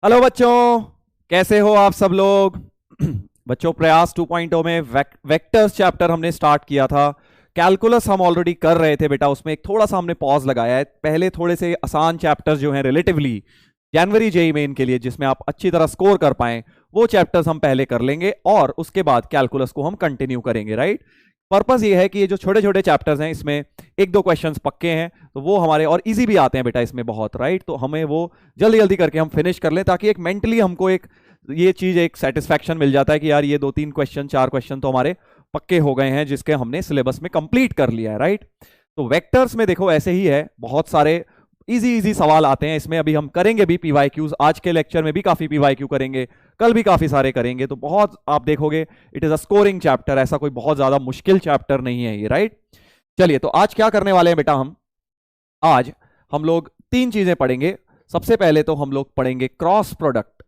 Hello बच्चों, कैसे हो आप सब लोग। बच्चों, प्रयास 2.0 में वेक्टर्स चैप्टर हमने स्टार्ट किया था। कैलकुलस हम ऑलरेडी कर रहे थे बेटा, उसमें एक थोड़ा सा हमने पॉज लगाया है। पहले थोड़े से आसान चैप्टर्स जो हैं रिलेटिवली जनवरी जेई मेन के लिए, जिसमें आप अच्छी तरह स्कोर कर पाएं, वो चैप्टर्स हम पहले कर लेंगे और उसके बाद कैलकुलस को हम कंटिन्यू करेंगे। राइट। पर्पस ये है कि ये जो छोटे छोटे चैप्टर्स हैं, इसमें एक दो क्वेश्चंस पक्के हैं तो वो हमारे और इजी भी आते हैं बेटा इसमें बहुत। राइट, तो हमें वो जल्दी जल्दी करके हम फिनिश कर लें, ताकि एक मेंटली हमको एक ये चीज एक सेटिस्फैक्शन मिल जाता है कि यार ये 2-3 क्वेश्चन 4 क्वेश्चन तो हमारे पक्के हो गए हैं, जिसके हमने सिलेबस में कंप्लीट कर लिया है। राइट। तो वेक्टर्स में देखो ऐसे ही है, बहुत सारे इजी इजी सवाल आते हैं इसमें। अभी हम करेंगे भी पीवाईक्यूज, आज के लेक्चर में भी काफी पीवाईक्यू करेंगे, कल भी काफी सारे करेंगे। तो बहुत आप देखोगे it is a scoring chapter, ऐसा कोई बहुत ज्यादा मुश्किल चैप्टर नहीं है ये। राइट। चलिए, तो आज क्या करने वाले हैं बेटा, आज हम लोग तीन चीजें पढ़ेंगे। सबसे पहले तो हम लोग पढ़ेंगे क्रॉस प्रोडक्ट।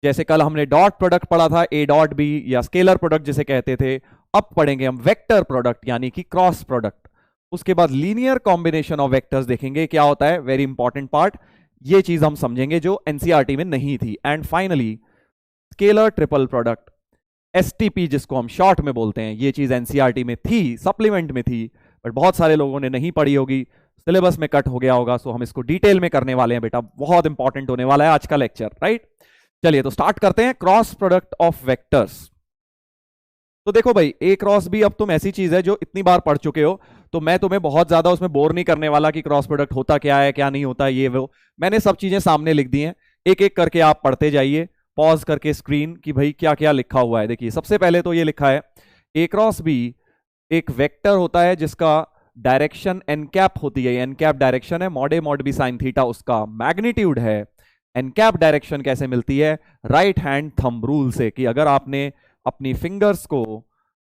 जैसे कल हमने डॉट प्रोडक्ट पढ़ा था, ए डॉट बी, या स्केलर प्रोडक्ट जिसे कहते थे। अब पढ़ेंगे हम वेक्टर प्रोडक्ट यानी कि क्रॉस प्रोडक्ट। उसके बाद लीनियर कॉम्बिनेशन ऑफ वेक्टर्स देखेंगे क्या होता है, वेरी इंपॉर्टेंट पार्ट। ये चीज हम समझेंगे जो एनसीईआरटी में नहीं थी। And finally scalar triple product, STP जिसको हम शॉर्ट में बोलते हैं। ये चीज एनसीईआरटी में थी, सप्लीमेंट में थी, बट बहुत सारे लोगों ने नहीं पढ़ी होगी, सिलेबस में कट हो गया होगा। सो हम इसको डिटेल में करने वाले हैं बेटा, बहुत इंपॉर्टेंट होने वाला है आज का लेक्चर। राइट। चलिए, तो स्टार्ट करते हैं क्रॉस प्रोडक्ट ऑफ वेक्टर्स। तो देखो भाई, ए क्रॉस बी अब तुम ऐसी चीज है जो इतनी बार पढ़ चुके हो, तो मैं तुम्हें बहुत ज्यादा उसमें बोर नहीं करने वाला कि क्रॉस प्रोडक्ट होता क्या है क्या नहीं होता ये वो। मैंने सब चीजें सामने लिख दी हैं, एक एक करके आप पढ़ते जाइए, पॉज करके स्क्रीन कि भाई क्या क्या लिखा हुआ है। देखिए, सबसे पहले तो ये लिखा है ए क्रॉस बी एक वेक्टर होता है जिसका डायरेक्शन एन कैप होती है। एन कैप डायरेक्शन है, mod A mod B sine theta उसका मैग्नीट्यूड है। एन कैप डायरेक्शन कैसे मिलती है, राइट हैंड थंब रूल से, कि अगर आपने अपनी फिंगर्स को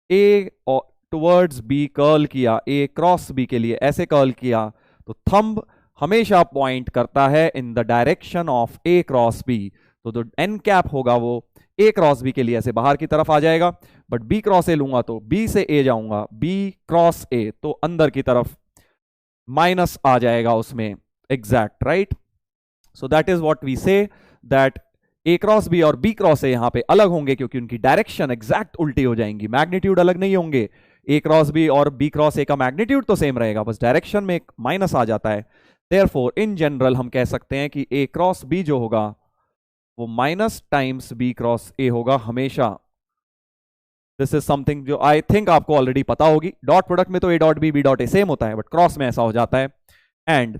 ए टुवर्ड्स बी कर्ल किया, ए क्रॉस बी के लिए ऐसे कर्ल किया, तो थंब हमेशा पॉइंट करता है in the direction of A cross B. तो जो एन कैप होगा वो ए क्रॉस बी के लिए ऐसे बाहर की तरफ आ जाएगा, बट बी क्रॉस ए लूंगा तो बी से ए जाऊंगा, बी क्रॉस ए तो अंदर की तरफ माइनस आ जाएगा उसमें। Exact. Right. So that is what we say, that A cross B और बी क्रॉस ए यहां पे अलग होंगे क्योंकि उनकी डायरेक्शन एग्जैक्ट उल्टी हो जाएंगी, मैग्नीट्यूड अलग नहीं होंगे। ए क्रॉस बी और बी क्रॉस ए का मैग्नीट्यूड तो सेम रहेगा, बस डायरेक्शन में एक माइनस आ जाता है। देयरफॉर इन जनरल हम कह सकते हैं कि ए क्रॉस बी जो होगा वो minus times B cross A होगा हमेशा। दिस इज समथिंग जो आई थिंक आपको ऑलरेडी पता होगी। डॉट प्रोडक्ट में तो ए dot B dot A same होता है, बट क्रॉस में ऐसा हो जाता है। एंड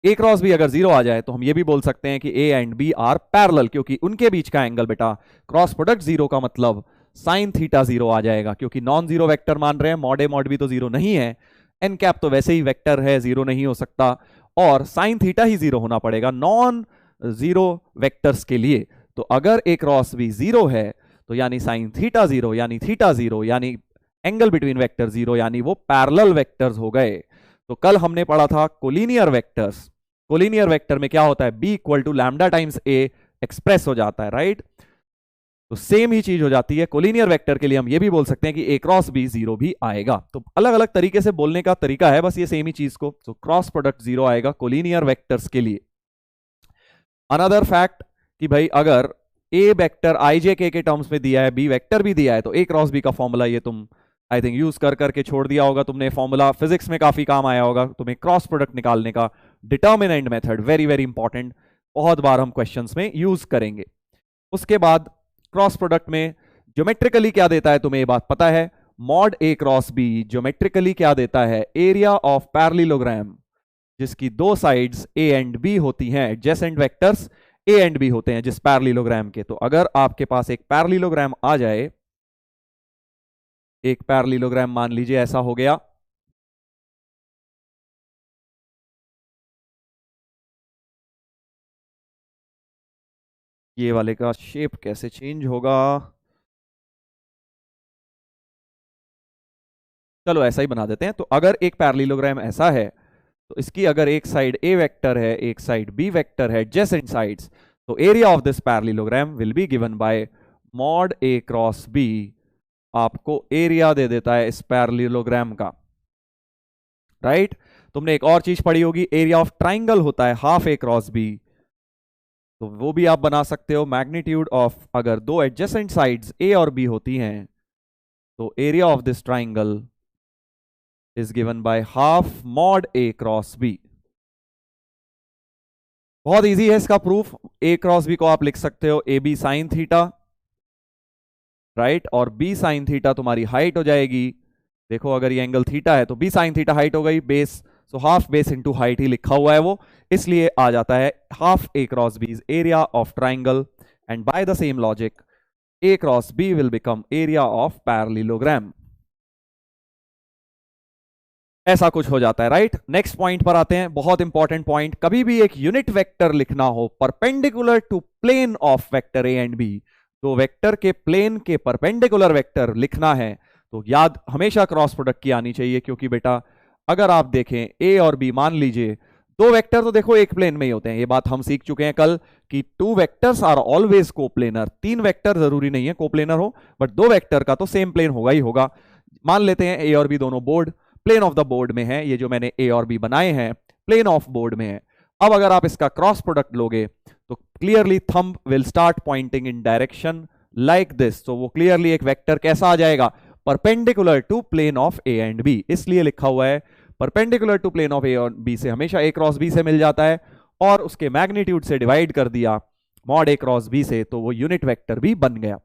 ए क्रॉस बी अगर जीरो आ जाए तो हम ये भी बोल सकते हैं कि A and B are parallel, क्योंकि उनके बीच का एंगल बेटा क्रॉस प्रोडक्ट जीरो का मतलब साइन थीटा जीरो आ जाएगा, क्योंकि नॉन जीरो वेक्टर मान रहे हैं, मॉड ए मॉड बी तो जीरो नहीं है, एन कैप तो वैसे ही वेक्टर है, जीरो नहीं हो सकता, और साइन थीटा ही जीरो होना पड़ेगा नॉन जीरो वेक्टर्स के लिए। तो अगर ए क्रॉस बी जीरो है तो यानी साइन थीटा जीरो, यानी थीटा जीरो, यानी एंगल बिटवीन वेक्टर जीरो, यानी वो पैरेलल वेक्टर्स हो गए। तो कल हमने पढ़ा था कोलिनियर वेक्टर्स। कोलिनियर वेक्टर में क्या होता है, B equal to lambda times A express हो जाता है। राइट। तो सेम ही चीज हो जाती है कोलिनियर वेक्टर के लिए, हम ये भी बोल सकते हैं कि ए क्रॉस बी जीरो भी आएगा। तो अलग अलग तरीके से बोलने का तरीका है, बस ये सेम ही चीज को। तो क्रॉस प्रोडक्ट जीरो आएगा कोलिनियर वेक्टर्स के लिए। अनदर फैक्ट कि भाई अगर ए वेक्टर आई जे के टर्म्स में दिया है, बी वेक्टर भी दिया है, तो ए क्रॉस बी का फॉर्मूला ये तुम आई थिंक यूज कर करके छोड़ दिया होगा तुमने। फॉर्मूला फिजिक्स में काफी काम आया होगा तुम्हें क्रॉस प्रोडक्ट निकालने का, determinant method, very very important, बहुत बार हम क्वेश्चंस में यूज करेंगे। उसके बाद क्रॉस प्रोडक्ट में ज्योमेट्रिकली क्या देता है तुम्हें ये बात पता है, mod A cross B geometrically क्या देता है, एरिया ऑफ पैरेललोग्राम जिसकी दो साइड्स ए एंड बी होती हैं, adjacent vectors A and B होते हैं जिस पैरेललोग्राम के। तो अगर आपके पास एक पैरेललोग्राम आ जाए, एक पैरेललोग्राम मान लीजिए ऐसा हो गया, ये वाले का शेप कैसे चेंज होगा, चलो ऐसा ही बना देते हैं। तो अगर एक पैरेललोग्राम ऐसा है तो इसकी अगर एक साइड ए वेक्टर है एक साइड बी वेक्टर है, एडजेसेंट साइड्स, तो area of this parallelogram will be given by mod A cross B, आपको एरिया दे देता है इस पैरेललोग्राम का। राइट। तुमने एक और चीज पढ़ी होगी, एरिया ऑफ ट्राइंगल होता है हाफ ए क्रॉस बी, तो वो भी आप बना सकते हो। मैग्नीट्यूड ऑफ, अगर दो एडजेसेंट साइड्स ए और बी होती हैं तो area of this triangle is given by half mod A cross B. बहुत इजी है इसका प्रूफ। ए क्रॉस बी को आप लिख सकते हो A B sine theta, right, और बी साइन थीटा तुम्हारी हाइट हो जाएगी। देखो अगर ये एंगल थीटा है तो बी साइन थीटा हाइट हो गई, base, so half base into height ही लिखा हुआ है वो, इसलिए आ जाता है half A cross B is area of triangle, and by the same logic A cross B will become area of parallelogram. ऐसा कुछ हो जाता है, राइट। नेक्स्ट पॉइंट पर आते हैं, बहुत इंपॉर्टेंट पॉइंट। कभी भी एक यूनिट वेक्टर लिखना हो perpendicular to plane of vector A and B, तो वेक्टर के प्लेन के परपेंडिकुलर वेक्टर लिखना है तो याद हमेशा क्रॉस प्रोडक्ट की आनी चाहिए, क्योंकि बेटा अगर आप देखें ए और बी, मान लीजिए दो वेक्टर तो देखो एक प्लेन में ही होते हैं, ये बात हम सीख चुके हैं कल कि two vectors are always coplanar. तीन वेक्टर जरूरी नहीं है कोप्लेनर हो, बट दो वेक्टर का तो सेम प्लेन होगा ही होगा। मान लेते हैं ए और बी दोनों board plane of the board में है, ये जो मैंने ए और बी बनाए हैं प्लेन ऑफ बोर्ड में है। अब अगर आप इसका क्रॉस प्रोडक्ट लोगे तो clearly thumb will start pointing in direction like this, तो वो क्लियरली एक वेक्टर कैसा आ जाएगा, perpendicular to plane of A and B, इसलिए लिखा हुआ है perpendicular to plane of A और बी से हमेशा ए क्रॉस बी से मिल जाता है, और उसके मैग्नीट्यूड से डिवाइड कर दिया मॉड ए क्रॉस बी से, तो वो यूनिट वेक्टर भी बन गया।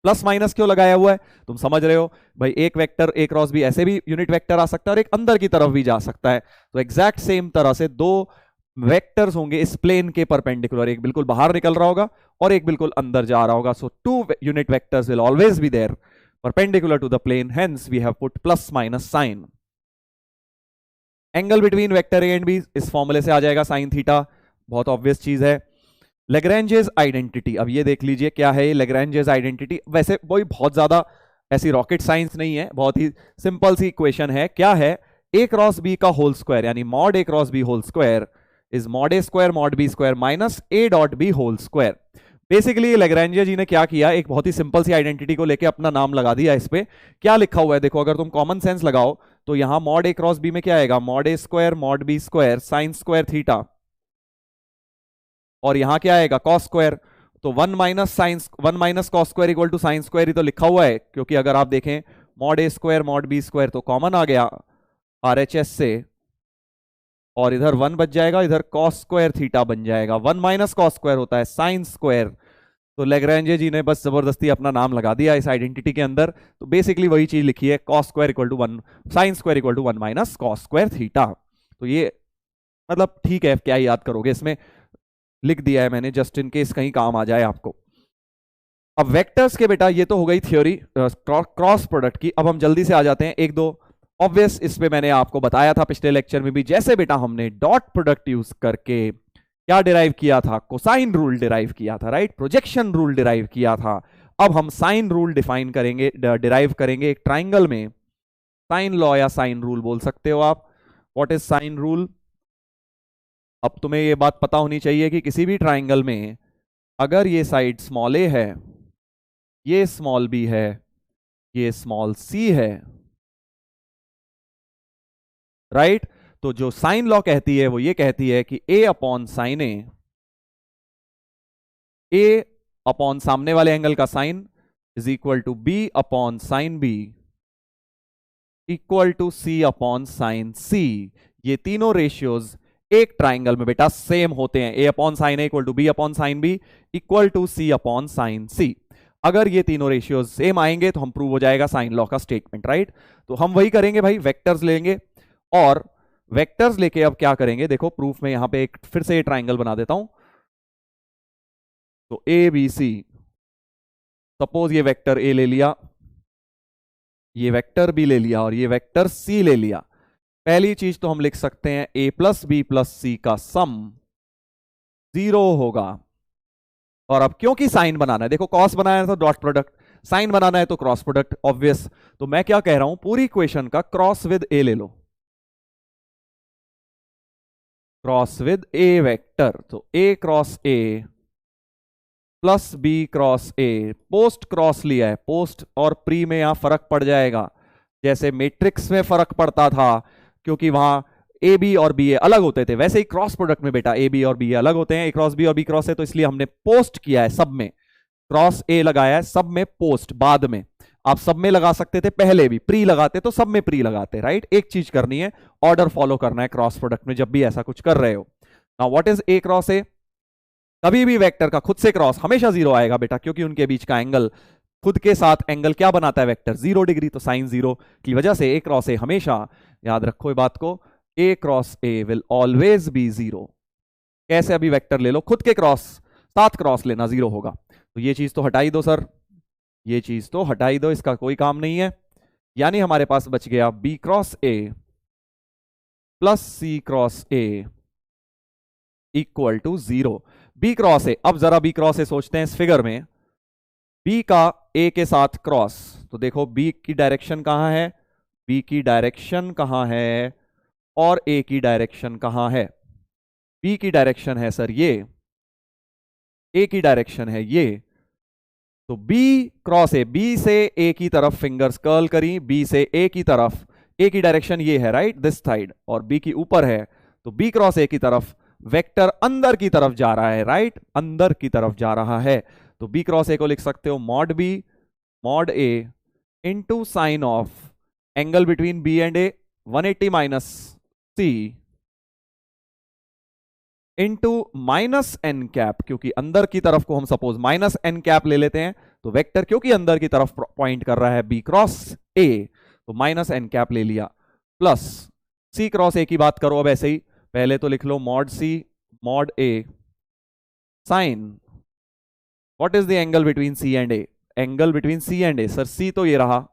प्लस माइनस क्यों लगाया हुआ है तुम समझ रहे हो भाई, एक वेक्टर ए क्रॉस बी ऐसे भी यूनिट वेक्टर आ सकता है और एक अंदर की तरफ भी जा सकता है, तो एग्जैक्ट सेम तरह से दो वेक्टर्स होंगे इस प्लेन के परपेंडिकुलर, एक बिल्कुल बाहर निकल रहा होगा और एक बिल्कुल अंदर जा रहा होगा, so two unit vectors will always be their perpendicular to the plane, hence we have put plus minus sign. Angle between vector A and B इस फॉर्मूले से आ जाएगा साइन थीटा, बहुत ऑब्वियस चीज है। लेग्रेंजेस आइडेंटिटी, अब ये देख लीजिए क्या है ये लेग्रेंजेस आइडेंटिटी, वैसे वही बहुत ज्यादा ऐसी रॉकेट साइंस नहीं है, बहुत ही सिंपल सी इक्वेशन है। क्या है, ए क्रॉस बी का होल स्क्वायर यानी mod A cross B whole square is mod A square mod B square minus A dot B whole square. Basically Lagrange ji ने क्या किया, एक बहुत ही सिंपल सी आइडेंटिटी को लेके अपना नाम लगा दिया इस पे। क्या लिखा हुआ है देखो, अगर तुम कॉमन सेंस लगाओ तो यहां मॉड ए क्रॉस बी में क्या आएगा, mod A square mod B square sine square theta, और यहां क्या आएगा कॉस स्क्वायर, तो 1 minus cos square equal to sine square ही तो लिखा हुआ है, क्योंकि अगर आप देखें mod A square mod B square तो कॉमन आ गया आरएचएस से, और इधर 1 बच जाएगा, इधर कॉस स्क्वायर थीटा बन जाएगा, 1 माइनस कॉस स्क्वायर होता है साइन स्क्वायर, तो लेग्रेंजे जी ने बस जबरदस्ती अपना नाम लगा दिया इस आइडेंटिटी के अंदर, तो बेसिकली वही चीज लिखी है cos square equal to 1 sine square equal to 1 minus cos square theta. तो ये मतलब ठीक है, क्या याद करोगे, इसमें लिख दिया है मैंने जस्ट इन केस कहीं काम आ जाए आपको। अब वेक्टर्स के बेटा ये तो हो गई थ्योरी क्रॉस प्रोडक्ट की, अब हम जल्दी से आ जाते हैं एक दो ऑब्वियस, इस पे मैंने आपको बताया था पिछले लेक्चर में भी, जैसे बेटा हमने डॉट प्रोडक्ट यूज करके क्या डिराइव किया था, कोसाइन रूल डिराइव किया था, राइट, प्रोजेक्शन रूल डिराइव किया था। अब हम साइन रूल डिफाइन करेंगे, डिराइव करेंगे एक ट्राइंगल में, साइन लॉ या साइन रूल बोल सकते हो आप। व्हाट इज साइन रूल, अब तुम्हें ये बात पता होनी चाहिए कि किसी भी ट्राइंगल में अगर ये साइड स्मॉल ए है, ये स्मॉल बी है, ये स्मॉल सी है, राइट, तो जो साइन लॉ कहती है वो ये कहती है कि A upon sine A upon सामने वाले एंगल का sine is equal to B upon sine B equal to C upon sine C. ये तीनों रेशियोज एक ट्राइंगल में बेटा सेम होते हैं, A upon sine A equal to B upon sine B equal to C upon sine C. अगर ये तीनों रेशियोज सेम आएंगे तो हम प्रूव हो जाएगा साइन लॉ का स्टेटमेंट, राइट। तो हम वही करेंगे भाई, वेक्टर्स लेंगे और वेक्टर्स लेके अब क्या करेंगे देखो, प्रूफ में यहां पे एक फिर से ये ट्राइंगल बना देता हूं, तो ए बी सी, सपोज ये वेक्टर ए ले लिया, ये वेक्टर बी ले लिया और ये वेक्टर सी ले लिया। पहली चीज तो हम लिख सकते हैं ए प्लस बी प्लस सी का सम 0 होगा, और अब क्योंकि साइन बनाना है, देखो कॉस बनाया था डॉट प्रोडक्ट, साइन बनाना है तो क्रॉस प्रोडक्ट ऑब्वियस, तो मैं क्या कह रहा हूं पूरी इक्वेशन का क्रॉस विद ए ले लो, क्रॉस विद ए वेक्टर, तो A cross A plus B cross A, post cross लिया है, पोस्ट और प्री में यहां फर्क पड़ जाएगा, जैसे मैट्रिक्स में फर्क पड़ता था, क्योंकि वहां ए बी और बी ए अलग होते थे, वैसे ही क्रॉस प्रोडक्ट में बेटा ए बी और बी ए अलग होते हैं, ए क्रॉस बी और बी क्रॉस है, तो इसलिए हमने पोस्ट किया है सब में, क्रॉस ए लगाया है सब में, पोस्ट बाद में। आप सब में लगा सकते थे पहले भी, प्री लगाते तो सब में प्री लगाते, राइट। एक चीज करनी है, ऑर्डर फॉलो करना है क्रॉस प्रोडक्ट में जब भी ऐसा कुछ कर रहे हो। Now what is A cross ए? कभी भी वेक्टर का खुद से क्रॉस हमेशा जीरो आएगा बेटा, क्योंकि उनके बीच का एंगल खुद के साथ एंगल क्या बनाता है वेक्टर, 0 डिग्री, तो साइन 0 की वजह से ए क्रॉस ए हमेशा, याद रखो ये बात को, A cross A will always be 0। कैसे? अभी वेक्टर ले लो, खुद के क्रॉस साथ क्रॉस लेना, 0 होगा। तो ये चीज तो हटा ही दो सर, ये चीज तो हटा ही दो, इसका कोई काम नहीं है। यानी हमारे पास बच गया B cross A plus C cross A equal to 0। B cross A, अब जरा बी क्रॉस ए सोचते हैं इस फिगर में, बी का ए के साथ क्रॉस, तो देखो बी की डायरेक्शन कहां है, बी की डायरेक्शन कहां है और ए की डायरेक्शन कहां है? बी की डायरेक्शन है सर ये, ए की डायरेक्शन है ये, तो बी क्रॉस ए, बी से ए की तरफ फिंगर्स कर्ल करी, बी से ए की तरफ, ए की डायरेक्शन ये है राइट, दिस साइड, और बी की ऊपर है, तो बी क्रॉस ए की तरफ वेक्टर अंदर की तरफ जा रहा है, राइट, अंदर की तरफ जा रहा है। तो बी क्रॉस ए को लिख सकते हो mod B mod A into sine of angle between B and A 180 minus C into minus N cap, क्योंकि अंदर की तरफ को हम सपोज माइनस एन कैप ले लेते हैं, तो वेक्टर क्योंकि अंदर की तरफ पॉइंट कर रहा है बी क्रॉस ए, तो माइनस एन कैप ले लिया, प्लस सी क्रॉस ए की बात करो अब ऐसे ही, पहले तो लिख लो mod C mod A sine, what is the angle between C and A, angle between C and A, sir C तो ये रहा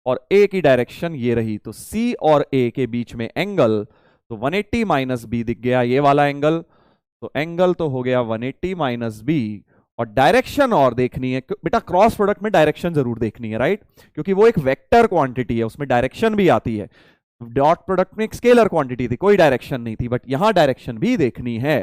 और ए की डायरेक्शन ये रही, तो सी और ए के बीच में एंगल, तो 180 माइनस बी दिख गया ये वाला एंगल, तो एंगल तो हो गया 180 माइनस बी, और डायरेक्शन और देखनी है बेटा, क्रॉस प्रोडक्ट में डायरेक्शन जरूर देखनी है राइट, क्योंकि वो एक वेक्टर क्वांटिटी है, उसमें डायरेक्शन भी आती है। डॉट प्रोडक्ट में एक स्केलर क्वांटिटी थी, कोई डायरेक्शन नहीं थी, बट यहां डायरेक्शन भी देखनी है।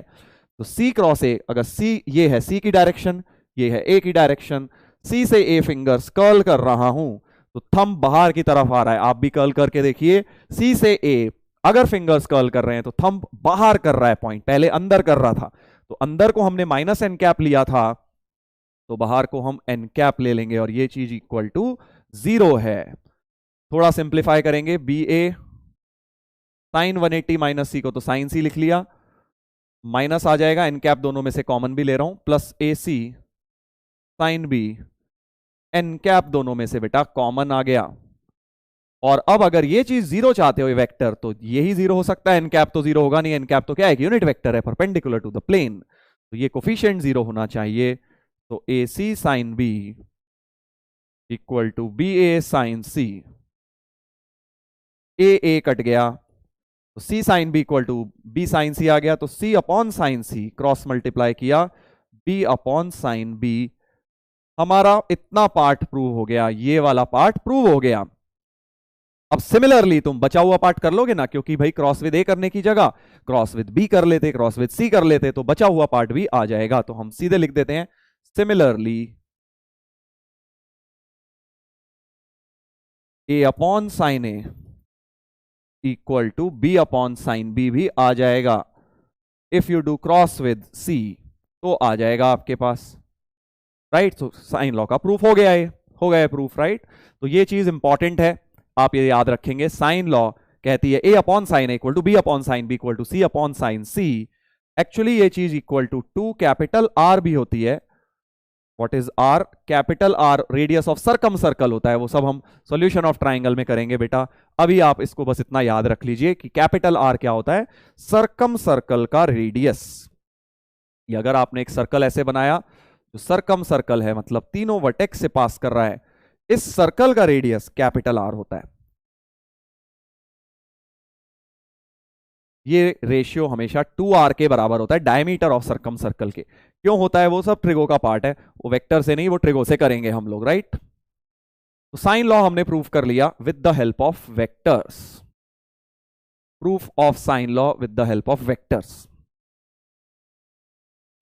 तो सी क्रॉस ए, अगर सी ये है सी की डायरेक्शन, ये है ए की डायरेक्शन, सी से ए फिंगर्स कर्ल कर रहा हूं, तो थंब बाहर की तरफ आ रहा है, आप भी कर्ल करके देखिए, सी से ए अगर फिंगर्स कर्ल कर रहे हैं तो थंब बाहर कर रहा है पॉइंट, पहले अंदर कर रहा था, तो अंदर को हमने माइनस एन कैप लिया था, तो बाहर को हम एन कैप ले लेंगे और ये चीज इक्वल टू 0 है। थोड़ा सिंप्लीफाई करेंगे, बी ए साइन 180 माइनस सी को तो साइन सी लिख लिया, माइनस आ जाएगा, एन कैप दोनों में से कॉमन भी ले रहा हूं, plus A C sine B, N cap दोनों में से बेटा कॉमन आ गया। और अब अगर ये चीज 0 चाहते हो ये वेक्टर, तो यही 0 हो सकता है, एन कैप तो 0 होगा नहीं, एन कैप तो क्या है, यूनिट वेक्टर है परपेंडिकुलर टू द प्लेन, तो ये कोफिशिएंट 0 होना चाहिए। तो A C sine B equal to B A sine C, A cut गया, तो C sine B equal to B sine C आ गया, तो C upon sine C cross multiply किया, बी अपॉन साइन बी, हमारा इतना पार्ट प्रूव हो गया, ये वाला पार्ट प्रूव हो गया। अब सिमिलरली तुम बचा हुआ पार्ट कर लोगे ना, क्योंकि भाई क्रॉस विद ए करने की जगह क्रॉस विद बी कर लेते, क्रॉस विद सी कर लेते, तो बचा हुआ पार्ट भी आ जाएगा, तो हम सीधे लिख देते हैं similarly A upon sine A equal to B upon sine B भी आ जाएगा। If you do cross with C तो आ जाएगा आपके पास, राइट। तो साइन लॉ का प्रूफ हो गया, ये हो गया प्रूफ, राइट। तो ये चीज इंपॉर्टेंट है, आप ये याद रखेंगे, साइन लॉ कहती है A upon sine A equal to B upon sine B equal to C upon sine C, actually ये चीज इक्वल टू 2 कैपिटल आर भी होती है। What is R? Capital R radius of circum circle होता है, वो सब हम सॉल्यूशन ऑफ ट्राइंगल में करेंगे बेटा, अभी आप इसको बस इतना याद रख लीजिए कि कैपिटल आर क्या होता है, सर्कम सर्कल का रेडियस। ये अगर आपने एक सर्कल ऐसे बनाया, जो सर्कम सर्कल है मतलब तीनों वर्टेक्स से पास कर रहा है, इस सर्कल का रेडियस कैपिटल आर होता है। ये रेशियो हमेशा 2r के बराबर होता है, डायमीटर ऑफ सर्कम सर्कल के। क्यों होता है? वो सब ट्रिगो का पार्ट है, वो वेक्टर से नहीं, वो ट्रिगो से करेंगे हम लोग, राइट। तो साइन लॉ हमने प्रूफ कर लिया with the help of vectors, proof of sine law with the help of vectors.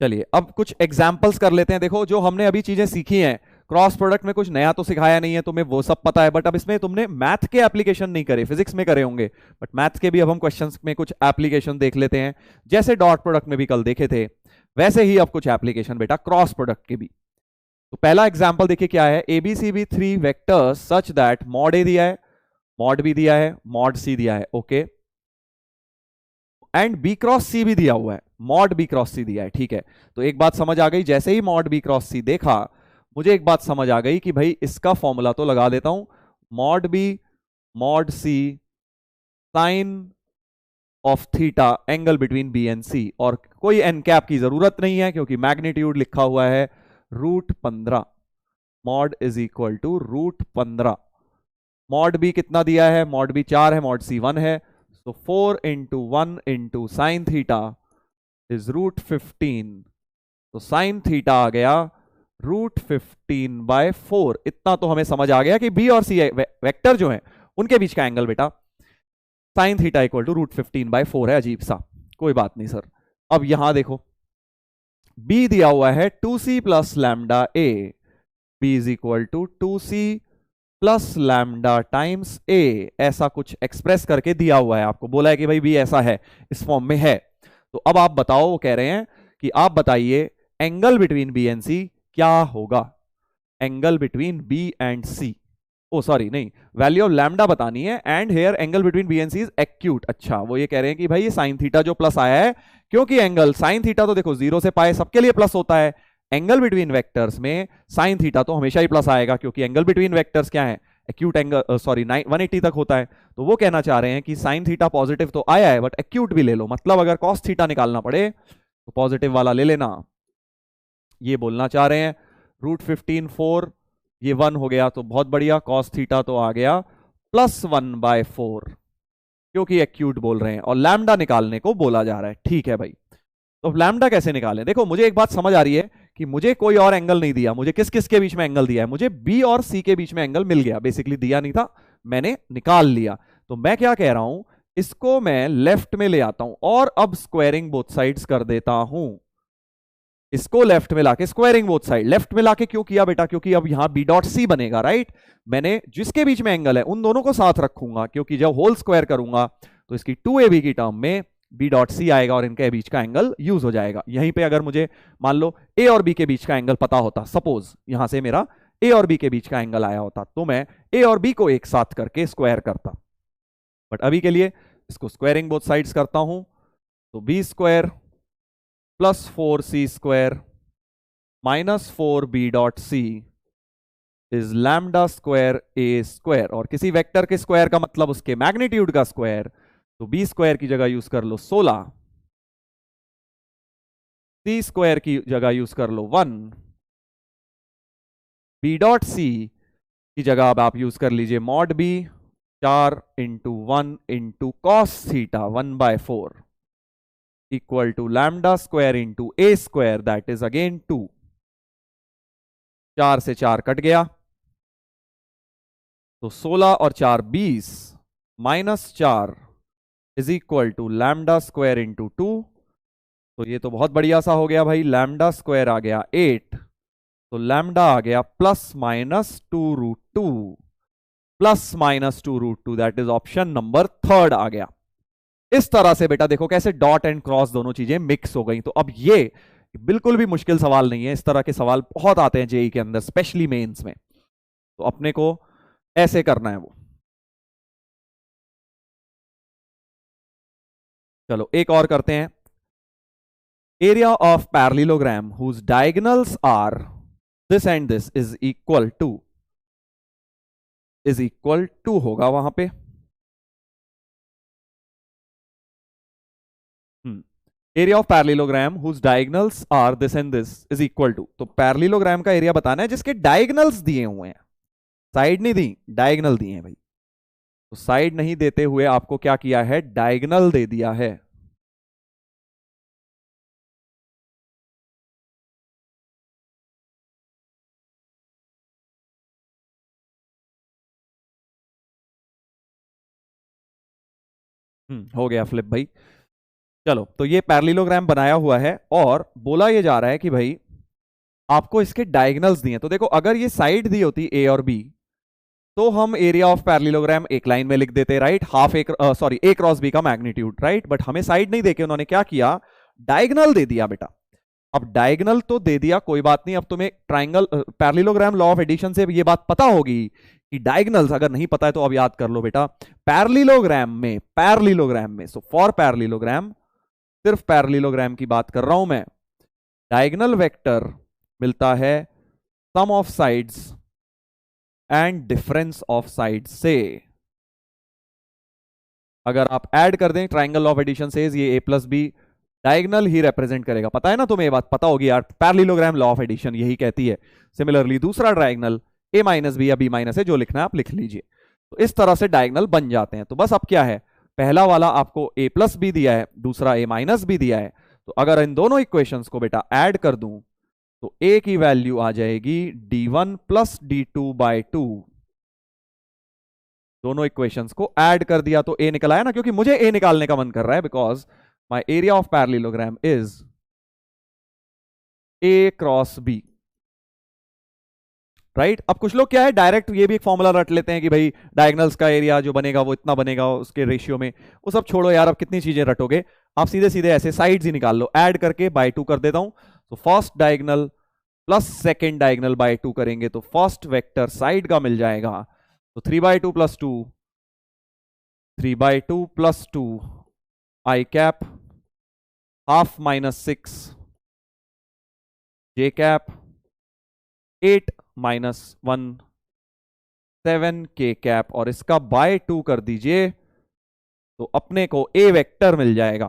चलिए अब कुछ एग्जाम्पल्स कर लेते हैं। देखो जो हमने अभी चीजें सीखी हैं क्रॉस प्रोडक्ट में कुछ नया तो सिखाया नहीं है तुम्हें, वो सब पता है, बट अब इसमें तुमने मैथ के एप्लीकेशन नहीं करे, फिजिक्स में करे होंगे, बट मैथ के भी अब हम क्वेश्चंस में कुछ एप्लीकेशन देख लेते हैं। जैसे डॉट प्रोडक्ट में भी कल देखे थे, वैसे ही अब कुछ एप्लीकेशन बेटा क्रॉस प्रोडक्ट के भी। तो पहला एग्जाम्पल देखिए क्या है, एबीसीबी 3 वेक्टर्स सच दैट मॉड ए दिया है, मॉड बी दिया है, मॉड सी दिया है, ओके, एंड बी क्रॉस सी भी दिया हुआ है, मॉड बी क्रॉस सी दिया है, ठीक है। तो एक बात समझ आ गई, जैसे ही मॉड बी क्रॉस सी देखा, मुझे एक बात समझ आ गई कि भाई इसका फॉर्मूला तो लगा देता हूं, mod B mod C sine of theta angle between B and C, और कोई एन कैप की जरूरत नहीं है क्योंकि मैग्नीट्यूड लिखा हुआ है √15, mod is equal to √15। Mod B कितना दिया है, मॉड बी 4 है, मॉड सी 1 है, तो 4 into 1 into sine theta is √15, तो साइन थीटा आ गया √15/4। इतना तो हमें समझ आ गया कि बी और सी वेक्टर जो है उनके बीच का एंगल बेटा साइन थीटा इक्वल टू √15/4 है। अजीब सा, कोई बात नहीं सर। अब यहां देखो, बी दिया हुआ है 2c plus lambda A, B is equal to 2c plus lambda times A, ऐसा कुछ एक्सप्रेस करके दिया हुआ है, आपको बोला है कि भाई बी ऐसा है, इस फॉर्म में है। तो अब आप बताओ, वो कह रहे हैं कि आप बताइए angle between B and C क्या होगा, angle between B and C, oh sorry नहीं, वैल्यू ऑफ लैम्डा बतानी है, and here angle between B and C is acute. अच्छा, वो ये कह रहे हैं कि भाई ये साइन थीटा जो प्लस आया है, क्योंकि एंगल साइन थीटा तो देखो 0 से पाए सबके लिए प्लस होता है, एंगल बिटवीन वेक्टर्स में साइन थीटा तो हमेशा ही प्लस आएगा, क्योंकि एंगल बिटवीन वेक्टर्स क्या है, एक्यूट एंगल, सॉरी 180 तक होता है। तो वो कहना चाह रहे हैं कि साइन थीटा पॉजिटिव तो आया है, बट एक्यूट भी ले लो, मतलब अगर कॉस थीटा निकालना पड़े तो पॉजिटिव वाला ले लेना, ये बोलना चाह रहे हैं। √15/4 ये 1 हो गया तो बहुत बढ़िया, कॉस थीटा तो आ गया +1/4, क्योंकि एक्यूट बोल रहे हैं और लैम्डा निकालने को बोला जा रहा है। ठीक है भाई, तो लैम्डा कैसे निकालें? देखो मुझे एक बात समझ आ रही है कि मुझे कोई और एंगल नहीं दिया, मुझे किस किस के बीच में एंगल दिया है, मुझे बी और सी के बीच में एंगल मिल गया, बेसिकली दिया नहीं था, मैंने निकाल लिया। तो मैं क्या कह रहा हूं, इसको मैं लेफ्ट में ले आता हूं और अब स्क्वायरिंग बोथ साइड्स कर देता हूं, इसको लेफ्ट में लाके स्क्वायरिंग बोथ साइड। लेफ्ट में लाके क्यों किया बेटा, क्योंकि अब यहां बी डॉट सी बनेगा, राइट। मैंने जिसके बीच में एंगल है उन दोनों को साथ रखूंगा, क्योंकि जब होल स्क्वायर करूंगा तो इसकी 2ab की टर्म में बी डॉट सी आएगा और इनके बीच का एंगल यूज हो जाएगा। यहीं पे अगर मुझे मान लो ए और बी के बीच का एंगल पता होता, सपोज यहां से मेरा ए और बी के बीच का एंगल आया होता, तो मैं ए और बी को एक साथ करके स्क्वायर करता, बट अभी के लिए इसको स्क्वायरिंग बोथ साइड्स करता हूं, तो B square plus 4c square minus 4b dot C is lambda square A square, और किसी वेक्टर के स्क्वायर का मतलब उसके मैग्नीट्यूड का स्क्वायर, तो बी स्क्वायर की जगह यूज कर लो 16, सी स्क्वायर की जगह यूज कर लो 1, बी डॉट सी की जगह अब आप यूज कर लीजिए mod B 4 into 1 into cos theta 1/4 equal to lambda square into A square, that is again 2, 4 से 4 कट गया, तो 16 और 4 20 minus 4 is equal to lambda square into 2, तो ये तो बहुत बढ़िया सा हो गया भाई, लैम्डा स्क्वायर आ गया 8, तो लैम्डा आ गया +-2√2 +-2√2, दैट इज ऑप्शन नंबर 3 आ गया। इस तरह से बेटा देखो कैसे डॉट एंड क्रॉस दोनों चीजें मिक्स हो गई। तो अब ये बिल्कुल भी मुश्किल सवाल नहीं है, इस तरह के सवाल बहुत आते हैं जेई के अंदर, स्पेशली मेंस में, तो अपने को ऐसे करना है वो। चलो एक और करते हैं, area of parallelogram whose diagonals are this and this is equal to होगा वहां पे, area of parallelogram whose diagonals are this and this is equal to, तो पैरेललोग्राम का एरिया बताना है जिसके डायगोनल्स दिए हुए हैं, साइड नहीं दी, डायगोनल दिए हैं भाई। तो साइड नहीं देते हुए आपको क्या किया है, डायगोनल दे दिया है। हो गया फ्लिप भाई। चलो तो ये पैरेललोग्राम बनाया हुआ है और बोला ये जा रहा है कि भाई आपको इसके डायगनल्स दिए, तो देखो अगर ये साइड दी होती ए और बी तो हम एरिया ऑफ पैरेललोग्राम एक लाइन में लिख देते, राइट, हाफ ए सॉरी ए क्रॉस बी का मैग्नीट्यूड, राइट, बट हमें साइड नहीं देके उन्होंने क्या किया, डायगनल दे दिया बेटा। अब डायगनल तो दे दिया, कोई बात नहीं, अब तुम्हें triangle parallelogram law of addition से ये बात पता होगी कि डायगनल्स, अगर नहीं पता है तो अब याद कर लो बेटा, पैरेललोग्राम में सो फॉर पैरेललोग्राम, सिर्फ पैरेललोग्राम की बात कर रहा हूं मैं, डायगनल वेक्टर मिलता है sum of sides and difference of sides से। अगर आप ऐड कर दें ट्राइंगल ऑफ एडिशन से, ये ए प्लस बी डायगनल ही रिप्रेजेंट करेगा, पता है ना तुम्हें, ये बात पता होगी यार, पैरेललोग्राम लॉ ऑफ एडिशन यही कहती है। सिमिलरली दूसरा डायगनल ए माइनस बी या बी माइनस है, जो लिखना है आप लिख लीजिए। तो इस तरह से डायगनल बन जाते हैं। तो बस अब क्या है, पहला वाला आपको ए प्लस बी दिया है, दूसरा ए माइनस बी दिया है, तो अगर इन दोनों इक्वेशंस को बेटा ऐड कर दूं तो ए की वैल्यू आ जाएगी d1 प्लस d2 बाई 2। दोनों इक्वेशंस को ऐड कर दिया तो ए निकल आया ना, क्योंकि मुझे ए निकालने का मन कर रहा है, because my area of parallelogram is A cross B, right. अब कुछ लोग क्या है, डायरेक्ट ये भी एक फॉर्मूला रट लेते हैं कि भाई डायगनल्स का एरिया जो बनेगा वो इतना बनेगा उसके रेशियो में, वो सब छोड़ो यार, अब कितनी चीजें रटोगे, आप सीधे सीधे ऐसे साइड्स ही निकाल लो, ऐड करके बाय 2 कर देता हूं। तो first diagonal plus second diagonal by 2 करेंगे तो फर्स्ट वेक्टर साइड का मिल जाएगा, तो 3/2 प्लस 2, 3/2 प्लस 2 आई कैप, हाफ माइनस 6 जे कैप, 8 माइनस 1 7 के कैप, और इसका बाय 2 कर दीजिए तो अपने को ए वेक्टर मिल जाएगा।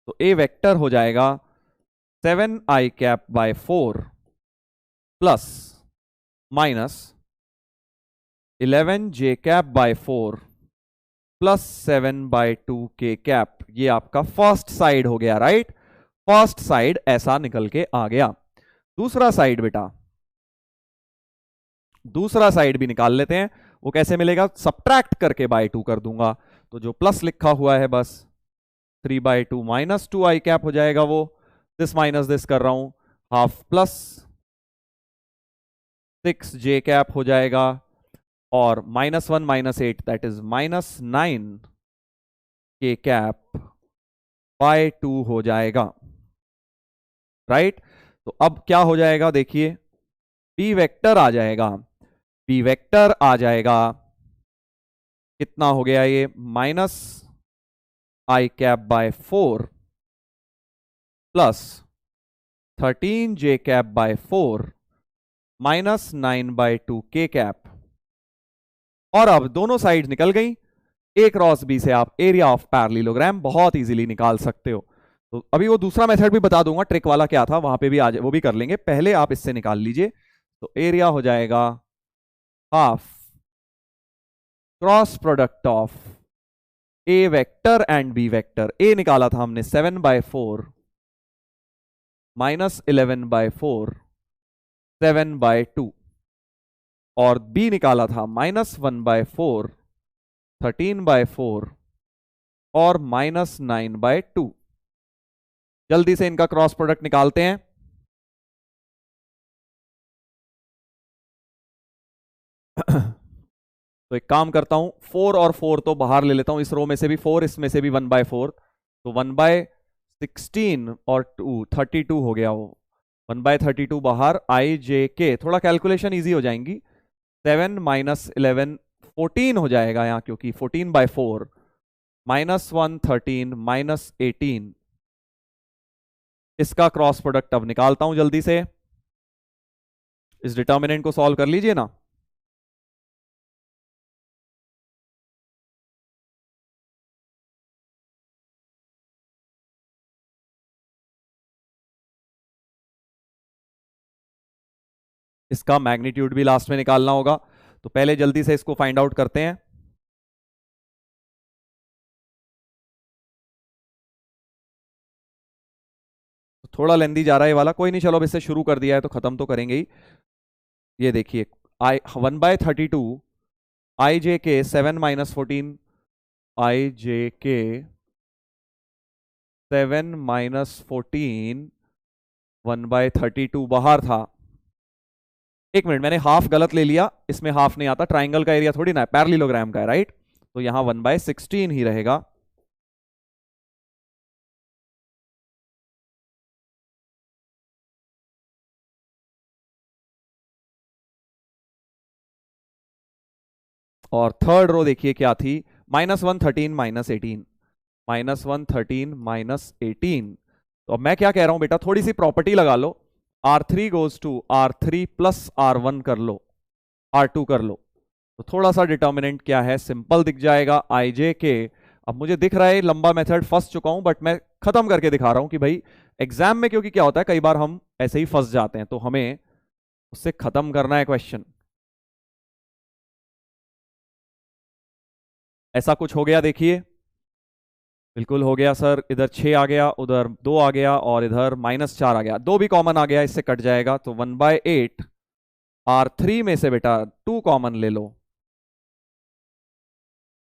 तो ए वेक्टर हो जाएगा 7 I cap by 4 plus minus 11 J cap by 4 plus 7 by 2 K cap. ये आपका फर्स्ट साइड हो गया, राइट, फर्स्ट साइड ऐसा निकल के आ गया। दूसरा साइड बेटा, दूसरा साइड भी निकाल लेते हैं, वो कैसे मिलेगा, सब्ट्रैक्ट करके बाय 2 कर दूंगा, तो जो प्लस लिखा हुआ है बस 3/2 माइनस 2 आई कैप हो जाएगा, वो दिस माइनस दिस कर रहा हूं, हाफ प्लस 6 जे कैप हो जाएगा, और -1 -8 दैट इज -9 के कैप बाय 2 हो जाएगा, राइट। तो अब क्या हो जाएगा देखिए, बी वेक्टर आ जाएगा, बी वेक्टर आ जाएगा, कितना हो गया ये, minus I cap by 4 plus 13 J cap by 4 minus 9/2 के कैप। और अब दोनों साइड निकल गई, ए क्रॉस बी से आप एरिया ऑफ पैरेललोग्राम बहुत इजीली निकाल सकते हो। तो अभी वो दूसरा मेथड भी बता दूंगा, ट्रिक वाला क्या था वहां पे भी वो भी कर लेंगे, पहले आप इससे निकाल लीजिए। तो एरिया हो जाएगा half cross product of A vector and B vector. A निकाला था हमने 7/4 माइनस 11/4 7/2, और बी निकाला था -1/4 13/4 और -9/2। जल्दी से इनका क्रॉस प्रोडक्ट निकालते हैं। तो एक काम करता हूं, 4 और 4 तो बाहर ले लेता हूं, इस रो में से भी 4, इसमें से भी 1/4, तो 1/16 और 2 32 हो गया, वो 1/32 बाहर, आई जे के, थोड़ा कैलकुलेशन इजी हो जाएंगी, 7 माइनस 11 14 हो जाएगा यहाँ, क्योंकि 14/4 -1 13 -18। इसका क्रॉस प्रोडक्ट अब निकालता हूं जल्दी से, इस डिटर्मिनेंट को सॉल्व कर लीजिए ना। इसका मैग्नीट्यूड भी लास्ट में निकालना होगा, तो पहले जल्दी से इसको फाइंड आउट करते हैं। थोड़ा लेंदी जा रहा है ये वाला, कोई नहीं, चलो अब इससे शुरू कर दिया है तो खत्म तो करेंगे ही। ये देखिए, आई 1/32 आई जे के 7 - 14 आई जे के 7 - 14 1/32 बाहर था। एक मिनट, मैंने हाफ गलत ले लिया, इसमें हाफ नहीं आता, ट्राइंगल का एरिया थोड़ी ना है, पैरेललोग्राम का है, राइट? तो यहां 1/16 ही रहेगा। और थर्ड रो देखिए क्या थी, -113 -18, -113 -18। तो अब मैं क्या कह रहा हूं बेटा, थोड़ी सी प्रॉपर्टी लगा लो, R3 goes to R3 plus R1 कर लो, R2 कर लो, तो थोड़ा सा डिटर्मिनेंट क्या है, सिंपल दिख जाएगा, IJ के। अब मुझे दिख रहा है लंबा मेथड फंस चुका हूं, बट मैं खत्म करके दिखा रहा हूं कि भाई एग्जाम में, क्योंकि क्या होता है कई बार हम ऐसे ही फंस जाते हैं, तो हमें उससे खत्म करना है क्वेश्चन। ऐसा कुछ हो गया देखिए, बिल्कुल हो गया सर, इधर 6 आ गया, उधर 2 आ गया, और इधर -4 आ गया, 2 भी कॉमन आ गया, इससे कट जाएगा, तो 1/8 R3 में से बेटा 2 कॉमन ले लो,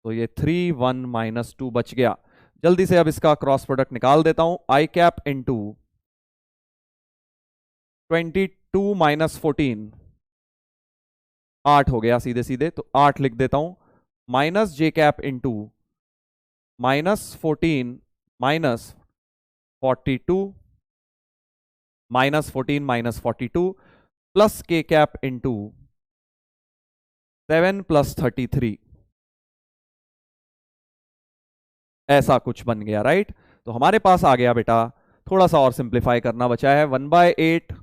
तो ये 3 1 -2 बच गया। जल्दी से अब इसका क्रॉस प्रोडक्ट निकाल देता हूं, आई कैप इंटू 22 -14, 8 हो गया सीधे सीधे, तो 8 लिख देता हूं, माइनस जे कैप इंटू -14 -42 -14 -42 प्लस के कैप इंटू 7 + 33, ऐसा कुछ बन गया, राइट? तो हमारे पास आ गया बेटा, थोड़ा सा और सिंप्लीफाई करना बचा है, 1/8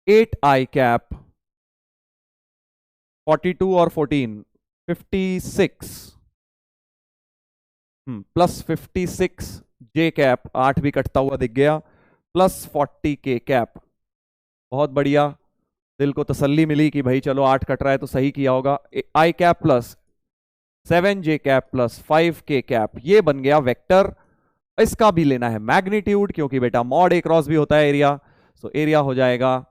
8 आई कैप 42 और 14 56 प्लस 56 जे कैप, 8 भी कटता हुआ दिख गया, प्लस 40 के कैप। बहुत बढ़िया, दिल को तसल्ली मिली कि भाई चलो 8 कट रहा है तो सही किया होगा। आई cap plus 7 j cap plus 5 के कैप, ये बन गया वेक्टर। इसका भी लेना है मैग्नीट्यूड, क्योंकि बेटा मॉड ए क्रॉस भी होता है एरिया, सो एरिया हो जाएगा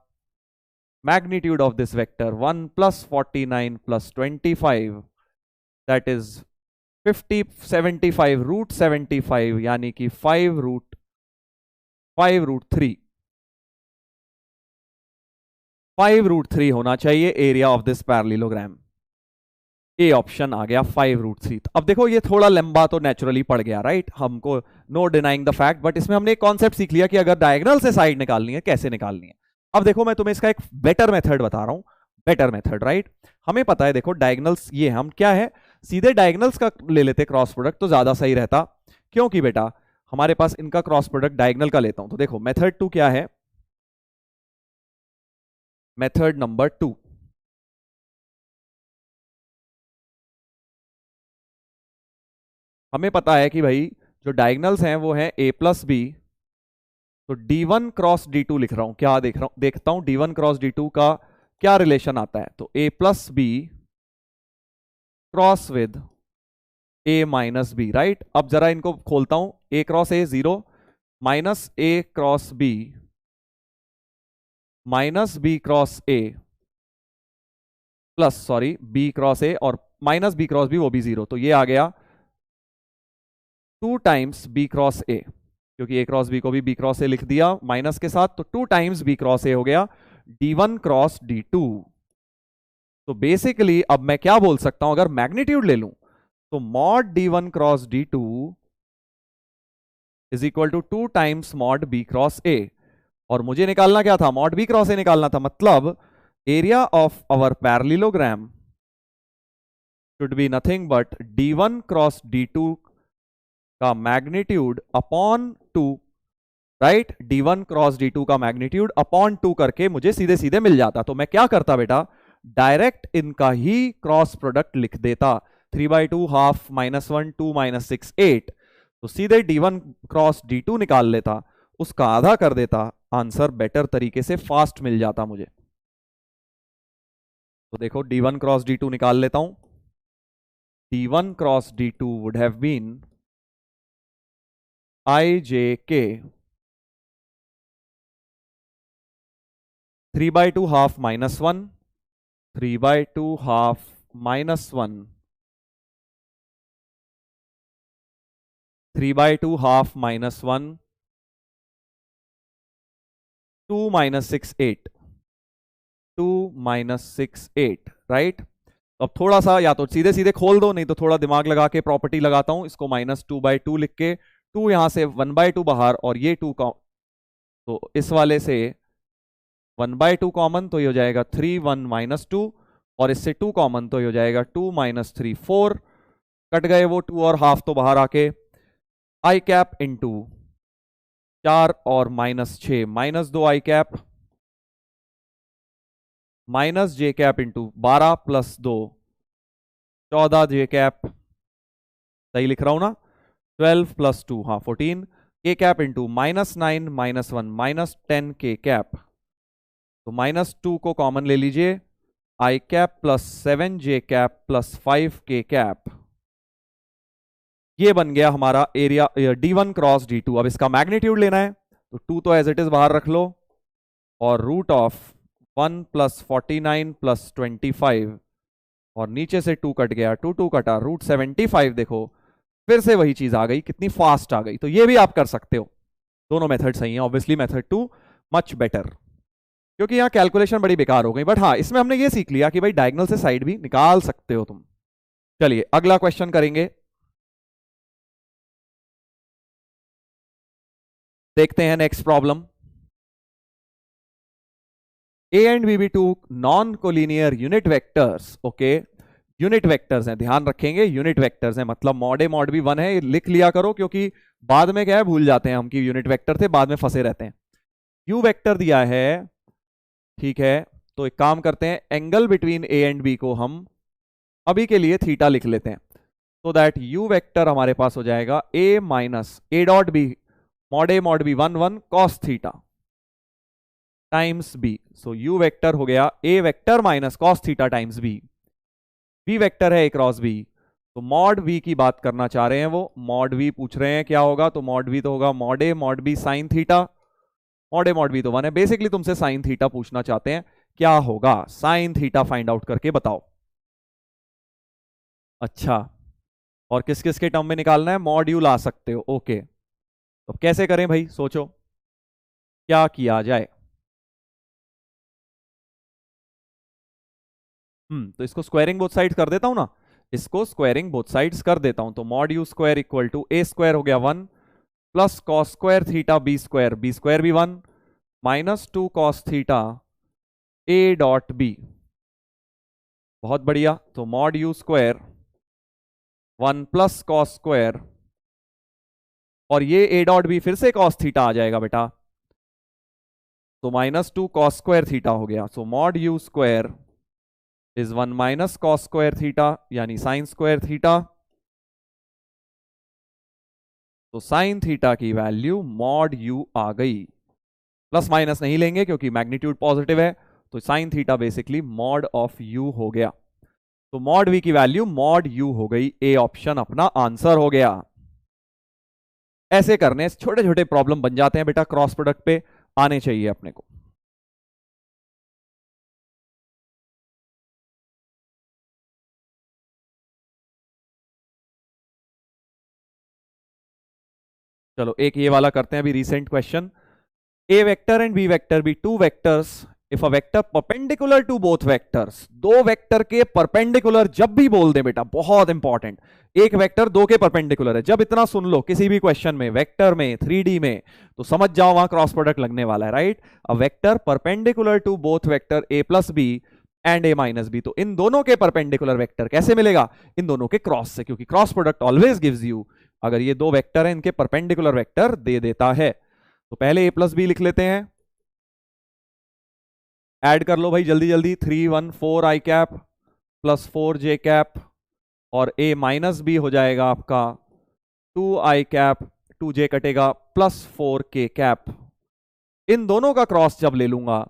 magnitude of this vector 1 + 49 + 25, that is 50 75 √75, यानी कि 5√3 5√3 होना चाहिए area of this parallelogram. A option आ गया 5√3। अब देखो ये थोड़ा लंबा तो नेचुरली पड़ गया, राइट? हमको no denying the fact, but इसमें हमने एक कॉन्सेप्ट सीख लिया कि अगर डायगोनल से साइड निकालनी है कैसे निकालनी है। अब देखो मैं तुम्हें इसका एक बेटर मेथड बता रहा हूं, बेटर मेथड, राइट? हमें पता है, देखो डायगोनल्स ये हम क्या है, सीधे डायगोनल्स का ले लेते क्रॉस प्रोडक्ट तो ज्यादा सही रहता, क्योंकि बेटा हमारे पास इनका क्रॉस प्रोडक्ट डायगोनल का लेता हूं, तो देखो मेथड 2 क्या है, मेथड नंबर 2, हमें पता है कि भाई जो डायगोनल्स हैं वो हैं a + b, तो d1 क्रॉस d2 लिख रहा हूं, क्या देख रहा हूं, देखता हूं d1 क्रॉस d2 का क्या रिलेशन आता है, तो a + b cross with a - b, right? अब जरा इनको खोलता हूं, a cross a 0, minus a cross b minus b cross a plus, sorry, b cross a और माइनस b क्रॉस b, वो भी 0, तो ये आ गया 2 टाइम्स b क्रॉस a, क्योंकि a क्रॉस b को भी b क्रॉस a लिख दिया माइनस के साथ, तो 2 टाइम्स b क्रॉस a हो गया d1 क्रॉस d2। तो बेसिकली अब मैं क्या बोल सकता हूं, अगर मैग्नीट्यूड ले लूं तो mod d1 cross d2 is equal to 2 times mod b cross a, और मुझे निकालना क्या था, मॉड b क्रॉस a निकालना था, मतलब area of our parallelogram should be nothing but d1 cross d2 का magnitude upon 2, right? d1 cross d2 का मैग्नीट्यूड अपॉन 2 करके मुझे सीधे सीधे मिल जाता, तो मैं क्या करता बेटा, डायरेक्ट इनका ही क्रॉस प्रोडक्ट लिख देता, 3/2 हाफ -1 2 -6 8, तो सीधे d1 क्रॉस d2 निकाल लेता, उसका आधा कर देता, आंसर बेटर तरीके से फास्ट मिल जाता मुझे। तो देखो d1 क्रॉस d2 निकाल लेता हूं, d1 cross d2 would have been IJK 3/2 half -1 3/2 half -1 3/2 half -1 2 minus 6 8, 2 minus 6 8, right. अब थोड़ा सा या तो सीधे सीधे खोल दो, नहीं तो थोड़ा दिमाग लगा के प्रॉपर्टी लगाता हूं, इसको -2/2 लिख के 2 यहां से 1/2 बाहर और ये 2 का, तो इस वाले से 1/2 कॉमन, तो ये हो जाएगा 3 1 -2, और इससे 2 कॉमन, तो ये हो जाएगा 2 -3 4, कट गए वो 2 और हाफ तो बाहर आके, आई कैप इंटू 4 और -6 -2 आई कैप, माइनस जे कैप इंटू 12 + 2 14 जे कैप, सही लिख रहा हूं ना, 12 + 2 हाँ 14 के कैप इंटू -9 -1 -10 के कैप, तो -2 को कॉमन ले लीजिए, आई cap plus 7 j cap plus 5 के कैप, ये बन गया हमारा एरिया D1 क्रॉस D2। अब इसका मैग्नीट्यूड लेना है, तो 2 तो एज इट इज बाहर रख लो, और रूट ऑफ 1 + 49 + 25, और नीचे से 2 कट गया, 2 2 कटा, रूट 75, देखो फिर से वही चीज आ गई, कितनी फास्ट आ गई। तो ये भी आप कर सकते हो, दोनों मेथड सही हैं, ऑब्वियसली मेथड 2 मच बेटर, क्योंकि यहाँ कैलकुलेशन बड़ी बेकार हो गई, बट हाँ इसमें हमने ये सीख लिया कि भाई डायगोनल से साइड भी निकाल सकते हो तुम। चलिए अगला क्वेश्चन करेंगे, देखते हैं next problem. A and B be two non-collinear unit vectors, okay unit vectors हैं, ध्यान रखेंगे यूनिट वेक्टर्स हैं, मतलब मॉड ए मॉड बी 1 है, लिख लिया करो, क्योंकि बाद में क्या है भूल जाते हैं हम कि यूनिट वेक्टर थे, बाद में फंसे रहते हैं। यू वेक्टर दिया है, ठीक है, तो एक काम करते हैं, angle between A and B को हम अभी के लिए थीटा लिख लेते हैं, तो दैट यू वेक्टर हमारे पास हो जाएगा A minus A dot B mod B 1 1 cos theta times B. So U vector हो गया A vector minus cos theta times B, B vector है ए क्रॉस बी, तो मॉड वी की बात करना चाह रहे हैं वो, मॉड वी पूछ रहे हैं क्या होगा, तो मॉड वी तो होगा mod A mod B sine theta, mod A mod B तो 1 है, बेसिकली तुमसे साइन थीटा पूछना चाहते हैं, क्या होगा साइन थीटा फाइंड आउट करके बताओ। अच्छा, और किस किस के टर्म में निकालना है, मॉड यू ला सकते हो, ओके, तो कैसे करें भाई, सोचो क्या किया जाए। तो इसको स्क्वायरिंग बोथ साइड्स कर देता हूं ना, इसको स्क्वायरिंग बोथ साइड्स कर देता हूं, तो mod U square equal to A square हो गया 1 plus cos square theta B square भी 1 -2 cos theta A dot B, बहुत बढ़िया, तो mod U square 1 plus cos square, और ये ए डॉट बी फिर से कॉस थीटा आ जाएगा बेटा, तो -2 कॉस स्क्वायर थीटा हो गया, so mod U square is 1 minus cos square theta यानी साइन स्क्वायर थीटा, तो साइन थीटा की वैल्यू मॉड यू आ गई, प्लस माइनस नहीं लेंगे क्योंकि मैग्नीट्यूड पॉजिटिव है, तो sine theta basically mod of you हो गया, तो मॉड वी की वैल्यू मॉड यू हो गई, ए ऑप्शन अपना आंसर हो गया। ऐसे करने छोटे छोटे प्रॉब्लम बन जाते हैं बेटा, क्रॉस प्रोडक्ट पे आने चाहिए अपने को। चलो एक ये वाला करते हैं अभी, recent question, A vector and B vector be two vectors if a vector perpendicular to both vectors, दो वेक्टर के परपेंडिकुलर जब भी बोल दे बेटा, बहुत इंपॉर्टेंट, एक वेक्टर दो के परपेंडिकुलर है, जब इतना सुन लो किसी भी क्वेश्चन में वेक्टर में 3D में, तो समझ जाओ वहां क्रॉस प्रोडक्ट लगने वाला है, right. A vector perpendicular to both vector A plus B and A minus B, तो इन दोनों के परपेंडिकुलर वेक्टर कैसे मिलेगा, इन दोनों के क्रॉस से, क्योंकि cross product always gives you, अगर ये दो वेक्टर है इनके परपेंडिकुलर वेक्टर दे देता है, तो पहले ए प्लस बी लिख लेते हैं, ऐड कर लो भाई जल्दी जल्दी, 3 1 4 आई कैप प्लस 4 जे कैप, और ए माइनस बी हो जाएगा आपका 2 आई कैप, 2 जे कटेगा प्लस 4 के कैप, इन दोनों का क्रॉस जब ले लूंगा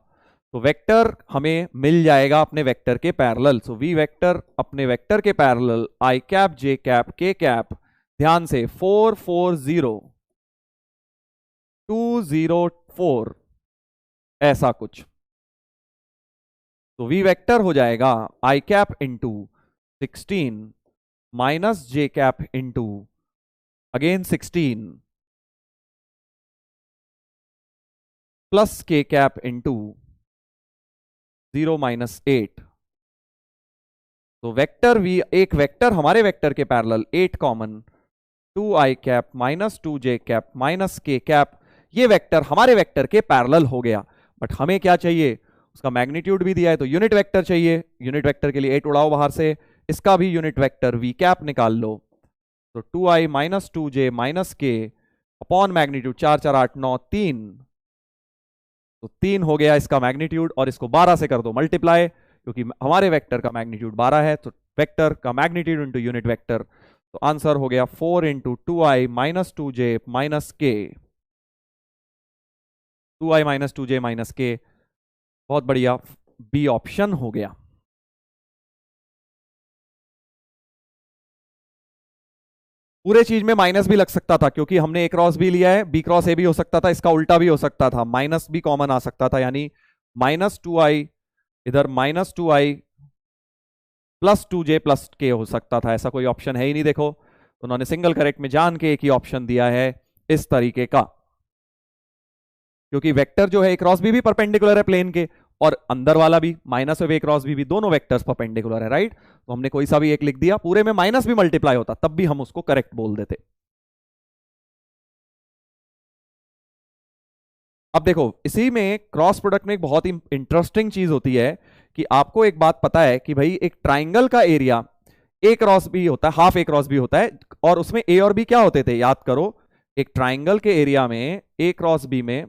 तो वेक्टर हमें मिल जाएगा अपने वेक्टर के पैरेलल, सो वी वेक्टर अपने वेक्टर के पैरेलल आई कैप जे कैप के कैप, ध्यान से 4 4 0 2 0 4, ऐसा कुछ, तो वी वेक्टर हो जाएगा आई कैप इंटू 16 माइनस जे कैप इंटू अगेन 16, प्लस के कैप इंटू 0 माइनस 8। तो वेक्टर वी, एक वेक्टर हमारे वेक्टर के parallel 8 common 2i cap minus 2j cap minus k cap, ये वेक्टर हमारे वेक्टर के पैरेलल हो गया। बट हमें क्या चाहिए, उसका मैग्नीट्यूड भी दिया है तो यूनिट वेक्टर चाहिए। यूनिट वेक्टर के लिए 8 उड़ाओ बाहर से, इसका भी यूनिट वेक्टर वी कैप निकाल लो। तो 2i माइनस 2j माइनस के अपॉन मैग्नीट्यूड 4 4 8 9 3, तो 3 हो गया इसका मैग्नीट्यूड। और इसको 12 से कर दो मल्टीप्लाई, क्योंकि हमारे वेक्टर का मैग्नीट्यूड 12 है, तो वेक्टर का मैग्नीट्यूड इंटू यूनिट वेक्टर, तो आंसर हो गया 4 into 2i minus 2j minus के, 2i माइनस 2j माइनस के। बहुत बढ़िया, बी ऑप्शन हो गया। पूरे चीज में माइनस भी लग सकता था, क्योंकि हमने ए क्रॉस बी लिया है, बी क्रॉस ए भी हो सकता था, इसका उल्टा भी हो सकता था, माइनस भी कॉमन आ सकता था, यानी माइनस 2i इधर minus 2i plus 2j plus के हो सकता था। ऐसा कोई ऑप्शन है ही नहीं। देखो, उन्होंने सिंगल करेक्ट में जान के एक ही ऑप्शन दिया है इस तरीके का, क्योंकि वेक्टर जो है ए क्रॉस बी भी परपेंडिकुलर है प्लेन के, और अंदर वाला भी minus of A cross B भी, दोनों वेक्टर्स परपेंडिकुलर है, राइट। तो हमने कोई सा भी एक लिख दिया, पूरे में माइनस भी मल्टीप्लाई होता तब भी हम उसको करेक्ट बोल देते। अब देखो, इसी में क्रॉस प्रोडक्ट में एक बहुत ही इंटरेस्टिंग चीज होती है कि आपको एक बात पता है कि भाई एक ट्राइंगल का एरिया ए क्रॉस बी होता है, हाफ ए क्रॉस बी होता है, और उसमें ए और बी क्या होते थे, याद करो। एक ट्राइंगल के एरिया में ए क्रॉस बी में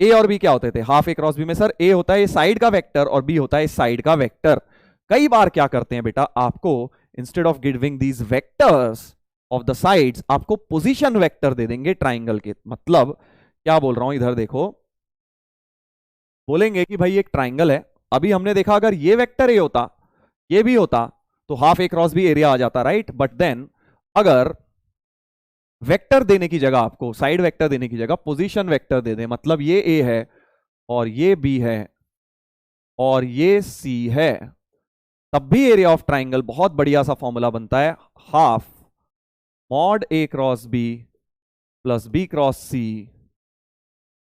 ए और बी क्या होते थे, हाफ ए क्रॉस बी में सर ए होता है इस साइड का वेक्टर और बी होता है इस साइड का वेक्टर। कई बार क्या करते हैं बेटा, आपको instead of giving these vectors of the sides, आपको पोजीशन वेक्टर दे देंगे ट्राइंगल के। मतलब क्या बोल रहा हूं, इधर देखो, बोलेंगे कि भाई एक ट्राइंगल है, अभी हमने देखा अगर ये वेक्टर ए होता, ये भी होता, तो half A cross B area आ जाता, राइट। बट देन अगर वेक्टर देने की जगह, आपको साइड वेक्टर देने की जगह पोजीशन वेक्टर दे दे, मतलब ये ए है और ये बी है और ये सी है, तब भी एरिया ऑफ ट्राइंगल बहुत बढ़िया सा फॉर्मूला बनता है, half mod A cross B plus B cross C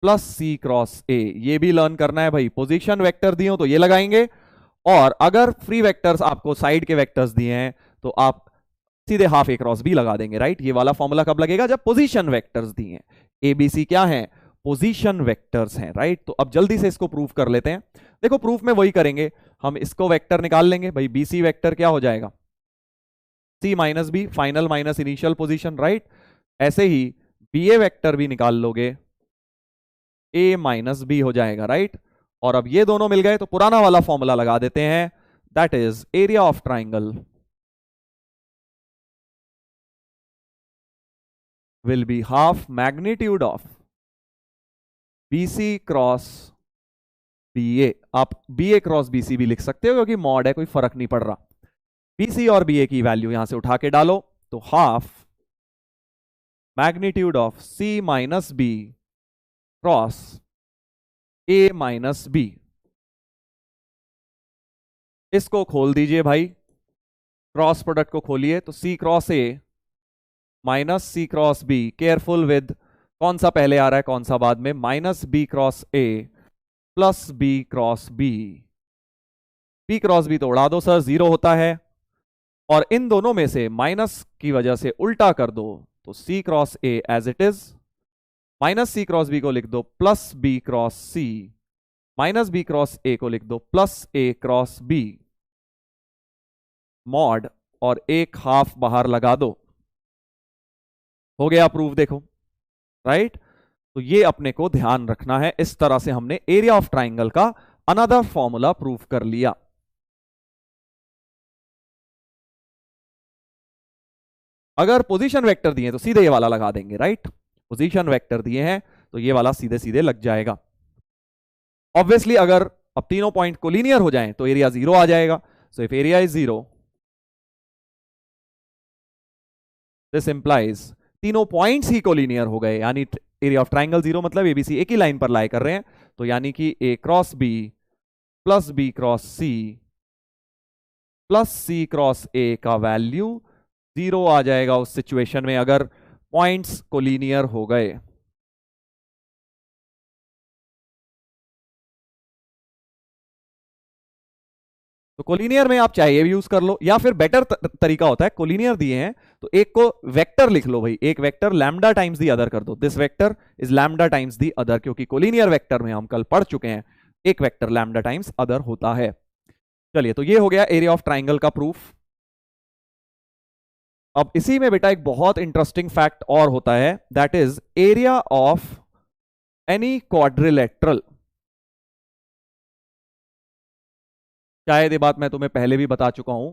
plus C cross A. ये भी लर्न करना है भाई, पोजीशन वेक्टर दिए हो तो ये लगाएंगे, और अगर फ्री वेक्टर्स आपको साइड के वेक्टर्स दिए हैं तो आप सीधे हाफ ए क्रॉस बी लगा देंगे, राइट। ये वाला फॉर्मूला कब लगेगा, जब पोजीशन वेक्टर्स दिए हैं। ए बी सी क्या है, पोजीशन वेक्टर्स हैं, राइट। तो अब जल्दी से इसको प्रूफ कर लेते हैं। देखो, प्रूफ में वही करेंगे, हम इसको वेक्टर निकाल लेंगे भाई, बी सी वेक्टर क्या हो जाएगा, C minus B, final minus initial position, right. ऐसे ही बी ए वेक्टर भी निकाल लोगे, ए माइनस बी हो जाएगा, राइट। और अब ये दोनों मिल गए तो पुराना वाला फॉर्मूला लगा देते हैं, that is area of triangle will be half magnitude of BC cross BA। आप BA क्रॉस BC भी लिख सकते हो, क्योंकि मॉड है, कोई फर्क नहीं पड़ रहा। BC और BA की वैल्यू यहां से उठा के डालो, तो half magnitude of C minus B cross A minus B। इसको खोल दीजिए भाई, क्रॉस प्रोडक्ट को खोलिए, तो C cross A minus C cross B, careful with कौन सा पहले आ रहा है कौन सा बाद में, minus B cross A plus B cross B. B cross B तो उड़ा दो सर, 0 होता है, और इन दोनों में से माइनस की वजह से उल्टा कर दो, तो C cross A as it is, minus C cross B को लिख दो plus B cross C, minus B cross A को लिख दो plus A cross B, mod, और एक हाफ बाहर लगा दो। हो गया प्रूफ, देखो, राइट। तो ये अपने को ध्यान रखना है, इस तरह से हमने एरिया ऑफ ट्राइंगल का अनदर फॉर्मूला प्रूफ कर लिया। अगर पोजीशन वेक्टर दिए तो सीधे ये वाला लगा देंगे, राइट। पोजीशन वेक्टर दिए हैं तो ये वाला सीधे सीधे लग जाएगा। ऑब्वियसली अगर अब तीनों पॉइंट को लीनियर हो जाएं तो एरिया 0 आ जाएगा। So if area is 0, this implies तीनों पॉइंट्स ही कोलिनियर हो गए, यानी एरिया ऑफ ट्राइंगल 0 मतलब एबीसी एक ही लाइन पर लाई कर रहे हैं, तो यानी कि ए cross B plus B cross C plus C cross A का वैल्यू 0 आ जाएगा उस सिचुएशन में अगर पॉइंट्स कोलिनियर हो गए। तो कोलिनियर में आप चाहे ये भी यूज कर लो, या फिर बेटर तरीका होता है, कोलिनियर दिए हैं तो एक को वेक्टर लिख लो भाई, एक vector lambda times the other कर दो, this vector is lambda times the other, क्योंकि कोलिनियर वेक्टर में हम कल पढ़ चुके हैं एक वेक्टर लैम्डा टाइम्स अदर होता है। चलिए, तो ये हो गया एरिया ऑफ ट्राइंगल का प्रूफ। अब इसी में बेटा एक बहुत इंटरेस्टिंग फैक्ट और होता है, that is area of any quadrilateral. शायद ये बात मैं तुम्हें पहले भी बता चुका हूं,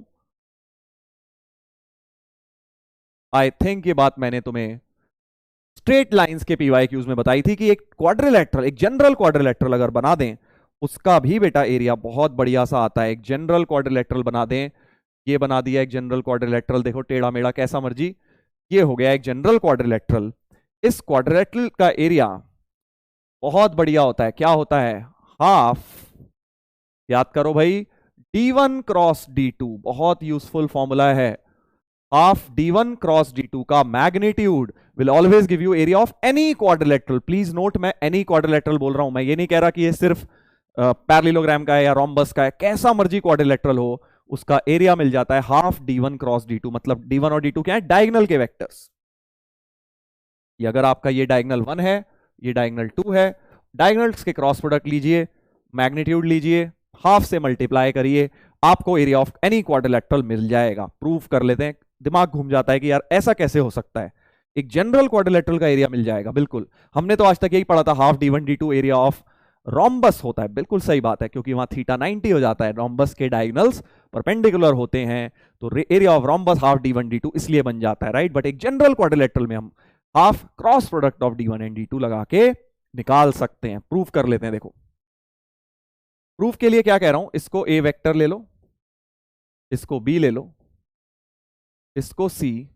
आई थिंक ये बात मैंने तुम्हें स्ट्रेट लाइंस के पीवाईक्यूज में बताई थी कि एक क्वाड्रिलेटरल, एक जनरल क्वाड्रिलेटरल अगर बना दें, उसका भी बेटा एरिया बहुत बढ़िया सा आता है। एक जनरल क्वाड्रिलेटरल बना दें, ये बना दिया एक जनरल क्वाड्रिलेटरल, देखो टेढ़ा मेढ़ा कैसा मर्जी, ये हो गया एक जनरल क्वाड्रिलेटरल। इस क्वाड्रिलेटरल का एरिया बहुत बढ़िया होता है, क्या होता है, हाफ, याद करो भाई, d1 क्रॉस d2, बहुत यूजफुल फॉर्मूला है, हाफ d1 क्रॉस d2 का magnitude will always give you area of any quadrilateral. Please note, मैं एनी क्वाड्रिलेटरल बोल रहा हूं, मैं ये नहीं कह रहा कि ये सिर्फ पैरेललोग्राम का है या रोम्बस का है, कैसा मर्जी क्वाड्रिलेटरल हो उसका एरिया मिल जाता है हाफ d1 क्रॉस d2। मतलब d1 और d2 क्या है, डायगोनल के वेक्टर्स। ये अगर आपका ये डायगोनल 1 है, ये डायगोनल 2 है, डायगोनल्स के क्रॉस प्रोडक्ट लीजिए, मैग्नीट्यूड लीजिए, हाफ से मल्टीप्लाई करिए, आपको एरिया ऑफ एनी क्वाड्रिलेटरल मिल जाएगा। प्रूफ कर लेते हैं। दिमाग घूम जाता है कि यार ऐसा कैसे हो सकता है, एक जनरल क्वाड्रिलेटरल का एरिया मिल जाएगा। बिल्कुल, हमने तो आज तक यही पढ़ा था, half d1 d2 area of rhombus होता है। बिल्कुल सही बात है, क्योंकि वहां थीटा 90 हो जाता है, रोम्बस के डायगोनल्स परपेंडिकुलर होते हैं, तो area of rhombus half d1 d2 इसलिए बन जाता है, राइट। बट एक जनरल क्वाड्रिलेटरल में हम half cross product of d1 and d2 लगा के निकाल सकते हैं। प्रूफ कर लेते हैं। देखो, प्रूफ के लिए क्या कह रहा हूं, इसको ए वेक्टर ले लो, इसको बी ले लो, इसको सी,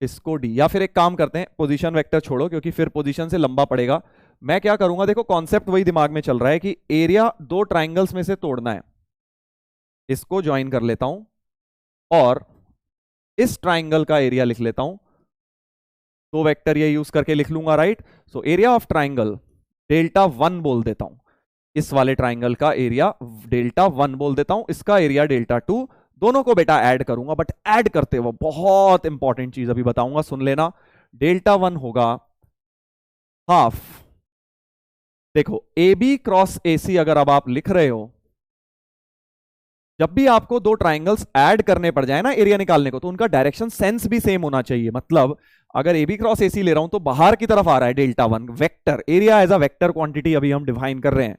इसको डी, या फिर एक काम करते हैं, पोजीशन वेक्टर छोड़ो क्योंकि फिर पोजीशन से लंबा पड़ेगा। मैं क्या करूंगा, देखो कॉन्सेप्ट वही दिमाग में चल रहा है कि एरिया दो ट्राइंगल्स में से तोड़ना है, इसको ज्वाइन कर लेता हूं और इस ट्राइंगल का एरिया लिख लेता हूं, दो वेक्टर ये यूज करके लिख लूंगा, right. So area of triangle delta 1 बोल देता हूं, इस वाले ट्राइंगल का एरिया डेल्टा 1 बोल देता हूं, इसका एरिया डेल्टा 2, दोनों को बेटा ऐड करूंगा। बट ऐड करते हुए बहुत इंपॉर्टेंट चीज अभी बताऊंगा, सुन लेना। डेल्टा 1 होगा हाफ, देखो ए बी क्रॉस ए सी अगर अब आप लिख रहे हो, जब भी आपको दो ट्राइंगल्स ऐड करने पड़ जाए ना एरिया निकालने को, तो उनका डायरेक्शन सेंस भी सेम होना चाहिए। मतलब अगर ए बी क्रॉस ए सी ले रहा हूं तो बाहर की तरफ आ रहा है delta 1 vector, area as a vector quantity अभी हम डिफाइन कर रहे हैं,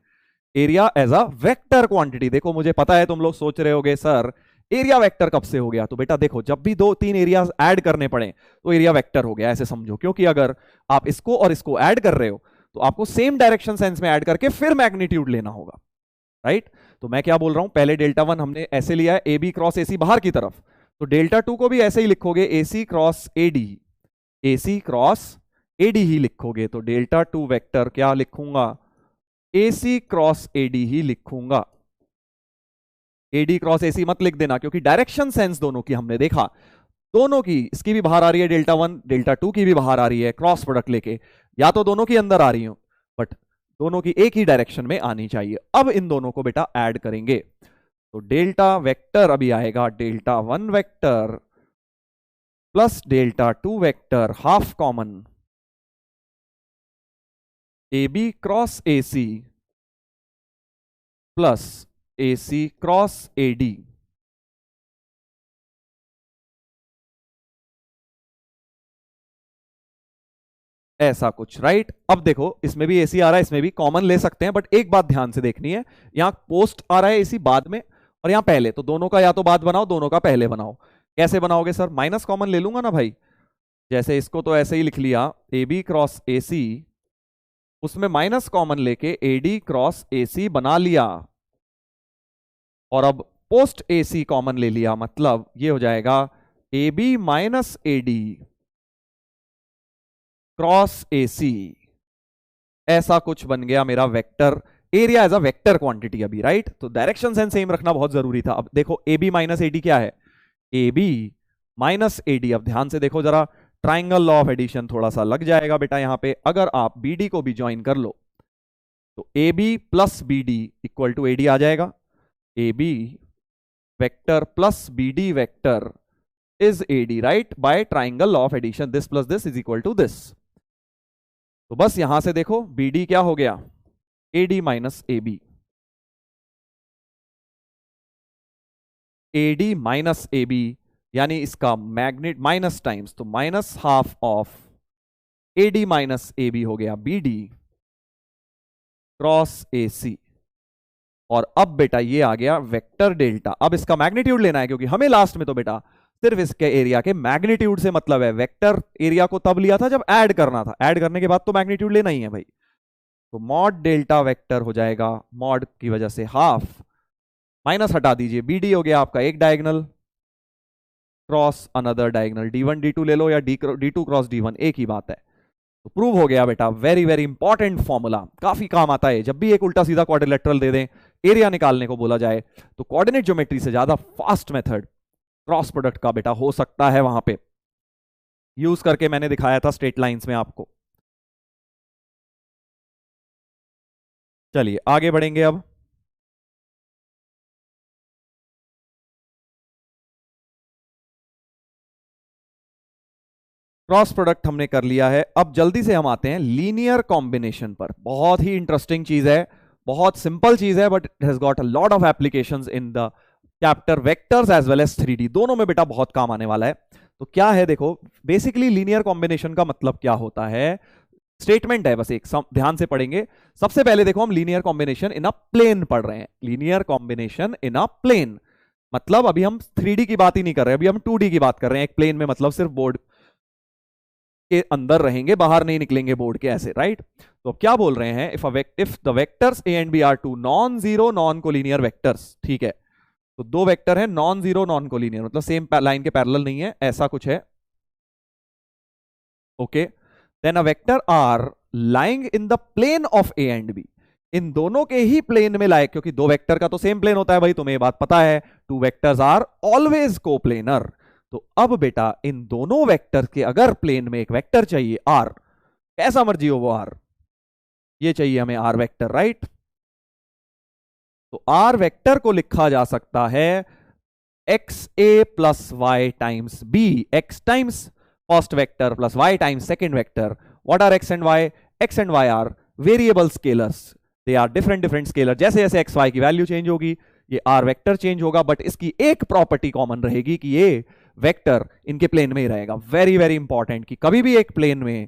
area as a vector quantity. देखो मुझे पता है तुम लोग सोच रहे होगे सर एरिया वेक्टर कब से हो गया, तो बेटा देखो जब भी दो तीन एरिया ऐड करने पड़े तो एरिया वेक्टर हो गया, ऐसे समझो। क्योंकि अगर आप इसको और इसको ऐड कर रहे हो तो आपको सेम डायरेक्शन सेंस में ऐड करके फिर मैग्नीट्यूड लेना होगा, राइट। तो मैं क्या बोल रहा हूं, पहले डेल्टा 1 हमने ऐसे लिया है, ए बी क्रॉस ए सी बाहर की तरफ, तो डेल्टा 2 को भी ऐसे ही लिखोगे, A C cross A D, A C cross A D ही लिखोगे। तो डेल्टा 2 वेक्टर क्या लिखूंगा, ए सी क्रॉस ए डी ही लिखूंगा। ए डी क्रॉस ए सी मत लिख देना, क्योंकि डायरेक्शन सेंस दोनों की हमने देखा, दोनों की, इसकी भी बाहर आ रही है डेल्टा 1, डेल्टा 2 की भी बाहर आ रही है क्रॉस प्रोडक्ट लेके, या तो दोनों की अंदर आ रही हो, बट दोनों की एक ही डायरेक्शन में आनी चाहिए। अब इन दोनों को बेटा ऐड करेंगे, तो डेल्टा वेक्टर अभी आएगा delta 1 vector plus delta 2 vector, half common, A B cross A C plus A C cross A D. ऐसा कुछ, राइट। अब देखो इसमें भी एसी आ रहा है, इसमें भी कॉमन ले सकते हैं, बट एक बात ध्यान से देखनी है, यहां पोस्ट आ रहा है एसी बाद में और यहां पहले, तो दोनों का या तो बाद बनाओ, दोनों का पहले बनाओ। कैसे बनाओगे सर, माइनस कॉमन ले लूंगा ना भाई, जैसे इसको तो ऐसे ही लिख लिया ए बी क्रॉस ए सी, उसमें माइनस कॉमन लेके ए डी क्रॉस ए सी बना लिया, और अब पोस्ट ए सी कॉमन ले लिया, मतलब ये हो जाएगा A B minus A D cross A C, ऐसा कुछ बन गया मेरा vector area as a vector quantity अभी, राइट। तो डायरेक्शन सेंस सेम रखना बहुत जरूरी था। अब देखो A B minus A D क्या है, A B minus A D. अब ध्यान से देखो जरा, ट्राइंगल लॉ ऑफ एडिशन थोड़ा सा लग जाएगा बेटा यहां पे। अगर आप बी डी को भी ज्वाइन कर लो तो A B plus B D equal to A D आ जाएगा, A B vector plus B D vector is A D, right, by triangle of addition this plus this is equal to this. तो बस यहां से देखो B D क्या हो गया, A D minus A B, A D minus A B, यानी इसका मैग्नेट माइनस टाइम्स, तो minus half of A D minus A B हो गया B D cross A C. और अब बेटा ये आ गया वेक्टर डेल्टा। अब इसका मैग्नीट्यूड लेना है, क्योंकि हमें लास्ट में तो बेटा सिर्फ इसके एरिया के मैग्नीट्यूड से मतलब है। वेक्टर एरिया को तब लिया था जब ऐड करना था, ऐड करने के बाद तो मैग्नीट्यूड लेना ही है भाई। तो मॉड डेल्टा वेक्टर हो जाएगा, मॉड की वजह से हाफ, माइनस हटा दीजिए, बी डी हो गया आपका एक diagonal cross another diagonal, D1 D2 ले लो या D2 क्रॉस D1 एक ही बात है। तो प्रूव हो गया बेटा, वेरी वेरी इंपॉर्टेंट फॉर्मूला, काफी काम आता है जब भी एक उल्टा सीधा क्वाड्रिलेटरल दे दें, एरिया निकालने को बोला जाए, तो कोऑर्डिनेट ज्योमेट्री से ज्यादा फास्ट मेथड क्रॉस प्रोडक्ट का बेटा हो सकता है, वहां पे यूज करके मैंने दिखाया था स्ट्रेट लाइंस में आपको। चलिए आगे बढ़ेंगे। अब क्रॉस प्रोडक्ट हमने कर लिया है, अब जल्दी से हम आते हैं लीनियर कॉम्बिनेशन पर। बहुत ही इंटरेस्टिंग चीज है, बहुत सिंपल चीज है, but it has got a lot of applications in the chapter vectors as well as 3D, दोनों में बेटा बहुत काम आने वाला है। तो क्या है देखो, बेसिकली लीनियर कॉम्बिनेशन का मतलब क्या होता है, स्टेटमेंट है बस एक, ध्यान से पढ़ेंगे। सबसे पहले देखो हम लीनियर कॉम्बिनेशन इन अ प्लेन पढ़ रहे हैं, लीनियर कॉम्बिनेशन इन अ प्लेन, मतलब अभी हम 3D की बात ही नहीं कर रहे, अभी हम 2D की बात कर रहे हैं। एक प्लेन में मतलब सिर्फ बोर्ड के अंदर रहेंगे, बाहर नहीं निकलेंगे बोर्ड के, ऐसे, राइट। तो क्या बोल रहे हैं, if the vectors A and B are two non zero non collinear vectors, ठीक है, तो दो वेक्टर है नॉन जीरो नॉन कोलिनियर, मतलब सेम लाइन के पैरेलल नहीं है, ऐसा कुछ है, okay. Then a vector are lying in the plane of A and B, इन दोनों के ही प्लेन में लाए, क्योंकि दो वेक्टर का तो सेम प्लेन होता है भाई, तुम्हें ये बात पता है, two vectors are always coplanar. तो अब बेटा इन दोनों वेक्टर के अगर प्लेन में एक वेक्टर चाहिए आर, कैसा मर्जी हो वो आर, ये चाहिए हमें आर वेक्टर, राइट। तो आर वेक्टर को लिखा जा सकता है x A plus Y times B, X times first vector plus Y times second vector. What are X and Y, X and Y are variable scalars, they are different different scalar, जैसे जैसे X Y की value change होगी ये R vector change होगा, but इसकी एक property common रहेगी कि ये वेक्टर इनके प्लेन में ही रहेगा। वेरी वेरी इंपॉर्टेंट कि कभी भी एक प्लेन में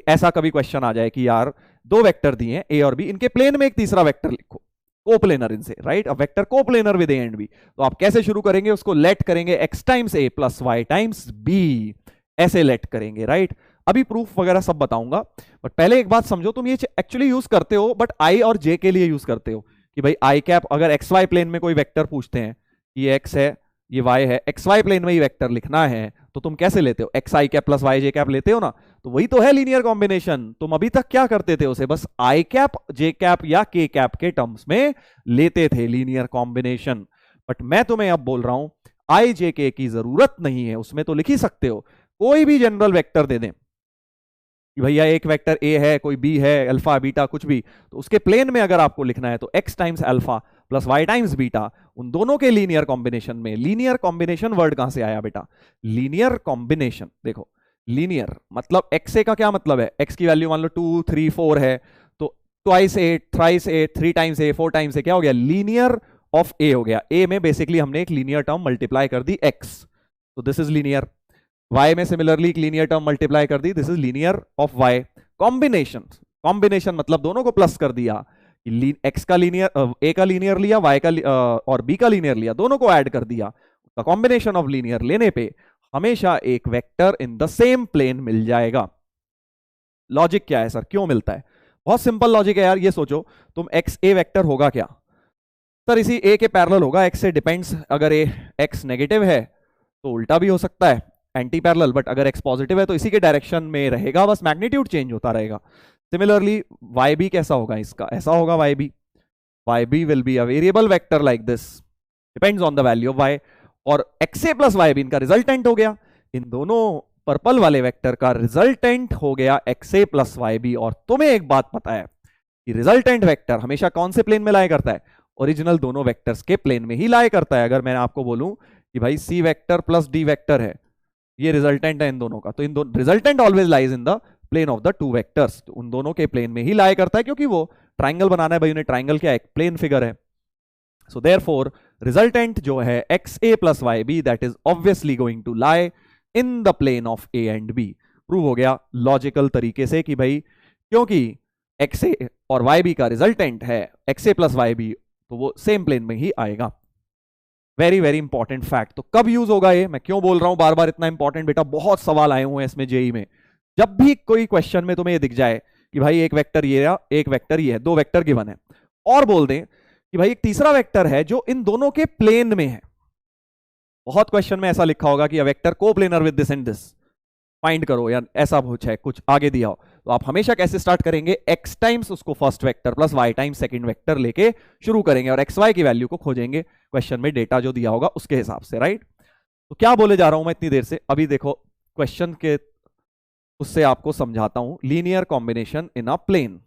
ऐसा कभी क्वेश्चन आ जाए कि यार दो वेक्टर दिए हैं ए और बी, इनके प्लेन में एक तीसरा वेक्टर लिखो, कोप्लेनर इनसे, राइट, अब vector coplanar with A and B, तो आप कैसे शुरू करेंगे, उसको लेट करेंगे X times A plus Y times B, ऐसे लेट करेंगे, राइट। अभी प्रूफ वगैरह सब बताऊंगा, बट पहले एक बात समझो, तुम ये एक्चुअली यूज करते हो बट आई और जे के लिए यूज करते हो कि भाई आई कैप, अगर एक्स वाई प्लेन में कोई वेक्टर पूछते हैं, ये एक्स है ये वाई है, एक्स वाई प्लेन में ही वेक्टर लिखना है, तो तुम कैसे लेते हो, एक्स आई कैप प्लस वाई जे कैप लेते हो ना, तो वही तो है लीनियर कॉम्बिनेशन। तुम अभी तक क्या करते थे, उसे बस आई कैप जे कैप या के कैप के टर्म्स में लेते थे लीनियर कॉम्बिनेशन, बट मैं तुम्हें अब बोल रहा हूं आई जे के की जरूरत नहीं है, उसमें तो लिख ही सकते हो, कोई भी जनरल वेक्टर दे दें कि भैया एक वेक्टर ए है, कोई बी है, अल्फा बीटा कुछ भी, तो उसके प्लेन में अगर आपको लिखना है तो X times alpha plus Y times beta, उन दोनों के लीनियर कॉम्बिनेशन में, लीनियर कॉम्बिनेशन वर्ड कहां से आया बेटा, लीनियर कॉम्बिनेशन, देखो लीनियर मतलब एक्स ए का क्या मतलब है, एक्स की वैल्यू मान लो 2 3 4 है, तो ट्वाइस ए, थ्राइस ए, 3 टाइम्स ए, 4 टाइम्स ए, क्या हो गया, लीनियर ऑफ ए हो गया। ए में बेसिकली हमने एक लीनियर टर्म मल्टीप्लाई कर दी एक्स, तो दिस इज लीनियर। y में सिमिलरली एक लीनियर टर्म मल्टीप्लाई कर दी, this is linear of y। Combination, combination मतलब दोनों को प्लस कर दिया, x का लीनियर, a का लीनियर लिया, y का और b का लीनियर लिया, दोनों को ऐड कर दिया, उसका कॉम्बिनेशन ऑफ लीनियर लेने पे हमेशा एक vector in the same plane मिल जाएगा। लॉजिक क्या है सर, क्यों मिलता है, बहुत सिंपल लॉजिक है यार, ये सोचो तुम एक्स ए वेक्टर होगा क्या सर, इसी ए के पैरेलल होगा, एक्स से डिपेंड्स, अगर ए एक्स नेगेटिव है तो उल्टा भी हो सकता है एंटी पैरेलल, बट अगर एक्स पॉजिटिव है तो इसी के डायरेक्शन में रहेगा, बस मैग्नीट्यूड चेंज होता रहेगा। सिमिलरली वाई बी कैसा होगा, इसका ऐसा होगा, y b will be a variable vector like this, depends on the value of y, और एक्स ए प्लस वाई बी इनका रिजल्टेंट हो गया, इन दोनों पर्पल वाले वेक्टर का रिजल्टेंट हो गया एक्स ए प्लस वाई बी। और तुम्हें एक बात पता है कि रिजल्टेंट वेक्टर हमेशा कौन से प्लेन में लाया करता है, ओरिजिनल दोनों वेक्टर्स के प्लेन में ही लाई करता है। अगर मैं आपको बोलूं कि भाई C vector plus D vector है, ये रिजल्टेंट है इन दोनों का, तो इन दोनों resultant always lies in the plane of the two vectors, तो उन दोनों के प्लेन में ही लाई करता है, क्योंकि वो ट्राइंगल बनाना है भाई, उन्हें ट्राइंगल क्या है, एक प्लेन फिगर है। सो देयरफॉर रिजल्टेंट जो है x A plus Y b, that is obviously going to lie in the plane of A and b. Prove हो गया लॉजिकल तरीके से कि भाई क्योंकि एक्स ए और वाई बी का रिजल्टेंट है एक्स ए प्लस वाई बी, तो वो सेम प्लेन में ही आएगा। Very very important fact. तो कब यूज होगा ये, मैं क्यों बोल रहा हूं बार बार इतना इंपॉर्टेंट, बेटा बहुत सवाल आए हुए हैं इसमें जेई में। जब भी कोई क्वेश्चन में तुम्हें ये दिख जाए कि भाई एक वेक्टर ये है, एक वेक्टर ये है, दो वेक्टर गिवन है, और बोल दें कि भाई एक तीसरा वेक्टर है जो इन दोनों के प्लेन में है, बहुत क्वेश्चन में ऐसा लिखा होगा कि a vector coplanar with this and this, find करो, या ऐसा कुछ है, कुछ आगे दिया हो, तो आप हमेशा कैसे स्टार्ट करेंगे, x टाइम्स उसको first vector plus y times second vector लेके शुरू करेंगे, और x y की वैल्यू को खोजेंगे क्वेश्चन में डेटा जो दिया होगा उसके हिसाब से, राइट। तो क्या बोले जा रहा हूं मैं इतनी देर से, अभी देखो क्वेश्चन के उससे आपको समझाता हूं, लीनियर कॉम्बिनेशन इन अ प्लेन।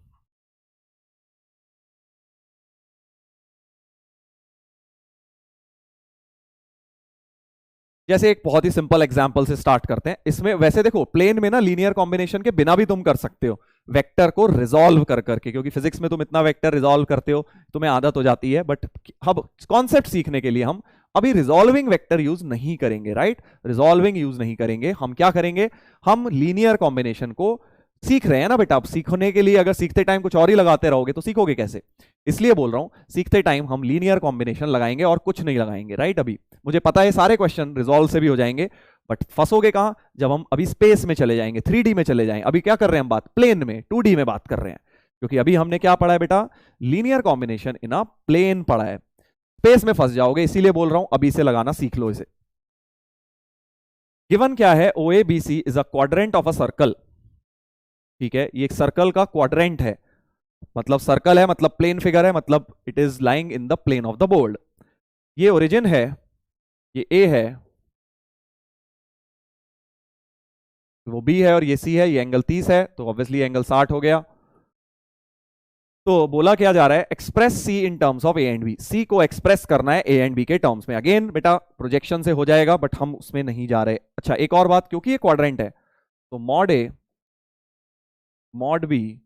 जैसे एक बहुत ही सिंपल एग्जांपल से स्टार्ट करते हैं। इसमें वैसे देखो प्लेन में ना लीनियर कॉम्बिनेशन के बिना भी तुम कर सकते हो, वेक्टर को रिजॉल्व कर करके, क्योंकि फिजिक्स में तुम इतना वेक्टर रिजॉल्व करते हो, तुम्हें आदत हो जाती है। बट अब कॉन्सेप्ट सीखने के लिए हम अभी रिजॉल्विंग वेक्टर यूज नहीं करेंगे, राइट, रिजॉल्विंग यूज नहीं करेंगे। हम क्या करेंगे, हम लीनियर कॉम्बिनेशन को सीख रहे हैं ना बेटा। अब सीखने के लिए अगर सीखते टाइम कुछ और ही लगाते रहोगे तो सीखोगे कैसे, इसलिए बोल रहा हूं सीखते टाइम हम लीनियर कॉम्बिनेशन लगाएंगे और कुछ नहीं लगाएंगे, राइट। अभी मुझे पता है सारे क्वेश्चन रिजॉल्व से भी हो जाएंगे, बट फंसोगे कहां, जब हम अभी स्पेस में चले जाएंगे, 3D में चले जाएंगे। अभी क्या कर रहे हैं हम बात, प्लेन में 2D में बात कर रहे हैं, क्योंकि अभी हमने क्या पढ़ा है बेटा, लीनियर कॉम्बिनेशन इन अ प्लेन पढ़ा है। स्पेस में फंस जाओगे, इसीलिए बोल रहा हूं अभी से लगाना सीख लो इसे। गिवन क्या है, OABC is a quadrant of a circle, ठीक है, ये एक सर्कल का क्वाड्रेंट है, मतलब सर्कल है, मतलब प्लेन फिगर है, मतलब it is lying in the plane of the board. ये ओरिजिन है, ये ए है, वो बी है, और ये सी है, ये एंगल 30 है, तो ऑब्वियसली एंगल 60 हो गया। तो बोला क्या जा रहा है, express C in terms of A and B, C को एक्सप्रेस करना है ए एंड बी के टर्म्स में। अगेन बेटा प्रोजेक्शन से हो जाएगा, बट हम उसमें नहीं जा रहे। अच्छा एक और बात, क्योंकि ये क्वाड्रेंट है, तो मॉड ए, मॉड बी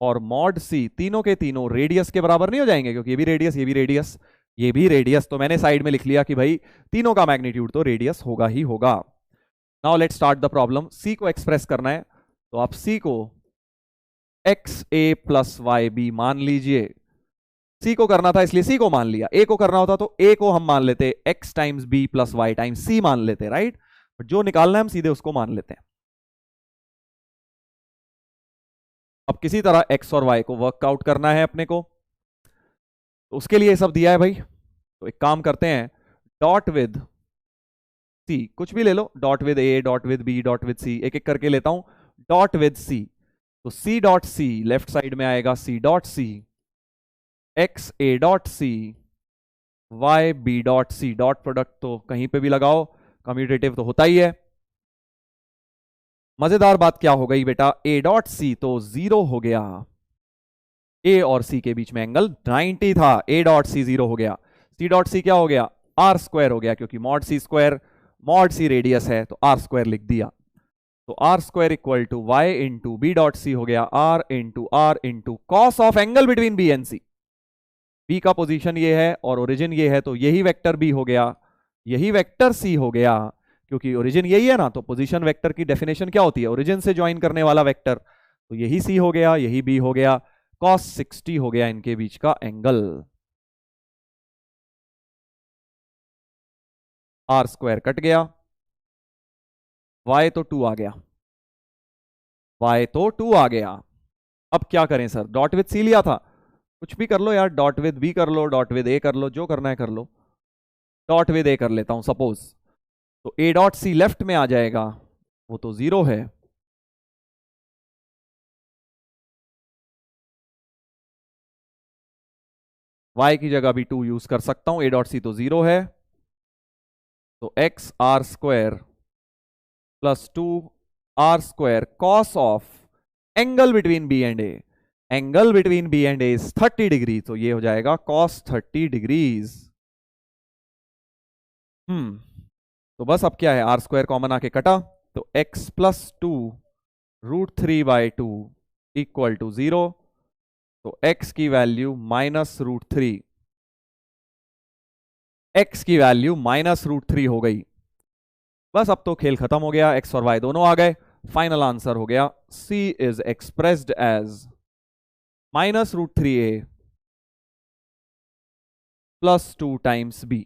और मॉड सी तीनों के तीनों रेडियस के बराबर नहीं हो जाएंगे, क्योंकि ये भी रेडियस, ये भी रेडियस, ये भी रेडियस, तो मैंने साइड में लिख लिया कि भाई तीनों का मैग्नीट्यूड तो रेडियस होगा ही होगा। Now let's start the problem. C को एक्सप्रेस करना है, तो आप सी को एक्स ए प्लस वाई बी मान लीजिए। सी को करना था इसलिए सी को मान लिया, ए को करना होता तो ए को हम मान लेते x times b plus Y times c मान लेते, राइट। बट जो निकालना है हम सीधे उसको मान लेते हैं। अब किसी तरह एक्स और वाई को वर्कआउट करना है अपने को, तो उसके लिए सब दिया है भाई। तो एक काम करते हैं, डॉट विद सी, कुछ भी ले लो, dot with A, dot with B, dot with C, एक एक करके लेता हूं। डॉट विद सी, तो C dot C left side में आएगा, C dot C, X A dot C, Y B dot C, dot product तो कहीं पे भी लगाओ, कम्यूटेटिव तो होता ही है। मजेदार बात क्या हो गई बेटा, ए डॉट सी तो 0 हो गया, ए और सी के बीच में एंगल 90 था, ए डॉट सी 0 हो गया, सी डॉट सी क्या हो गया, आर स्क्वायर हो गया, क्योंकि mod c square, mod c radius है, तो आर स्क्वायर लिख दिया। तो r square equal to y into b dot c हो गया r into cos of angle between B and c. B का पोजीशन ये है और ओरिजिन ये है, तो यही वेक्टर बी हो गया, यही वेक्टर सी हो गया, क्योंकि ओरिजिन यही है ना। तो पोजीशन वेक्टर की डेफिनेशन क्या होती है, ओरिजिन से ज्वाइन करने वाला वेक्टर, तो यही सी हो गया, यही बी हो गया, cos 60 हो गया इनके बीच का एंगल। आर स्क्वायर कट गया, y तो 2 आ गया, y तो 2 आ गया। अब क्या करें सर, डॉट विद सी लिया था, कुछ भी कर लो यार, डॉट विद बी कर लो, डॉट विद ए कर लो, जो करना है कर लो। डॉट विद ए कर लेता हूं सपोज, तो ए डॉट सी लेफ्ट में आ जाएगा, वो तो 0 है, y की जगह भी 2 यूज कर सकता हूं, ए डॉट सी तो 0 है, तो x r square plus 2 r square cos of angle between B and A, angle between B and a is 30 degree, तो ये हो जाएगा cos 30 डिग्रीज। तो बस अब क्या है, आर स्क्वायर कॉमन आके कटा, तो x plus two √3/2 equal to 0। तो x की वैल्यू -√3, x की वैल्यू -√3 हो गई। बस अब तो खेल खत्म हो गया, x और y दोनों आ गए। फाइनल आंसर हो गया c is expressed as -√3a plus 2 times b।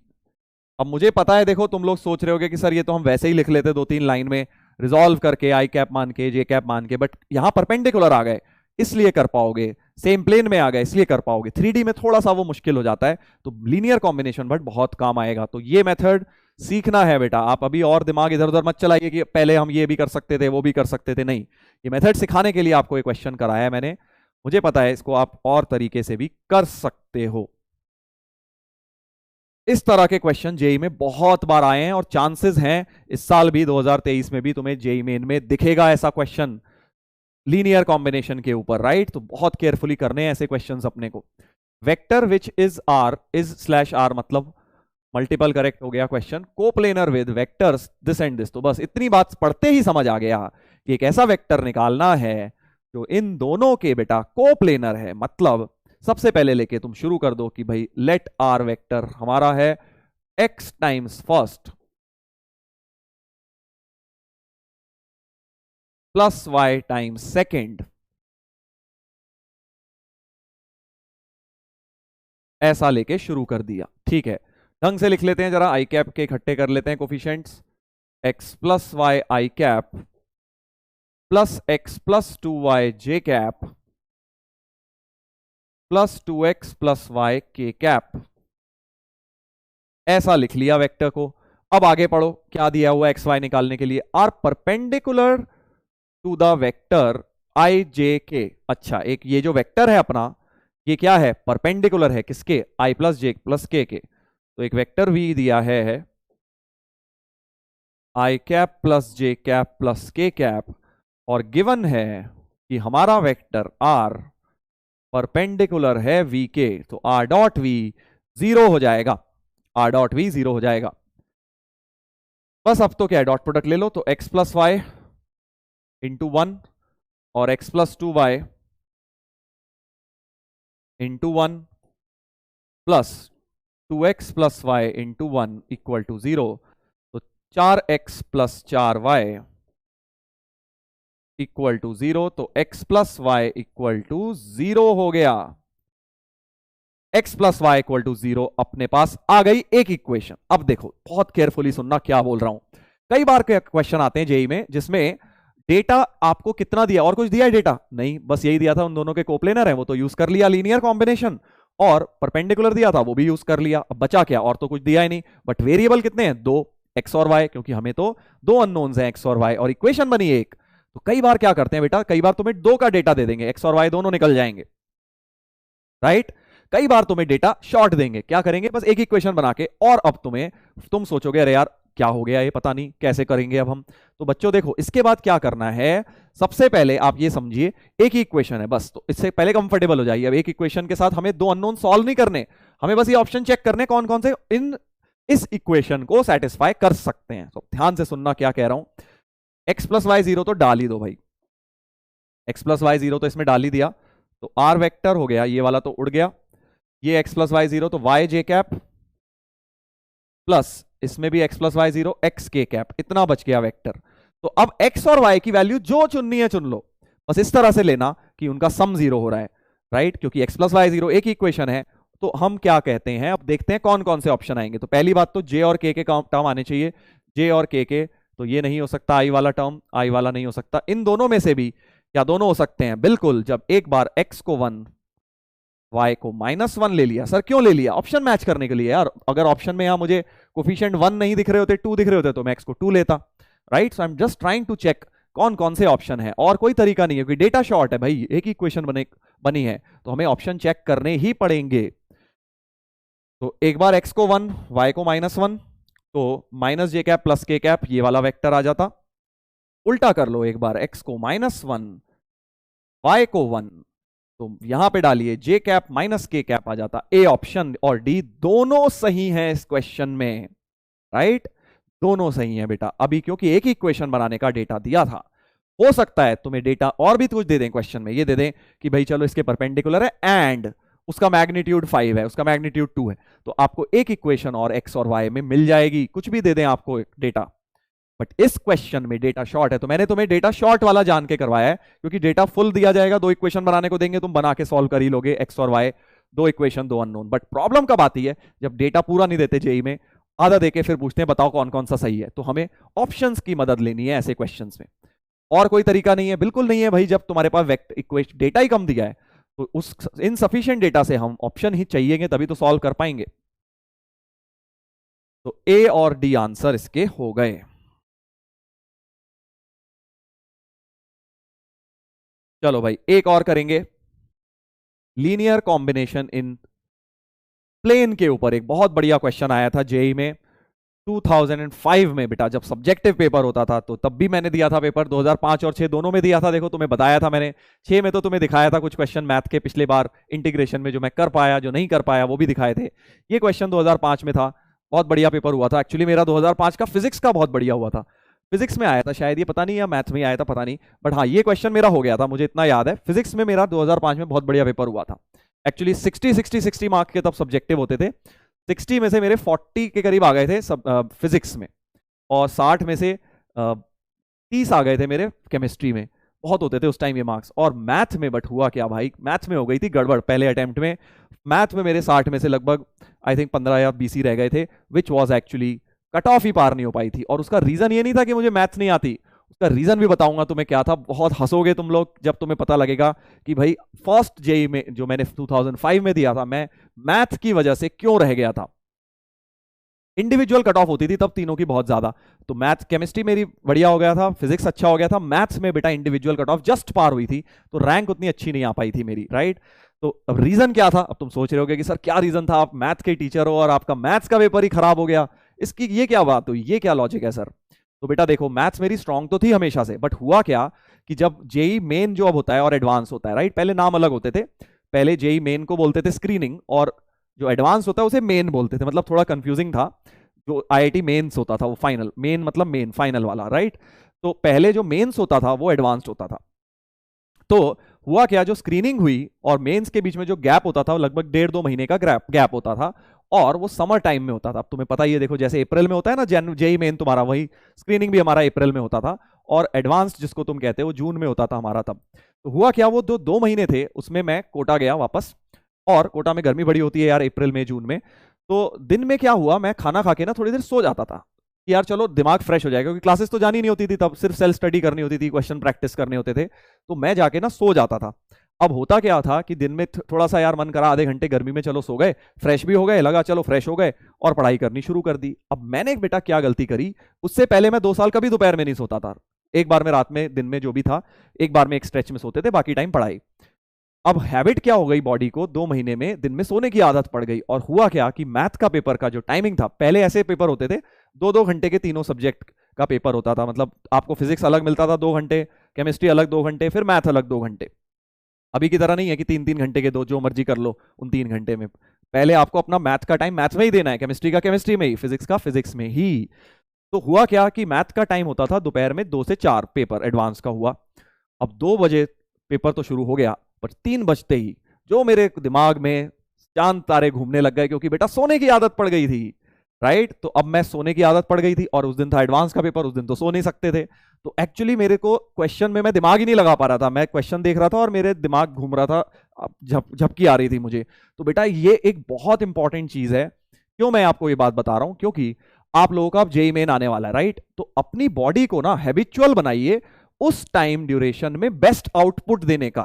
अब मुझे पता है, देखो तुम लोग सोच रहे होगे कि सर ये तो हम वैसे ही लिख लेते 2-3 लाइन में रिजॉल्व करके आई कैप मान के जे कैप मान के, बट यहां परपेंडिकुलर आ गए इसलिए कर पाओगे, सेम प्लेन में आ गए इसलिए कर पाओगे। 3D में थोड़ा सा वो मुश्किल हो जाता है, तो लीनियर कॉम्बिनेशन बट बहुत काम आएगा। तो ये मेथड सीखना है बेटा, आप अभी और दिमाग इधर उधर मत चलाइए कि पहले हम ये भी कर सकते थे वो भी कर सकते थे, नहीं। ये मेथड सिखाने के लिए आपको एक क्वेश्चन कराया है मैंने, मुझे पता है इसको आप और तरीके से भी कर सकते हो। इस तरह के क्वेश्चन जेई में बहुत बार आए हैं और चांसेस हैं इस साल भी 2023 में भी तुम्हें जेई मेन में दिखेगा ऐसा क्वेश्चन लीनियर कॉम्बिनेशन के ऊपर, राइट। तो बहुत केयरफुली करने हैं ऐसे क्वेश्चंस अपने को। Vector which is r is slash r मतलब मल्टीपल करेक्ट हो गया question. Coplanar with vectors this and this, तो बस इतनी बात पढ़ते ही समझ आ गया कि एक ऐसा वेक्टर निकालना है जो इन दोनों के बेटा कोप्लेनर है। मतलब सबसे पहले लेके तुम शुरू कर दो कि भाई लेट आर वेक्टर हमारा है x times first plus y times second, ऐसा लेके शुरू कर दिया। ठीक है, ढंग से लिख लेते हैं जरा, आई कैप के इकट्ठे कर लेते हैं coefficients. x plus Y I cap plus x plus 2y J cap plus 2x plus Y K cap, ऐसा लिख लिया वेक्टर को। अब आगे पढ़ो, क्या दिया हुआ एक्स वाई निकालने के लिए, are perpendicular to the vector I J K. अच्छा, एक ये जो वेक्टर है अपना, ये क्या है, परपेंडिकुलर है किसके, आई प्लस जे प्लस के। तो एक वेक्टर वी दिया है आई कैप प्लस जे कैप प्लस के कैप, और गिवन है कि हमारा वेक्टर आर परपेंडिकुलर है वी के, तो आर डॉट वी 0 हो जाएगा, आर डॉट वी 0 हो जाएगा। बस अब तो क्या है, डॉट प्रोडक्ट ले लो, तो x प्लस वाई इंटू 1 और x plus 2y into 1 plus 2x plus y into 1 equal to 0। तो 4x plus 4y equal to 0, तो x plus y equal to 0 हो गया। x plus y equal to 0 अपने पास आ गई एक इक्वेशन। अब देखो बहुत केयरफुली सुनना क्या बोल रहा हूं। कई बार के क्वेश्चन आते हैं जेई में जिसमें डेटा आपको कितना दिया, और कुछ दिया है डेटा नहीं, बस यही दिया था, उन दोनों के कोप्लेनर है वो तो यूज कर लिया लीनियर कॉम्बिनेशन, और परपेंडिकुलर दिया था वो भी यूज कर लिया। अब बचा क्या, और तो कुछ दिया ही नहीं, बट वेरिएबल कितने हैं, दो, एक्स और वाई, क्योंकि हमें तो दो अननोन्स हैं एक्स और वाई, और इक्वेशन बनी एक। तो कई बार क्या करते हैं बेटा, कई बार तुम्हें दो का डेटा दे देंगे, एक्स और वाई दोनों निकल जाएंगे, राइट। कई बार तुम्हें डेटा शॉर्ट देंगे, क्या करेंगे, बस एक इक्वेशन बना के, और अब तुम सोचोगे अरे यार क्या हो गया, ये पता नहीं कैसे करेंगे अब हम। तो बच्चों देखो, इसके बाद क्या करना है, सबसे पहले आप ये समझिए एक ही इक्वेशन है बस, तो इससे पहले कंफर्टेबल हो जाइए। अब एक इक्वेशन के साथ हमें दो अननोन सॉल्व नहीं करने, हमें बस ये ऑप्शन चेक करने कौन कौन से इस इक्वेशन को सेटिस्फाई कर सकते हैं। तो ध्यान से सुनना क्या कह रहा हूं, x प्लस वाई 0 तो डाल ही दो भाई, x प्लस वाई 0 तो इसमें डाल ही दिया, तो r वेक्टर हो गया, ये वाला तो उड़ गया, ये x प्लस वाई 0 तो y जे कैप प्लस इसमें भी x प्लस वाई 0 x के कैप, इतना बच गया वेक्टर। तो अब x और y की वैल्यू जो चुननी है चुन लो, बस इस तरह से लेना कि उनका सम 0 हो रहा है, राइट, क्योंकि x प्लस वाई 0 एक ही इक्वेशन है। तो हम क्या कहते हैं, अब देखते हैं कौन कौन से ऑप्शन आएंगे। तो पहली बात तो j और k के टर्म आने चाहिए, j और k के, तो ये नहीं हो सकता, i वाला टर्म, i वाला नहीं हो सकता। इन दोनों में से भी क्या दोनों हो सकते हैं, बिल्कुल, जब एक बार x को 1 y को -1 ले लिया। सर क्यों ले लिया, ऑप्शन मैच करने के लिए यार, अगर ऑप्शन में यहां मुझे कोफिशिएंट 1 नहीं दिख रहे होते, 2 दिख रहे होते, तो मैं x को 2 लेता, राइट। So I am just trying to check कौन कौन से ऑप्शन है, और कोई तरीका नहीं है क्योंकि डेटा शॉर्ट है भाई, एक ही इक्वेशन बनी है, तो हमें ऑप्शन चेक करने ही पड़ेंगे। तो एक बार x को 1 y को -1, तो माइनस जे कैप प्लस के कैप, ये वाला वेक्टर आ जाता। उल्टा कर लो, एक बार x को -1 y को 1 तो यहां पे डालिए जे कैप माइनस के कैप आ जाता। ए ऑप्शन और डी दोनों सही हैं इस क्वेश्चन में, राइट? दोनों सही हैं बेटा। अभी क्योंकि एक ही इक्वेशन बनाने का डेटा दिया था, हो सकता है तुम्हें डेटा और भी कुछ दे दें क्वेश्चन में, ये दे दें कि भाई चलो इसके परपेंडिकुलर है एंड उसका मैग्नीट्यूड 5 है, उसका मैग्नीट्यूड 2 है, तो आपको एक इक्वेशन और एक्स और वाई में मिल जाएगी, कुछ भी दे दें आपको डेटा। बट इस क्वेश्चन में डेटा शॉर्ट है, तो मैंने तुम्हें डेटा शॉर्ट वाला जान के करवाया है, क्योंकि डेटा फुल दिया जाएगा, दो इक्वेशन बनाने को देंगे, तुम बना के सॉल्व कर ही लोगे, एक्स और वाई, दो इक्वेशन दो अननोन। बट प्रॉब्लम कब आती है? जब डेटा पूरा नहीं देते जेई में, आधा देके फिर पूछते हैं बताओ कौन कौन सा सही है, तो हमें ऑप्शंस की मदद लेनी है ऐसे क्वेश्चंस में। और कोई तरीका नहीं है, बिल्कुल नहीं है भाई। जब तुम्हारे पास इक्वेशन डेटा ही कम दिया है, तो उस इनसफिशिएंट डेटा से हम ऑप्शन ही चाहिएंगे, तभी तो सॉल्व कर पाएंगे। तो ए और डी आंसर इसके हो गए। चलो भाई एक और करेंगे, लीनियर कॉम्बिनेशन इन प्लेन के ऊपर। एक बहुत बढ़िया क्वेश्चन आया था जेई में 2005 में बेटा, जब सब्जेक्टिव पेपर होता था, तो तब भी मैंने दिया था पेपर, 2005 और 6 दोनों में दिया था। देखो तुम्हें बताया था मैंने, 6 में तो तुम्हें दिखाया था कुछ क्वेश्चन मैथ के पिछले बार इंटीग्रेशन में, जो मैं कर पाया जो नहीं कर पाया वो भी दिखाए थे। ये क्वेश्चन 2005 में था, बहुत बढ़िया पेपर हुआ था। एक्चुअली मेरा 2005 का फिजिक्स का बहुत बढ़िया हुआ था, फिजिक्स में आया था शायद ये, पता नहीं, या मैथ में आया था पता नहीं, बट हाँ ये क्वेश्चन मेरा हो गया था, मुझे इतना याद है। फिजिक्स में मेरा 2005 में बहुत बढ़िया पेपर हुआ था। एक्चुअली 60 मार्क्स के तब सब्जेक्टिव होते थे, 60 में से मेरे 40 के करीब आ गए थे सब फिजिक्स में, और 60 में से 30 आ गए थे मेरे केमिस्ट्री में। बहुत होते थे उस टाइम ये मार्क्स। और मैथ में बट हुआ क्या भाई, मैथ में हो गई थी गड़बड़ पहले अटेम्प्ट में। मैथ में मेरे 60 में से लगभग आई थिंक 15 या 20 ही रह गए थे, which was actually cut off ही पार नहीं हो पाई थी। और उसका रीजन ये नहीं था कि मुझे मैथ नहीं आती, उसका रीजन भी बताऊंगा तुम्हें क्या था। बहुत हंसोगे तुम लोग जब तुम्हें पता लगेगा कि भाई फर्स्ट जेई में जो मैंने 2005 में दिया था, मैं मैथ की वजह से क्यों रह गया था। इंडिविजुअल कट ऑफ होती थी तब तीनों की बहुत ज्यादा, तो मैथ केमिस्ट्री मेरी बढ़िया हो गया था, फिजिक्स अच्छा हो गया था, मैथ्स में बेटा इंडिविजुअल कट ऑफ जस्ट पार हुई थी, तो रैंक उतनी अच्छी नहीं आ पाई थी मेरी, राइट। तो अब रीजन क्या था, अब तुम सोच रहे होगे कि सर क्या रीजन था, आप मैथ के टीचर हो और आपका मैथ्स का पेपर ही खराब हो गया, इसकी ये क्या बात हुई, ये क्या लॉजिक है सर। तो बेटा देखो मैथ्स मेरी स्ट्रांग तो थी हमेशा से, बट हुआ क्या कि जब जेई मेन जो अब होता है और एडवांस होता है, राइट, पहले नाम अलग होते थे, पहले जेई मेन को बोलते थे स्क्रीनिंग, और जो एडवांस होता है उसे मेन बोलते थे, मतलब थोड़ा कंफ्यूजिंग था। जो आईआईटी मेंस होता था वो फाइनल, मेन मतलब मेन फाइनल वाला, राइट। तो पहले जो मेंस होता था वो एडवांस्ड होता था। तो हुआ क्या, जो स्क्रीनिंग हुई और मेंस के बीच में जो गैप होता था वो लगभग 1.5-2 महीने का गैप होता था, और वो समर टाइम में होता था। अब तुम्हें पता ही है, देखो जैसे अप्रैल में होता है ना जेई मेन तुम्हारा, वही स्क्रीनिंग भी हमारा अप्रैल में होता था, और एडवांस जिसको तुम कहते हो जून में होता था हमारा तब। तो हुआ क्या, वो 2 महीने थे उसमें मैं कोटा गया वापस, और कोटा में गर्मी बड़ी होती है यार अप्रैल में जून में। तो दिन में क्या हुआ, मैं खाना खा के ना थोड़ी देर सो जाता था कि यार चलो दिमाग फ्रेश हो जाएगा, क्योंकि क्लासेस तो जानी नहीं होती थी तब, सिर्फ सेल्फ स्टडी करनी होती थी, क्वेश्चन प्रैक्टिस करने होते थे, तो मैं जाके ना सो जाता था। अब होता क्या था कि दिन में थोड़ा सा यार मन करा आधे घंटे गर्मी में चलो सो गए, फ्रेश भी हो गए, लगा चलो फ्रेश हो गए, और पढ़ाई करनी शुरू कर दी। अब मैंने एक बेटा क्या गलती करी, उससे पहले मैं 2 साल कभी दोपहर में नहीं सोता था, एक बार में रात में, दिन में जो भी था, एक बार में एक स्ट्रेच में सोते थे, बाकी टाइम पढ़ाई। अब हैबिट क्या हो गई बॉडी को, 2 महीने में दिन में सोने की आदत पड़ गई, और हुआ क्या कि मैथ का पेपर का जो टाइमिंग था, पहले ऐसे पेपर होते थे 2-2 घंटे के तीनों सब्जेक्ट का पेपर होता था, मतलब आपको फिजिक्स अलग मिलता था 2 घंटे, केमिस्ट्री अलग 2 घंटे, फिर मैथ अलग 2 घंटे। अभी की तरह नहीं है कि 3-3 घंटे के दो जो मर्जी कर लो उन 3 घंटे में, पहले आपको अपना मैथ का टाइम मैथ में ही देना है, केमिस्ट्री का केमिस्ट्री में ही, फिजिक्स का फिजिक्स में ही। तो हुआ क्या कि मैथ का टाइम होता था दोपहर में 2 से 4 पेपर एडवांस का हुआ। अब 2 बजे पेपर तो शुरू हो गया, पर 3 बजते ही जो मेरे दिमाग में चांद तारे घूमने लग गए, क्योंकि बेटा सोने की आदत पड़ गई थी, राइट। तो अब मैं सोने की आदत पड़ गई थी, और उस दिन था एडवांस का पेपर, उस दिन तो सो नहीं सकते थे, तो एक्चुअली मेरे को क्वेश्चन में मैं दिमाग ही नहीं लगा पा रहा था, मैं क्वेश्चन देख रहा था और मेरे दिमाग घूम रहा था, झपकी आ रही थी मुझे। तो बेटा ये एक बहुत इंपॉर्टेंट चीज है। क्यों मैं आपको ये बात बता रहा हूं, क्योंकि आप लोगों का अब जेई मेन आने वाला है, राइट। तो अपनी बॉडी को ना हैबिचुअल बनाइए उस टाइम ड्यूरेशन में बेस्ट आउटपुट देने का।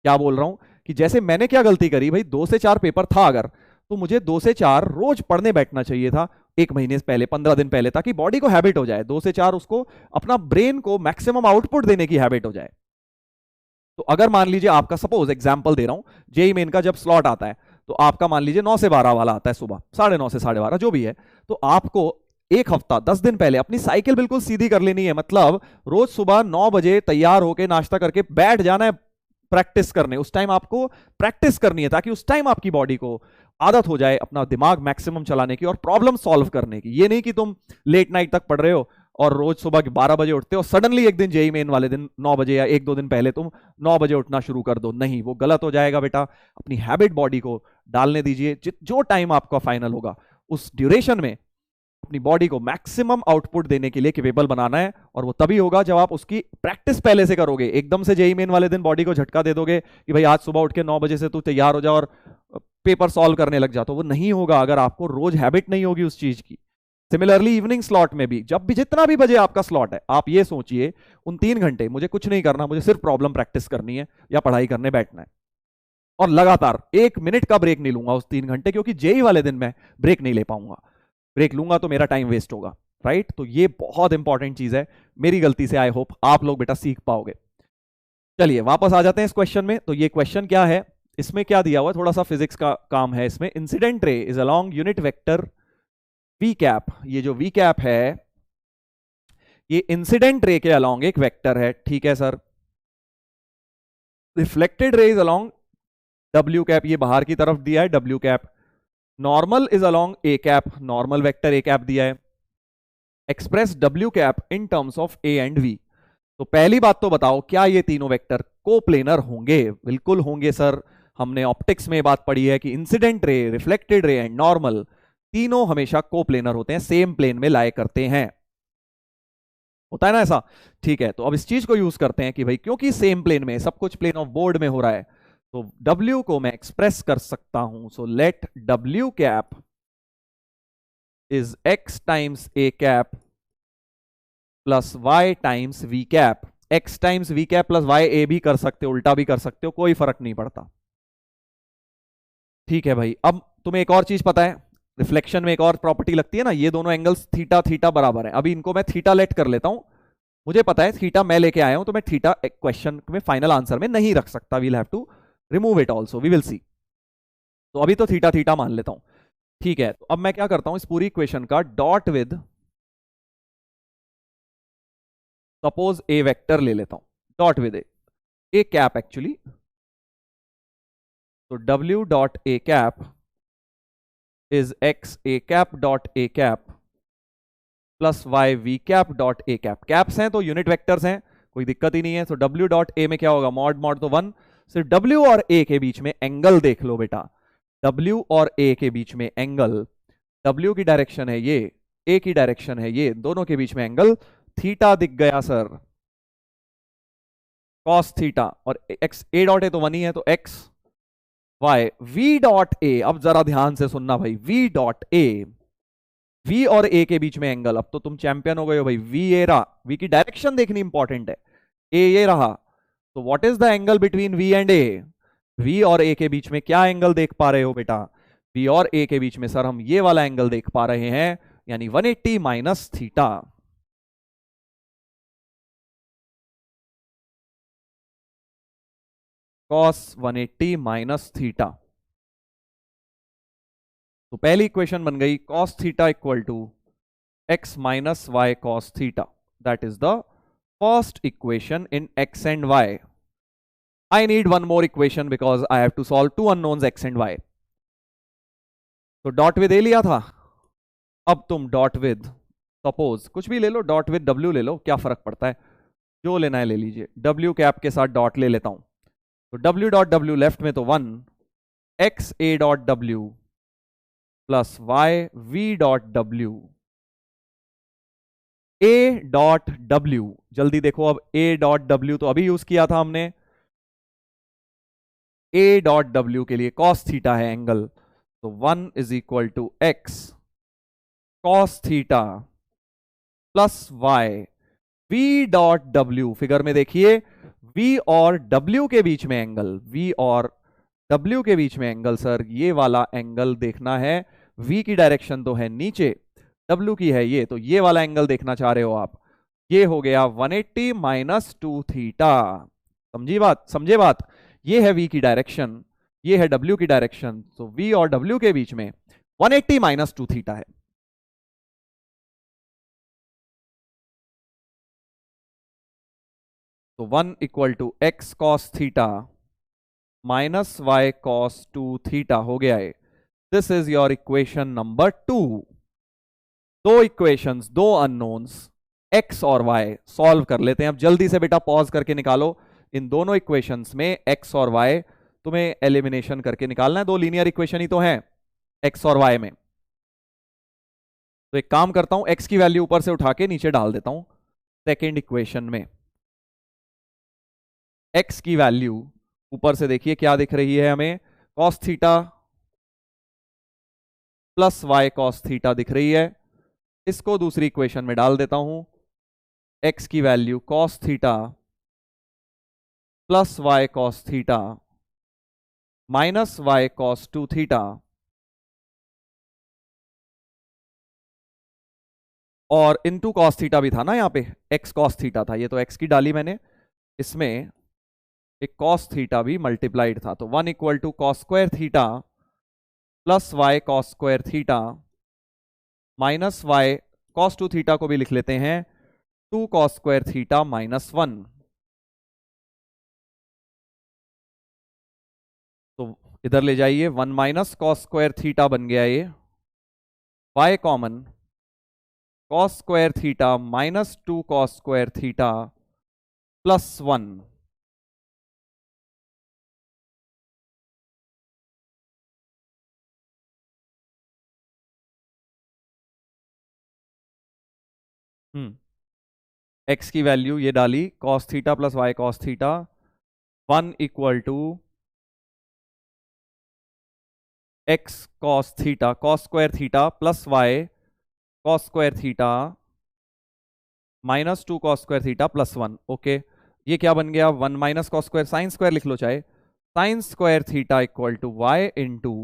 क्या बोल रहा हूं कि जैसे मैंने क्या गलती करी भाई, 2 से 4 पेपर था अगर, तो मुझे 2 से 4 रोज पढ़ने बैठना चाहिए था 1 महीने पहले, 15 दिन पहले, ताकि बॉडी को हैबिट हो जाए 2 से 4, उसको अपना ब्रेन को मैक्सिमम आउटपुट देने की हैबिट हो जाए। तो अगर मान लीजिए आपका, सपोज एग्जांपल दे रहा हूं, जेई मेन का जब स्लॉट आता है, तो आपका मान लीजिए 9 से 12 वाला आता है सुबह, 9:30 से 12:30 जो भी है, तो आपको एक हफ्ता 10 दिन पहले अपनी साइकिल बिल्कुल सीधी कर लेनी है, मतलब रोज सुबह 9 बजे तैयार होकर नाश्ता करके बैठ जाना है प्रैक्टिस करने, उस टाइम आपको प्रैक्टिस करनी है, ताकि उस टाइम आपकी बॉडी को आदत हो जाए अपना दिमाग मैक्सिमम चलाने की और प्रॉब्लम सॉल्व करने की। ये नहीं कि तुम लेट नाइट तक पढ़ रहे हो और रोज सुबह 12 बजे उठते हो, सडनली एक दिन जेई मेन वाले दिन 9 बजे या एक दो दिन पहले तुम 9 बजे उठना शुरू कर दो। नहीं, वो गलत हो जाएगा बेटा। अपनी हैबिट बॉडी को डालने दीजिए। जो टाइम आपका फाइनल होगा उस ड्यूरेशन में अपनी बॉडी को मैक्सिमम आउटपुट देने के लिए केपेबल बनाना है, और वो तभी होगा जब आप उसकी प्रैक्टिस पहले से करोगे। एकदम से जेई मेन वाले दिन बॉडी को झटका दे दोगे कि भाई आज सुबह उठ के 9 बजे से तू तैयार हो जा और पेपर सॉल्व करने लग जा, तो वो नहीं होगा अगर आपको रोज हैबिट नहीं होगी उस चीज की। सिमिलरली इवनिंग स्लॉट में भी, जब भी जितना भी बजे आपका स्लॉट है, आप ये सोचिए उन 3 घंटे मुझे कुछ नहीं करना, मुझे सिर्फ प्रॉब्लम प्रैक्टिस करनी है या पढ़ाई करने बैठना है, और लगातार 1 मिनट का ब्रेक नहीं लूंगा उस 3 घंटे, क्योंकि जेई वाले दिन मैं ब्रेक नहीं ले पाऊंगा। ब्रेक लूंगा तो मेरा टाइम वेस्ट होगा, राइट। तो ये बहुत इंपॉर्टेंट चीज है, मेरी गलती से आई होप आप लोग बेटा सीख पाओगे। चलिए वापस आ जाते हैं इस क्वेश्चन में। तो ये क्वेश्चन क्या है, इसमें क्या दिया हुआ है, थोड़ा सा फिजिक्स का काम है इसमें। Incident ray is along unit vector v cap. ये जो वी कैप है ये इंसिडेंट रे के अलोंग एक वेक्टर है, ठीक है sir. Reflected ray is along डब्ल्यू कैप, ये बाहर की तरफ दिया है डब्ल्यू cap. Normal is along a cap, normal vector a cap दिया है। एक्सप्रेस डब्ल्यू cap in terms of A and v. तो पहली बात तो बताओ, क्या ये तीनों वेक्टर कोप्लेनर होंगे? बिल्कुल होंगे सर। हमने ऑप्टिक्स में बात पढ़ी है कि incident ray, reflected ray and normal तीनों हमेशा कोप्लेनर होते हैं, सेम प्लेन में लाए करते हैं। होता है ना ऐसा? ठीक है, तो अब इस चीज को यूज करते हैं कि भाई क्योंकि सेम प्लेन में सब कुछ प्लेन ऑफ बोर्ड में हो रहा है, तो W को मैं एक्सप्रेस कर सकता हूं। So let W cap is x times a cap plus y times v cap. x times v cap plus y a भी कर सकते हो, उल्टा भी कर सकते हो, कोई फर्क नहीं पड़ता। ठीक है भाई, अब तुम्हें एक और चीज पता है, रिफ्लेक्शन में एक और प्रॉपर्टी लगती है ना, ये दोनों एंगल्स थीटा थीटा बराबर है। अभी इनको मैं थीटा लेट कर लेता हूं। मुझे पता है थीटा मैं लेके आया हूं, तो मैं थीटा क्वेश्चन में फाइनल आंसर में नहीं रख सकता। We'll have to remove it also, we will see. तो अभी तो थीटा थीटा मान लेता हूं। ठीक है, तो अब मैं क्या करता हूं, इस पूरी इक्वेशन का dot with suppose A vector ले लेता हूं, dot with A cap actually. तो W dot A cap is X A cap dot A cap plus Y V cap dot A cap. Caps हैं तो यूनिट वेक्टर्स हैं, कोई दिक्कत ही नहीं है। तो डब्ल्यू डॉट ए में क्या होगा, मॉड मॉड तो 1। सिर्फ डब्ल्यू और ए के बीच में एंगल देख लो बेटा, डब्ल्यू और ए के बीच में एंगल, डब्ल्यू की डायरेक्शन है ये, ए की डायरेक्शन है ये, दोनों के बीच में एंगल थीटा दिख गया सर, कॉस थीटा। और एक्स ए डॉट ए तो 1 ही है, तो x why V dot A. अब जरा ध्यान से सुनना भाई, वी डॉट ए, वी और ए के बीच में एंगल। अब तो तुम चैंपियन हो गए हो भाई, वी ए रहा, वी की डायरेक्शन देखनी इंपॉर्टेंट है, ए ये रहा। तो what is the angle between v and a? V और ए के बीच में क्या एंगल देख पा रहे हो बेटा? वी और ए के बीच में सर हम ये वाला एंगल देख पा रहे हैं, यानी 180 minus theta. Cos 180 minus theta. तो पहली इक्वेशन बन गई cos theta equal to x minus y cos theta. That is the first equation in x and y. I need one more equation because I have to solve two unknowns x and y. तो dot with ए लिया था, अब तुम dot with suppose कुछ भी ले लो, dot with w ले लो, क्या फर्क पड़ता है, जो लेना है ले लीजिए। w कैप के साथ डॉट ले लेता हूं, तो w डॉट w लेफ्ट में तो 1, x a dot w plus y v dot w। a dot w जल्दी देखो, अब a डॉट w तो अभी यूज किया था हमने, a डॉट w के लिए cos थीटा है एंगल, तो 1 is equal to x cos theta plus y v dot w। Figure में देखिए v और w के बीच में एंगल, v और w के बीच में एंगल सर ये वाला एंगल देखना है। v की डायरेक्शन तो है नीचे, w की है ये, तो ये वाला एंगल देखना चाह रहे हो आप। ये हो गया 180 माइनस 2 थीटा। समझी बात, समझे बात? ये है v की डायरेक्शन, ये है w की डायरेक्शन, तो v और w के बीच में 180 माइनस 2 थीटा है। तो 1 equal to x cos theta minus y cos 2 theta हो गया है। This is your equation number 2। दो इक्वेशंस, दो अननोन्स एक्स और वाई सॉल्व कर लेते हैं। अब जल्दी से बेटा पॉज करके निकालो। इन दोनों इक्वेशंस में एक्स और वाई तुम्हें एलिमिनेशन करके निकालना है। दो लीनियर इक्वेशन ही तो हैं एक्स और वाई में। तो एक काम करता हूं, एक्स की वैल्यू ऊपर से उठा के नीचे डाल देता हूं। सेकेंड इक्वेशन में एक्स की वैल्यू ऊपर से देखिए क्या दिख रही है हमें, cos theta plus y cos theta दिख रही है। इसको दूसरी इक्वेशन में डाल देता हूं। एक्स की value cos theta plus y cos theta minus y cos 2 theta, और इनटू कॉस थीटा भी था ना, यहां पे एक्स कॉस थीटा था, ये तो एक्स की डाली मैंने, इसमें एक कॉस थीटा भी मल्टीप्लाइड था। तो 1 equal to cos square theta plus y cos square theta minus y cos 2 theta को भी लिख लेते हैं 2 कॉस स्क्वायर थीटा माइनस 1। तो इधर ले जाइए, 1 माइनस कॉस स्क्वायर थीटा बन गया ये, y common cos square theta minus 2 cos square theta plus 1। X की वैल्यू ये डाली, cos theta plus y cos theta 1 equal to x cos theta cos square theta plus y cos square theta minus 2 cos square theta plus 1। Okay, ये क्या बन गया, 1 minus cos square, sine square लिख लो चाहे, sine square theta equal to y into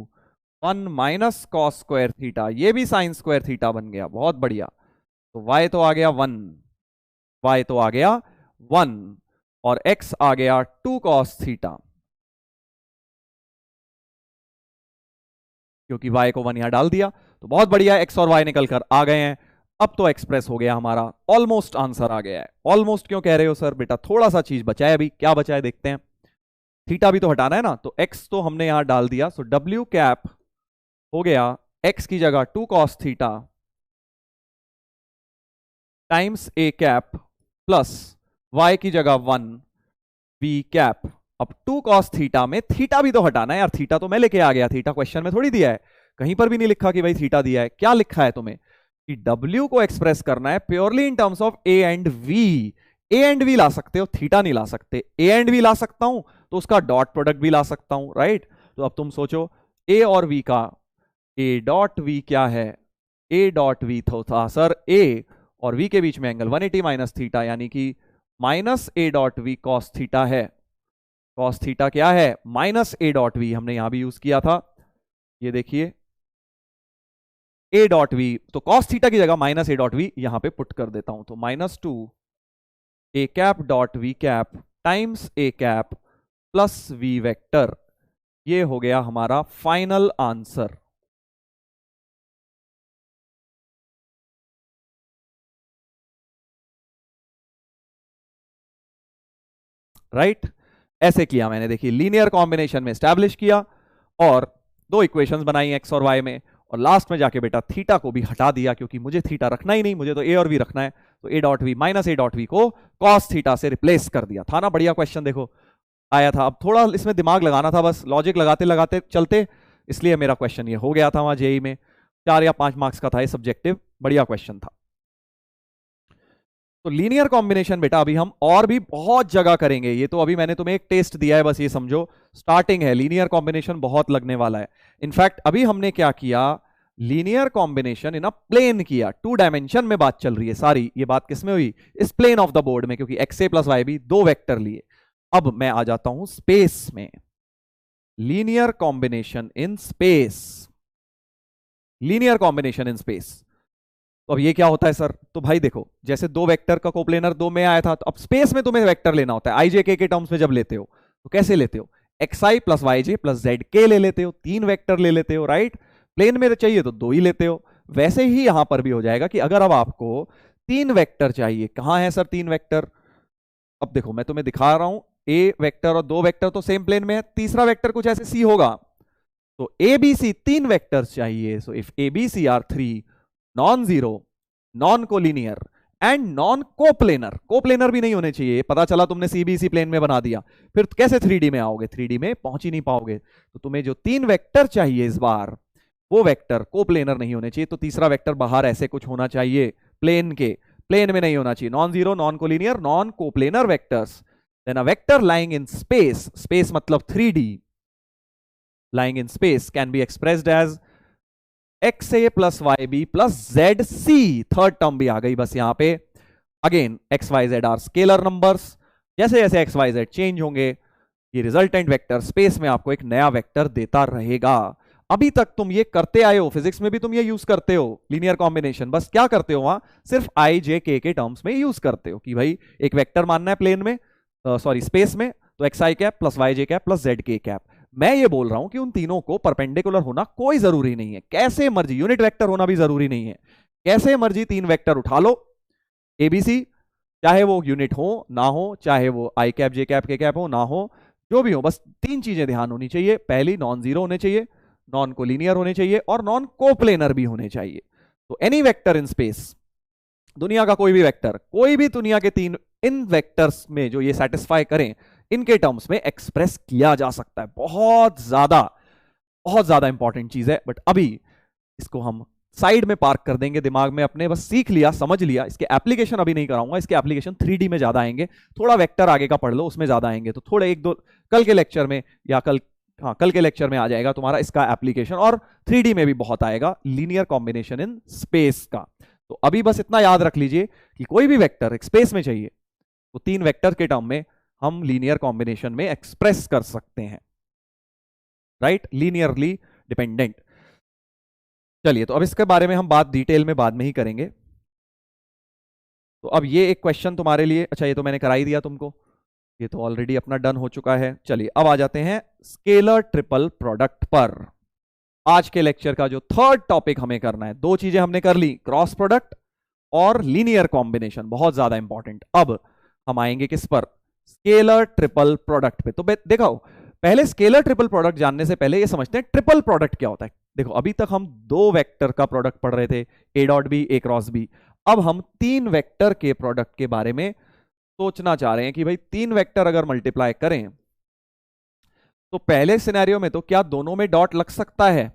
1 minus cos square theta, ये भी sign square theta बन गया, बहुत बढ़िया। तो वाई तो आ गया 1, वाई तो आ गया 1 और एक्स आ गया 2 कॉस थीटा, क्योंकि y को 1 यहां डाल दिया। तो बहुत बढ़िया, x और y निकल कर आ गए हैं। अब तो एक्सप्रेस हो गया हमारा, ऑलमोस्ट आंसर आ गया है। ऑलमोस्ट क्यों कह रहे हो सर, बेटा थोड़ा सा चीज बचा है अभी, क्या बचा है देखते हैं। थीटा भी तो हटाना है ना, तो x तो हमने यहां डाल दिया, सो w कैप हो गया x की जगह 2 cos theta times a cap plus y की जगह 1 v कैप। अब 2 कॉस थीटा में थीटा भी तो हटाना है यार, थीटा तो मैं लेके आ गया, थीटा क्वेश्चन में थोड़ी दिया है, कहीं पर भी नहीं लिखा कि भाई थीटा दिया है। क्या लिखा है तुम्हें कि W को एक्सप्रेस करना है purely in terms of A and V। A and V ला सकते हो, थीटा नहीं ला सकते। A एंड V ला सकता हूं तो उसका डॉट प्रोडक्ट भी ला सकता हूं, राइट। तो अब तुम सोचो A और V का, A डॉट V क्या है, A डॉट V था सर A और V के बीच में एंगल 180 माइनस थीटा, यानी कि minus A dot V cos theta है। कॉस थीटा क्या है, माइनस A डॉट V, हमने यहां भी यूज किया था, ये देखिए A डॉट V, तो कॉस थीटा की जगह माइनस A डॉट V यहां पे पुट कर देता हूं, तो minus 2 A cap dot V cap times A cap plus V vector, ये हो गया हमारा फाइनल आंसर। राइट, ऐसे किया मैंने, देखिए लीनियर कॉम्बिनेशन में एस्टैब्लिश किया और दो इक्वेशंस बनाई एक्स और वाई में, और लास्ट में जाके बेटा थीटा को भी हटा दिया, क्योंकि मुझे थीटा रखना ही नहीं, मुझे तो ए और वी रखना है। तो ए डॉट वी माइनस ए डॉट वी को कॉस थीटा से रिप्लेस कर दिया था ना। बढ़िया क्वेश्चन देखो आया था। अब थोड़ा इसमें दिमाग लगाना था, बस लॉजिक लगाते लगाते चलते, इसलिए मेरा क्वेश्चन ये हो गया था वहां जेई में। 4 या 5 मार्क्स का था ये सब्जेक्टिव, बढ़िया क्वेश्चन था। तो लीनियर कॉम्बिनेशन बेटा अभी हम और भी बहुत जगह करेंगे, ये तो अभी मैंने तुम्हें एक टेस्ट दिया है, बस ये समझो स्टार्टिंग है, लीनियर कॉम्बिनेशन बहुत लगने वाला है। इनफैक्ट अभी हमने क्या किया, लीनियर कॉम्बिनेशन इन अ प्लेन किया, 2 डायमेंशन में बात चल रही है सारी। ये बात किसमें हुई, इस प्लेन ऑफ द बोर्ड में, क्योंकि एक्स ए प्लस वाई बी 2 वेक्टर लिए। अब मैं आ जाता हूं स्पेस में, linear combination in space, linear combination in space. तो अब ये क्या होता है सर, तो भाई देखो जैसे 2 वेक्टर का कोप्लेनर 2 में आया था, तो अब स्पेस में तुम्हें वेक्टर लेना होता है। आई जे के टर्म्स में जब लेते हो तो कैसे लेते हो, एक्स आई प्लस वाई जे प्लस जेड के ले लेते हो, 3 वेक्टर ले लेते हो, राइट। प्लेन में चाहिए तो 2 ही लेते हो। वैसे ही यहां पर भी हो जाएगा कि अगर अब आपको 3 वेक्टर चाहिए, कहां है सर 3 वेक्टर, अब देखो मैं तुम्हें दिखा रहा हूं, ए वेक्टर और दो वेक्टर तो सेम प्लेन में है, तीसरा वेक्टर कुछ ऐसे सी होगा, तो ए बी सी तीन वेक्टर्स चाहिए। So if a B c are three non zero, non collinear and non coplanar, coplanar भी नहीं होने चाहिए, पता चला तुमने सीबीसी प्लेन में बना दिया, फिर कैसे 3D में आओगे, 3D में पहुंच ही नहीं पाओगे। तो तुम्हें जो तीन वेक्टर चाहिए इस बार, वो वेक्टर कोप्लेनर नहीं होने चाहिए, तो तीसरा वेक्टर बाहर ऐसे कुछ होना चाहिए प्लेन के, प्लेन में नहीं होना चाहिए, non zero, non collinear, non coplanar vectors. Then a vector lying in space, space मतलब 3D, lying in space can be expressed as xa plus yb plus zc, third term भी आ गई बस यहां पे। Again x y z are scalar numbers, जैसे जैसे X y Z change होंगे ये रिजल्टेंट वेक्टर स्पेस में आपको एक नया वेक्टर देता रहेगा। अभी तक तुम ये करते आए हो, फिजिक्स में भी तुम ये यूज करते हो लीनियर कॉम्बिनेशन, बस क्या करते हो वहां सिर्फ आई जे के टर्म्स में यूज करते हो कि भाई एक वेक्टर मानना है प्लेन में, सॉरी स्पेस में, तो एक्स आई कैप प्लस वाई जे कैप प्लस जेड के कैप। मैं ये बोल रहा हूं कि उन तीनों को परपेंडिकुलर होना कोई जरूरी नहीं है, कैसे मर्जी यूनिट वेक्टर होना भी जरूरी नहीं है, कैसे मर्जी तीन वेक्टर उठा लो एबीसी, चाहे वो यूनिट हो ना हो, चाहे वो आई कैप जे कैप के कैप हो ना हो, जो भी हो, बस तीन चीजें ध्यान होनी चाहिए। पहली, नॉन जीरो होने चाहिए, नॉन कोलिनियर होने चाहिए और नॉन कोप्लेनर भी होने चाहिए। तो एनी वेक्टर इन स्पेस, दुनिया का कोई भी वेक्टर, कोई भी दुनिया के तीन इन वेक्टर्स में जो ये सेटिस्फाई करें, इनके टर्म्स में एक्सप्रेस किया जा सकता है। बहुत ज्यादा इंपॉर्टेंट चीज है, बट अभी इसको हम साइड में पार्क कर देंगे दिमाग में अपने, बस सीख लिया समझ लिया, इसके एप्लीकेशन अभी नहीं कराऊंगा, इसके एप्लीकेशन 3D में ज्यादा आएंगे, थोड़ा वेक्टर आगे का पढ़ लो उसमें ज्यादा आएंगे, तो थोड़े एक दो कल के लेक्चर में या कल के लेक्चर में आ जाएगा तुम्हारा इसका एप्लीकेशन, और 3D में भी बहुत आएगा लीनियर कॉम्बिनेशन इन स्पेस का। तो अभी बस इतना याद रख लीजिए कि कोई भी वेक्टर एक स्पेस में चाहिए तो तीन वेक्टर के टर्म में हम लीनियर कॉम्बिनेशन में एक्सप्रेस कर सकते हैं, राइट, लीनियरली डिपेंडेंट। चलिए, तो अब इसके बारे में हम बात डिटेल में बाद में ही करेंगे। तो अब ये एक क्वेश्चन तुम्हारे लिए, अच्छा ये तो मैंने करा ही दिया तुमको, ये तो ऑलरेडी अपना डन हो चुका है। चलिए अब आ जाते हैं स्केलर ट्रिपल प्रोडक्ट पर। आज के लेक्चर का जो थर्ड टॉपिक हमें करना है, दो चीजें हमने कर ली, क्रॉस प्रोडक्ट और लीनियर कॉम्बिनेशन, बहुत ज्यादा इंपॉर्टेंट। अब हम आएंगे किस पर, स्केलर ट्रिपल प्रोडक्ट पे। तो देखो, पहले स्केलर ट्रिपल प्रोडक्ट जानने से पहले ये समझते हैं ट्रिपल प्रोडक्ट क्या होता है। देखो अभी तक हम दो वेक्टर का प्रोडक्ट पढ़ रहे थे, a dot b A cross b, अब हम तीन वेक्टर के प्रोडक्ट के बारे में सोचना चाह रहे हैं कि भाई तीन वेक्टर अगर मल्टीप्लाई करें तो पहले सिनेरियो में तो क्या दोनों में डॉट लग सकता है,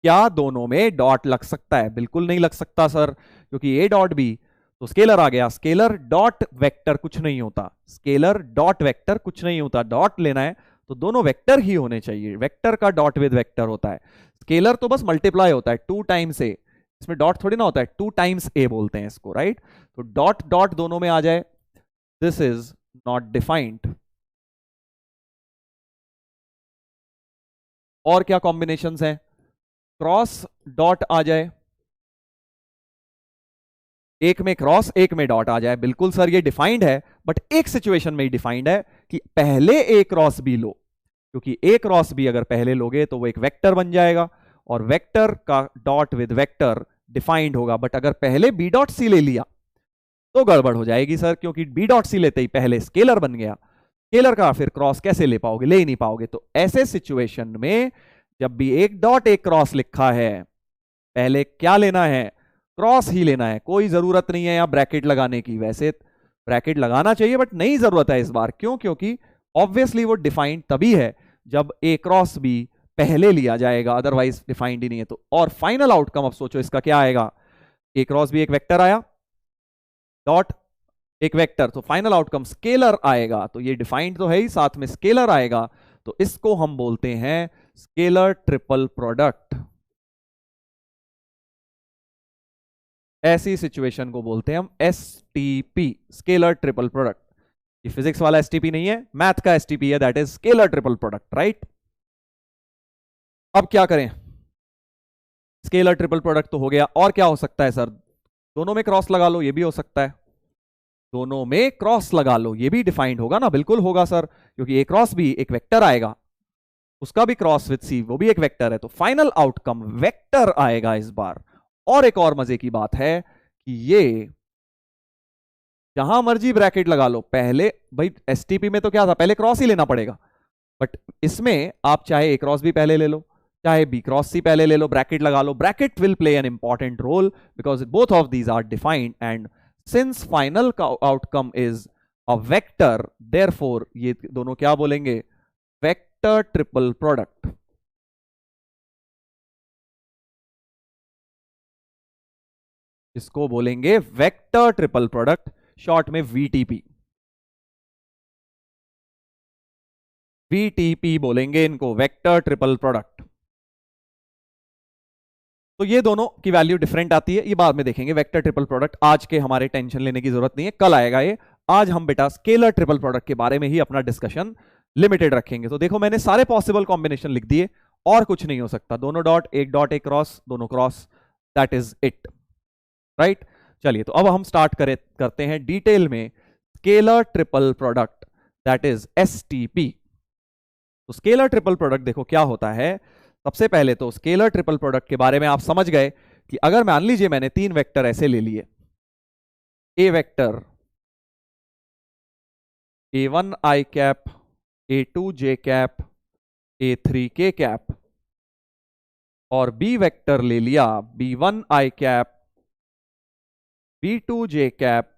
क्या दोनों में डॉट लग सकता है? बिल्कुल नहीं लग सकता सर, क्योंकि ए डॉट बी तो स्केलर आ गया, स्केलर डॉट वेक्टर कुछ नहीं होता, स्केलर डॉट वेक्टर कुछ नहीं होता, डॉट लेना है तो दोनों वेक्टर ही होने चाहिए, वेक्टर का डॉट विद वेक्टर होता है। स्केलर तो बस मल्टीप्लाई होता है 2 टाइम्स ए, इसमें डॉट थोड़ी ना होता है, 2 टाइम्स ए बोलते हैं इसको, राइट। तो डॉट डॉट दोनों में आ जाए, दिस इज नॉट डिफाइंड। और क्या कॉम्बिनेशंस हैं, क्रॉस डॉट आ जाए, एक में क्रॉस एक में डॉट आ जाए, बिल्कुल सर ये डिफाइंड है, बट एक सिचुएशन में ही डिफाइंड है कि पहले ए क्रॉस बी लो, क्योंकि ए क्रॉस बी अगर पहले लोगे तो वो एक वेक्टर बन जाएगा और वेक्टर का डॉट विद वेक्टर डिफाइंड होगा। बट अगर पहले बी डॉट सी ले लिया तो गड़बड़ हो जाएगी सर, क्योंकि बी डॉट सी लेते ही पहले स्केलर बन गया, स्केलर का फिर क्रॉस कैसे ले पाओगे, ले ही नहीं पाओगे। तो ऐसे सिचुएशन में जब भी एक डॉट एक क्रॉस लिखा है, पहले क्या लेना है, क्रॉस ही लेना है, कोई जरूरत नहीं है यहां ब्रैकेट लगाने की। वैसे ब्रैकेट लगाना चाहिए बट नहीं जरूरत है इस बार, क्यों, क्योंकि ऑब्वियसली वो डिफाइंड तभी है जब ए क्रॉस बी पहले लिया जाएगा, अदरवाइज डिफाइंड ही नहीं है। तो और फाइनल आउटकम अब सोचो इसका क्या आएगा, ए क्रॉस बी एक वेक्टर आया, डॉट एक वेक्टर, तो फाइनल आउटकम स्केलर आएगा, तो ये डिफाइंड तो है ही, साथ में स्केलर आएगा, तो इसको हम बोलते हैं स्केलर ट्रिपल प्रोडक्ट। ऐसी सिचुएशन को बोलते हैं हम एसटीपी, स्केलर ट्रिपल प्रोडक्ट। ये फिजिक्स वाला एसटीपी नहीं है, मैथ का एसटीपी है, that is scalar triple product, right. अब क्या करें, स्केलर ट्रिपल प्रोडक्ट तो हो गया, और क्या हो सकता है सर, दोनों में क्रॉस लगा लो, ये भी हो सकता है, दोनों में क्रॉस लगा लो, ये भी डिफाइंड होगा ना, बिल्कुल होगा सर, क्योंकि ए क्रॉस बी एक वेक्टर आएगा, उसका भी क्रॉस विद सी वो भी एक वेक्टर है, तो फाइनल आउटकम वेक्टर आएगा इस बार। और एक और मजे की बात है कि ये जहां मर्जी ब्रैकेट लगा लो, पहले भाई एसटीपी में तो क्या था, पहले क्रॉस ही लेना पड़ेगा, बट इसमें आप चाहे ए क्रॉस भी पहले ले लो, चाहे बी क्रॉस सी पहले ले लो, ब्रैकेट लगा लो, bracket will play an important role because both of these are defined and since final outcome is a vector, therefore ये दोनों क्या बोलेंगे, वेक्टर ट्रिपल प्रोडक्ट। इसको बोलेंगे वेक्टर ट्रिपल प्रोडक्ट, शॉर्ट में वीटीपी, वीटीपी बोलेंगे इनको, वेक्टर ट्रिपल प्रोडक्ट। तो ये दोनों की वैल्यू डिफरेंट आती है, ये बाद में देखेंगे। वेक्टर ट्रिपल प्रोडक्ट आज के हमारे टेंशन लेने की जरूरत नहीं है, कल आएगा ये। आज हम बेटा स्केलर ट्रिपल प्रोडक्ट के बारे में ही अपना डिस्कशन लिमिटेड रखेंगे। तो देखो मैंने सारे पॉसिबल कॉम्बिनेशन लिख दिए, और कुछ नहीं हो सकता, दोनों डॉट एक क्रॉस, दोनों cross, that is it, right. चलिए तो अब हम स्टार्ट करते हैं डिटेल में scalar triple product, that is STP. तो स्केलर ट्रिपल प्रोडक्ट देखो क्या होता है। सबसे पहले तो स्केलर ट्रिपल प्रोडक्ट के बारे में आप समझ गए कि अगर मान लीजिए मैंने तीन वेक्टर ऐसे ले लिए, A vector A1 i cap, A2 j cap, A3 k cap, और बी वेक्टर ले लिया B1 i cap, B2 j cap,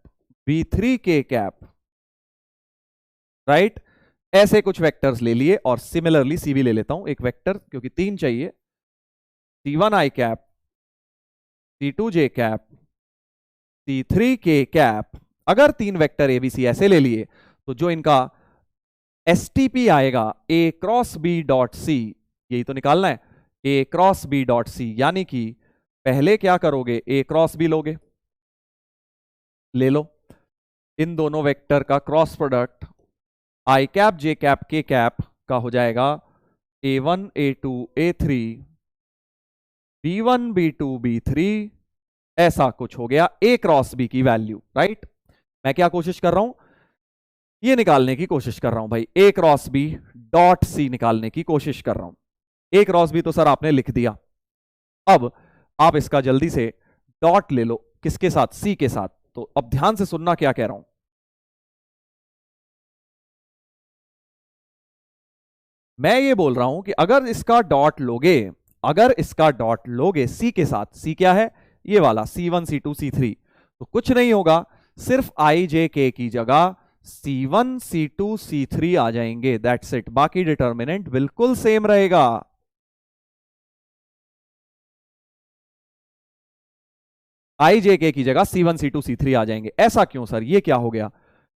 B3 k cap, right. ऐसे कुछ वेक्टर्स ले लिए, और सिमिलरली सी भी ले लेता हूं एक वेक्टर क्योंकि तीन चाहिए, C1 i cap, C2 j cap, C3 k cap. अगर तीन वेक्टर एबीसी ऐसे ले लिए तो जो इनका एसटीपी आएगा ए क्रॉस बी डॉट सी, यही तो निकालना है, ए क्रॉस बी डॉट सी, यानी कि पहले क्या करोगे, ए क्रॉस बी लोगे, ले लो, इन दोनों वेक्टर का cross product I cap J cap के कैप का हो जाएगा A1 A2 A3 B1 B2 B3, ऐसा कुछ हो गया ए क्रॉस बी की वैल्यू, राइट। मैं क्या कोशिश कर रहा हूं, ये निकालने की कोशिश कर रहा हूं भाई, ए क्रॉस बी डॉट सी निकालने की कोशिश कर रहा हूं। ए क्रॉस बी तो सर आपने लिख दिया, अब आप इसका जल्दी से डॉट ले लो, किसके साथ, सी के साथ। तो अब ध्यान से सुनना क्या कह रहा हूं, मैं ये बोल रहा हूं कि अगर इसका डॉट लोगे, अगर इसका डॉट लोगे सी के साथ, सी क्या है, ये वाला C1 C2 C3, तो कुछ नहीं होगा, सिर्फ आई जे के की जगह C1 C2 C3 आ जाएंगे, दैट्स इट। बाकी डिटर्मिनेंट बिल्कुल सेम रहेगा। आई जे के की जगह C1 C2 C3 आ जाएंगे। ऐसा क्यों सर, ये क्या हो गया,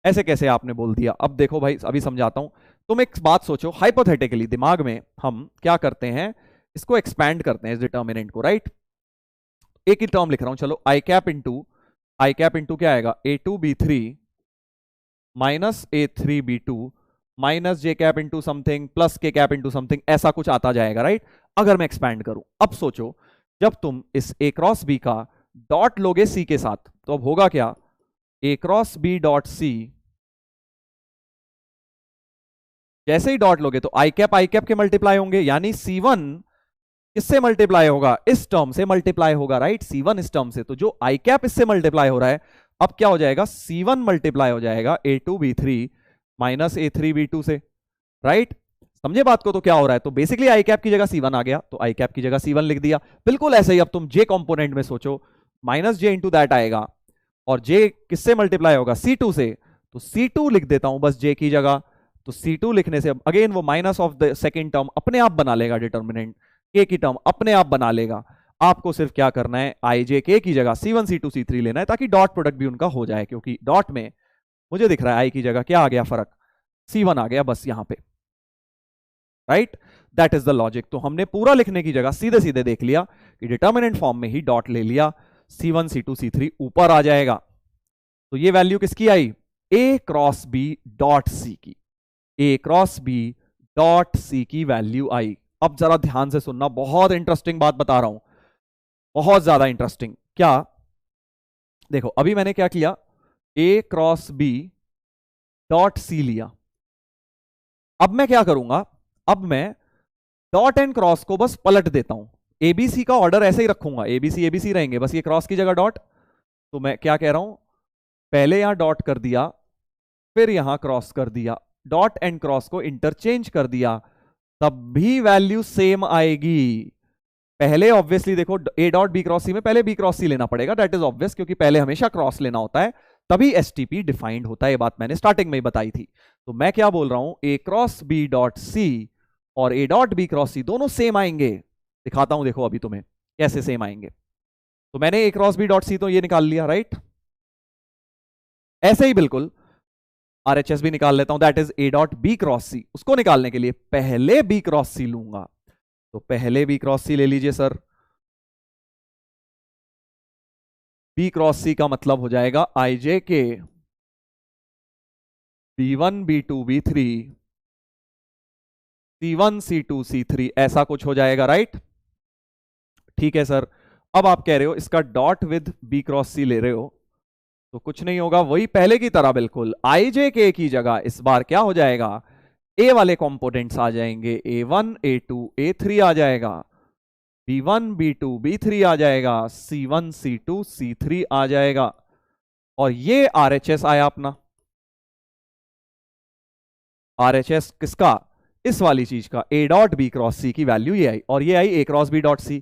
ऐसे कैसे आपने बोल दिया। अब देखो भाई अभी समझाता हूं, तुम एक बात सोचो, हाइपोथेटिकली दिमाग में हम क्या करते हैं, इसको एक्सपैंड करते हैं इस डिटर्मिनेंट को, राइट। एक ही टर्म लिख रहा हूं, चलो आई कैप इंटू क्या आएगा, A2 B3 minus A3 B2 minus जे कैप इंटू समथिंग प्लस के कैप इंटू समथिंग, ऐसा कुछ आता जाएगा, राइट। अगर मैं एक्सपैंड करूं, अब सोचो जब तुम इस ए क्रॉस बी का डॉट लोगे सी के साथ, तो अब होगा क्या, ए क्रॉस बी डॉट सी, जैसे ही डॉट लोगे तो आई कैप के मल्टीप्लाई होंगे, यानी C1 किससे मल्टीप्लाई होगा, इस टर्म से मल्टीप्लाई होगा, राइट। C1 इस टर्म से, तो जो आई कैप इससे मल्टीप्लाई हो रहा है, अब क्या हो जाएगा, C1 मल्टीप्लाई हो जाएगा A2 B3 minus A3 B2 से, राइट। समझे बात को, तो क्या हो रहा है, तो बेसिकली आई कैप की जगह C1 आ गया, तो आई कैप की जगह C1 लिख दिया। बिल्कुल ऐसे ही अब तुम जे कंपोनेंट में सोचो, माइनस जे इंटू दैट आएगा, और जे किससे मल्टीप्लाई होगा, C2 से, तो C2 लिख देता हूं बस जे की जगह। तो C2 लिखने से अगेन वो minus of the second term अपने आप बना लेगा, डिटर्मिनेंट के की टर्म अपने आप बना लेगा। आपको सिर्फ क्या करना है, आई जे के की जगह C1 C2 C3 लेना है, ताकि डॉट प्रोडक्ट भी उनका हो जाए, क्योंकि डॉट में मुझे दिख रहा है आई की जगह क्या आ गया फर्क, C1 आ गया बस यहां पे, right. That is the logic. तो हमने पूरा लिखने की जगह सीधे सीधे देख लिया कि डिटर्मिनेंट फॉर्म में ही डॉट ले लिया, C1 C2 C3 ऊपर आ जाएगा। तो ये वैल्यू किसकी आई, ए क्रॉस बी डॉट सी की, ए क्रॉस बी डॉट सी की वैल्यू आई। अब जरा ध्यान से सुनना, बहुत इंटरेस्टिंग बात बता रहा हूं, बहुत ज्यादा इंटरेस्टिंग। क्या, देखो अभी मैंने क्या किया, ए क्रॉस बी डॉट सी लिया, अब मैं क्या करूंगा, अब मैं डॉट एंड क्रॉस को बस पलट देता हूं, एबीसी का ऑर्डर ऐसे ही रखूंगा, एबीसी एबीसी रहेंगे, बस ये क्रॉस की जगह डॉट। तो मैं क्या कह रहा हूं, पहले यहां डॉट कर दिया, फिर यहां क्रॉस कर दिया, डॉट एंड क्रॉस को इंटरचेंज कर दिया, तब भी वैल्यू सेम आएगी। पहले ऑब्वियसली देखो ए डॉट बी क्रॉस सी में पहले बी क्रॉस सी लेना पड़ेगा, दैट इज ऑब्वियस, क्योंकि पहले हमेशा क्रॉस लेना होता है, तभी एसटीपी डिफाइंड होता है। ये बात मैंने स्टार्टिंग में ही बताई थी। तो मैं क्या बोल रहा हूं, ए क्रॉस बी डॉट सी और ए डॉट बी क्रॉस सी दोनों सेम आएंगे। दिखाता हूं देखो अभी तुम्हें कैसे सेम आएंगे। तो मैंने ए क्रॉस बी डॉट सी तो ये निकाल लिया, राइट। ऐसे ही बिल्कुल आरएचएस भी निकाल लेता हूं, that is A dot B cross C. उसको निकालने के लिए पहले बी क्रॉस सी लूंगा, तो पहले बी क्रॉस सी ले लीजिए सर। बी क्रॉस सी का मतलब हो जाएगा आई जे के B1 B2 B3 C1 C2 C3, ऐसा कुछ हो जाएगा, राइट। ठीक है सर। अब आप कह रहे हो इसका डॉट विद बी क्रॉस सी ले रहे हो, तो कुछ नहीं होगा, वही पहले की तरह बिल्कुल आई जे के की जगह इस बार क्या हो जाएगा, ए वाले कंपोनेंट्स आ जाएंगे, A1 A2 A3 आ जाएगा, B1 B2 B3 आ जाएगा, C1 C2 C3 आ जाएगा, और ये आरएचएस आया अपना। आरएचएस किसका, इस वाली चीज का, ए डॉट बी क्रॉस सी की वैल्यू ये आई, और ये आई ए क्रॉस बी डॉट सी।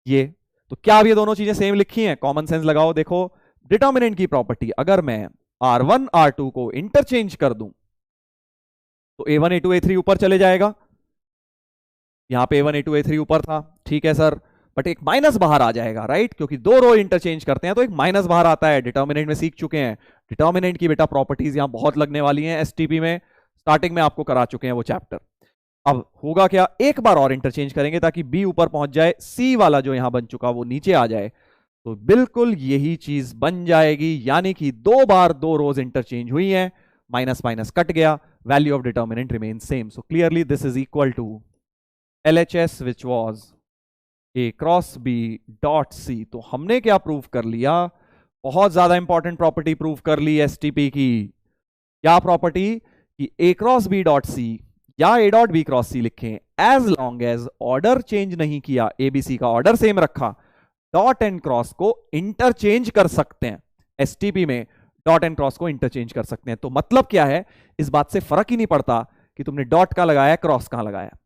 ये तो क्या अब ये दोनों चीजें सेम लिखी हैं, कॉमन सेंस लगाओ। देखो डिटर्मिनेंट की प्रॉपर्टी, अगर मैं R1 R2 को इंटरचेंज कर दूं तो A1 A2 A3 ऊपर चले जाएगा। यहां पे A1 A2 A3 ऊपर था, ठीक है सर, बट एक माइनस बाहर आ जाएगा, राइट, क्योंकि दो रो इंटरचेंज करते हैं तो एक माइनस बाहर आता है। डिटर्मिनेंट में सीख चुके हैं, डिटर्मिनेंट की बेटा प्रॉपर्टीज यहां बहुत लगने वाली हैं एसटीपी में, स्टार्टिंग में आपको करा चुके हैं वो चैप्टर। अब होगा क्या, एक बार और इंटरचेंज करेंगे ताकि बी ऊपर पहुंच जाए, सी वाला जो यहां बन चुका वो नीचे आ जाए, तो बिल्कुल यही चीज बन जाएगी, यानी कि दो बार दो रोज इंटरचेंज हुई हैं, माइनस माइनस कट गया, value of determinant remain same. So clearly this is equal to LHS which was a cross B dot c. तो हमने क्या प्रूव कर लिया, बहुत ज्यादा इंपॉर्टेंट प्रॉपर्टी प्रूव कर ली एसटीपी की। क्या प्रॉपर्टी, कि ए क्रॉस बी डॉट सी या a dot B cross c लिखें, as long as order change नहीं किया, एबीसी का ऑर्डर सेम रखा, डॉट एंड क्रॉस को इंटरचेंज कर सकते हैं। एसटीपी में डॉट एंड क्रॉस को इंटरचेंज कर सकते हैं। तो मतलब क्या है, इस बात से फर्क ही नहीं पड़ता कि तुमने डॉट का लगाया क्रॉस कहां लगाया,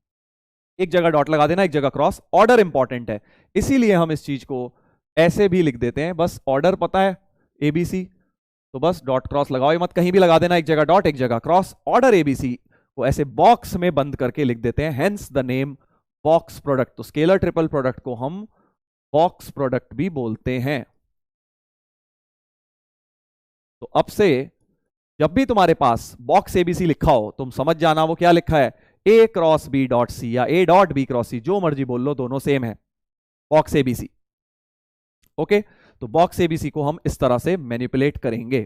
एक जगह डॉट लगा देना, एक जगह क्रॉस, ऑर्डर इंपॉर्टेंट है। इसीलिए हम इस चीज को ऐसे भी लिख देते हैं, बस ऑर्डर पता है एबीसी, तो बस डॉट क्रॉस लगाओ, ये मत कहीं भी लगा देना, एक जगह डॉट एक जगह क्रॉस, ऑर्डर एबीसी को ऐसे बॉक्स में बंद करके लिख देते हैं, hence the name box product. तो स्केलर ट्रिपल प्रोडक्ट को हम बॉक्स प्रोडक्ट भी बोलते हैं। तो अब से जब भी तुम्हारे पास बॉक्स एबीसी लिखा हो, तुम समझ जाना वो क्या लिखा है, ए क्रॉस बी डॉट सी या ए डॉट बी क्रॉस सी, जो मर्जी बोल लो, दोनों सेम है, बॉक्स एबीसी। ओके, तो बॉक्स एबीसी को हम इस तरह से मैनिपुलेट करेंगे।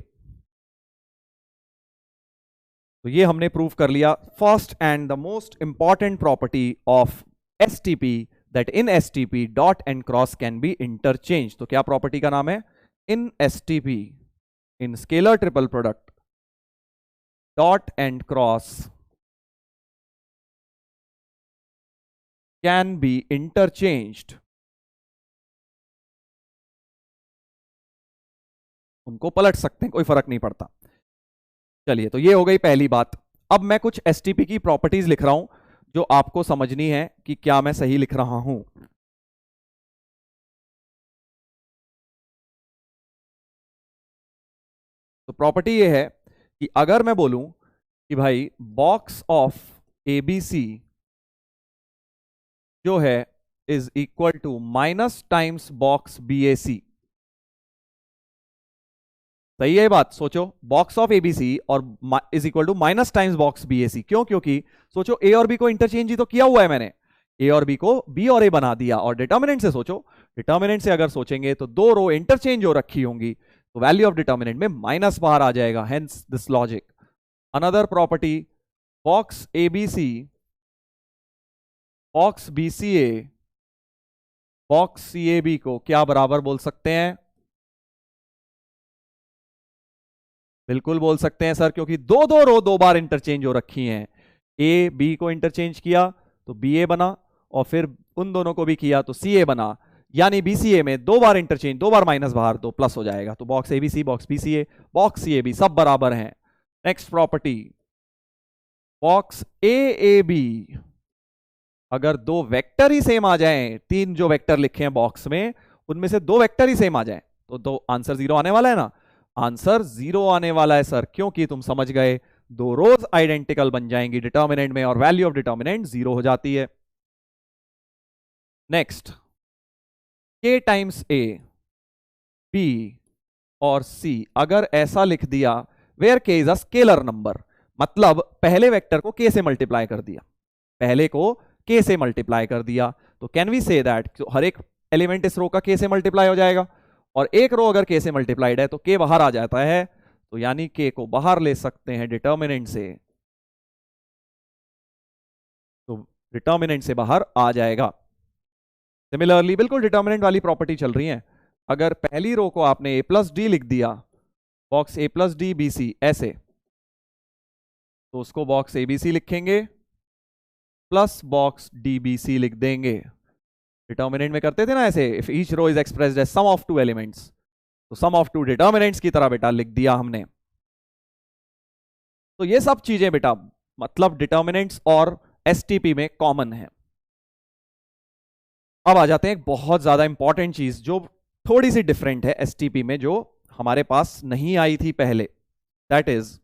तो ये हमने प्रूव कर लिया first and the most important property of STP, that in STP dot and cross can be interchange. तो क्या प्रॉपर्टी का नाम है, इन STP, in scalar triple product, dot and cross can be interchanged. उनको पलट सकते हैं, कोई फर्क नहीं पड़ता। चलिए, तो ये हो गई पहली बात। अब मैं कुछ एसटीपी की प्रॉपर्टीज लिख रहा हूं जो आपको समझनी है कि क्या मैं सही लिख रहा हूं। तो प्रॉपर्टी ये है कि अगर मैं बोलूं कि भाई बॉक्स ऑफ एबीसी जो है is equal to minus times box BAC, सही है ये बात, सोचो बॉक्स ऑफ एबीसी और is equal to minus times box BAC. क्यों, क्योंकि सोचो ए और बी को इंटरचेंज ही तो किया हुआ है मैंने, ए और बी को बी और ए बना दिया, और डिटर्मिनेंट से सोचो, डिटर्मिनेंट से अगर सोचेंगे तो दो रो इंटरचेंज हो रखी होंगी, तो वैल्यू ऑफ डिटर्मिनेंट में माइनस बाहर आ जाएगा, hence this logic. Another property, box ABC, box BCA, box CAB को क्या बराबर बोल सकते हैं, बिल्कुल बोल सकते हैं सर, क्योंकि दो दो रो दो बार इंटरचेंज हो रखी हैं। ए बी को इंटरचेंज किया तो बी ए बना, और फिर उन दोनों को भी किया तो सी ए बना, यानी बीसीए में दो बार इंटरचेंज, दो बार माइनस बाहर, तो प्लस हो जाएगा। तो box ABC, box BCA, box CAB सब बराबर हैं। Next property, box a a b, अगर दो वेक्टर ही सेम आ जाएं, तीन जो वेक्टर लिखे हैं बॉक्स में उनमें से दो वेक्टर ही सेम आ जाएं, तो दो आंसर जीरो आने वाला है ना। आंसर जीरो आने वाला है सर, क्योंकि तुम समझ गए दो रोज आइडेंटिकल बन जाएंगी डिटर्मिनेंट में और वैल्यू ऑफ डिटर्मिनेंट जीरो हो जाती है। नेक्स्ट, के टाइम्स ए बी और सी, अगर ऐसा लिख दिया वेयर के इज अ स्केलर नंबर, मतलब पहले वेक्टर को के से मल्टीप्लाई कर दिया, पहले को के से मल्टीप्लाई कर दिया, तो कैन वी से दैट हर एक एलिमेंट इस रो का के से मल्टीप्लाई हो जाएगा, और एक रो अगर के से मल्टीप्लाइड है तो के बाहर आ जाता है, तो यानी के को बाहर ले सकते हैं डिटर्मिनेंट से, तो डिटर्मिनेंट से बाहर आ जाएगा। सिमिलरली बिल्कुल डिटर्मिनेंट वाली प्रॉपर्टी चल रही है, अगर पहली रो को आपने ए प्लस डी लिख दिया, box a plus d b c ऐसे, तो उसको बॉक्स ए बी सी लिखेंगे plus box d b c लिख देंगे। डिटर्मिनेंट में करते थे ना ऐसे, if each row is expressed as sum of two elements, तो सम ऑफ टू डिटर्मिनेंट्स की तरह बेटा लिख दिया हमने। तो ये सब चीजें बेटा मतलब डिटर्मिनेंट्स और एसटीपी में कॉमन है। अब आ जाते हैं एक बहुत ज्यादा इंपॉर्टेंट चीज जो थोड़ी सी डिफरेंट है एसटीपी में, जो हमारे पास नहीं आई थी पहले, that is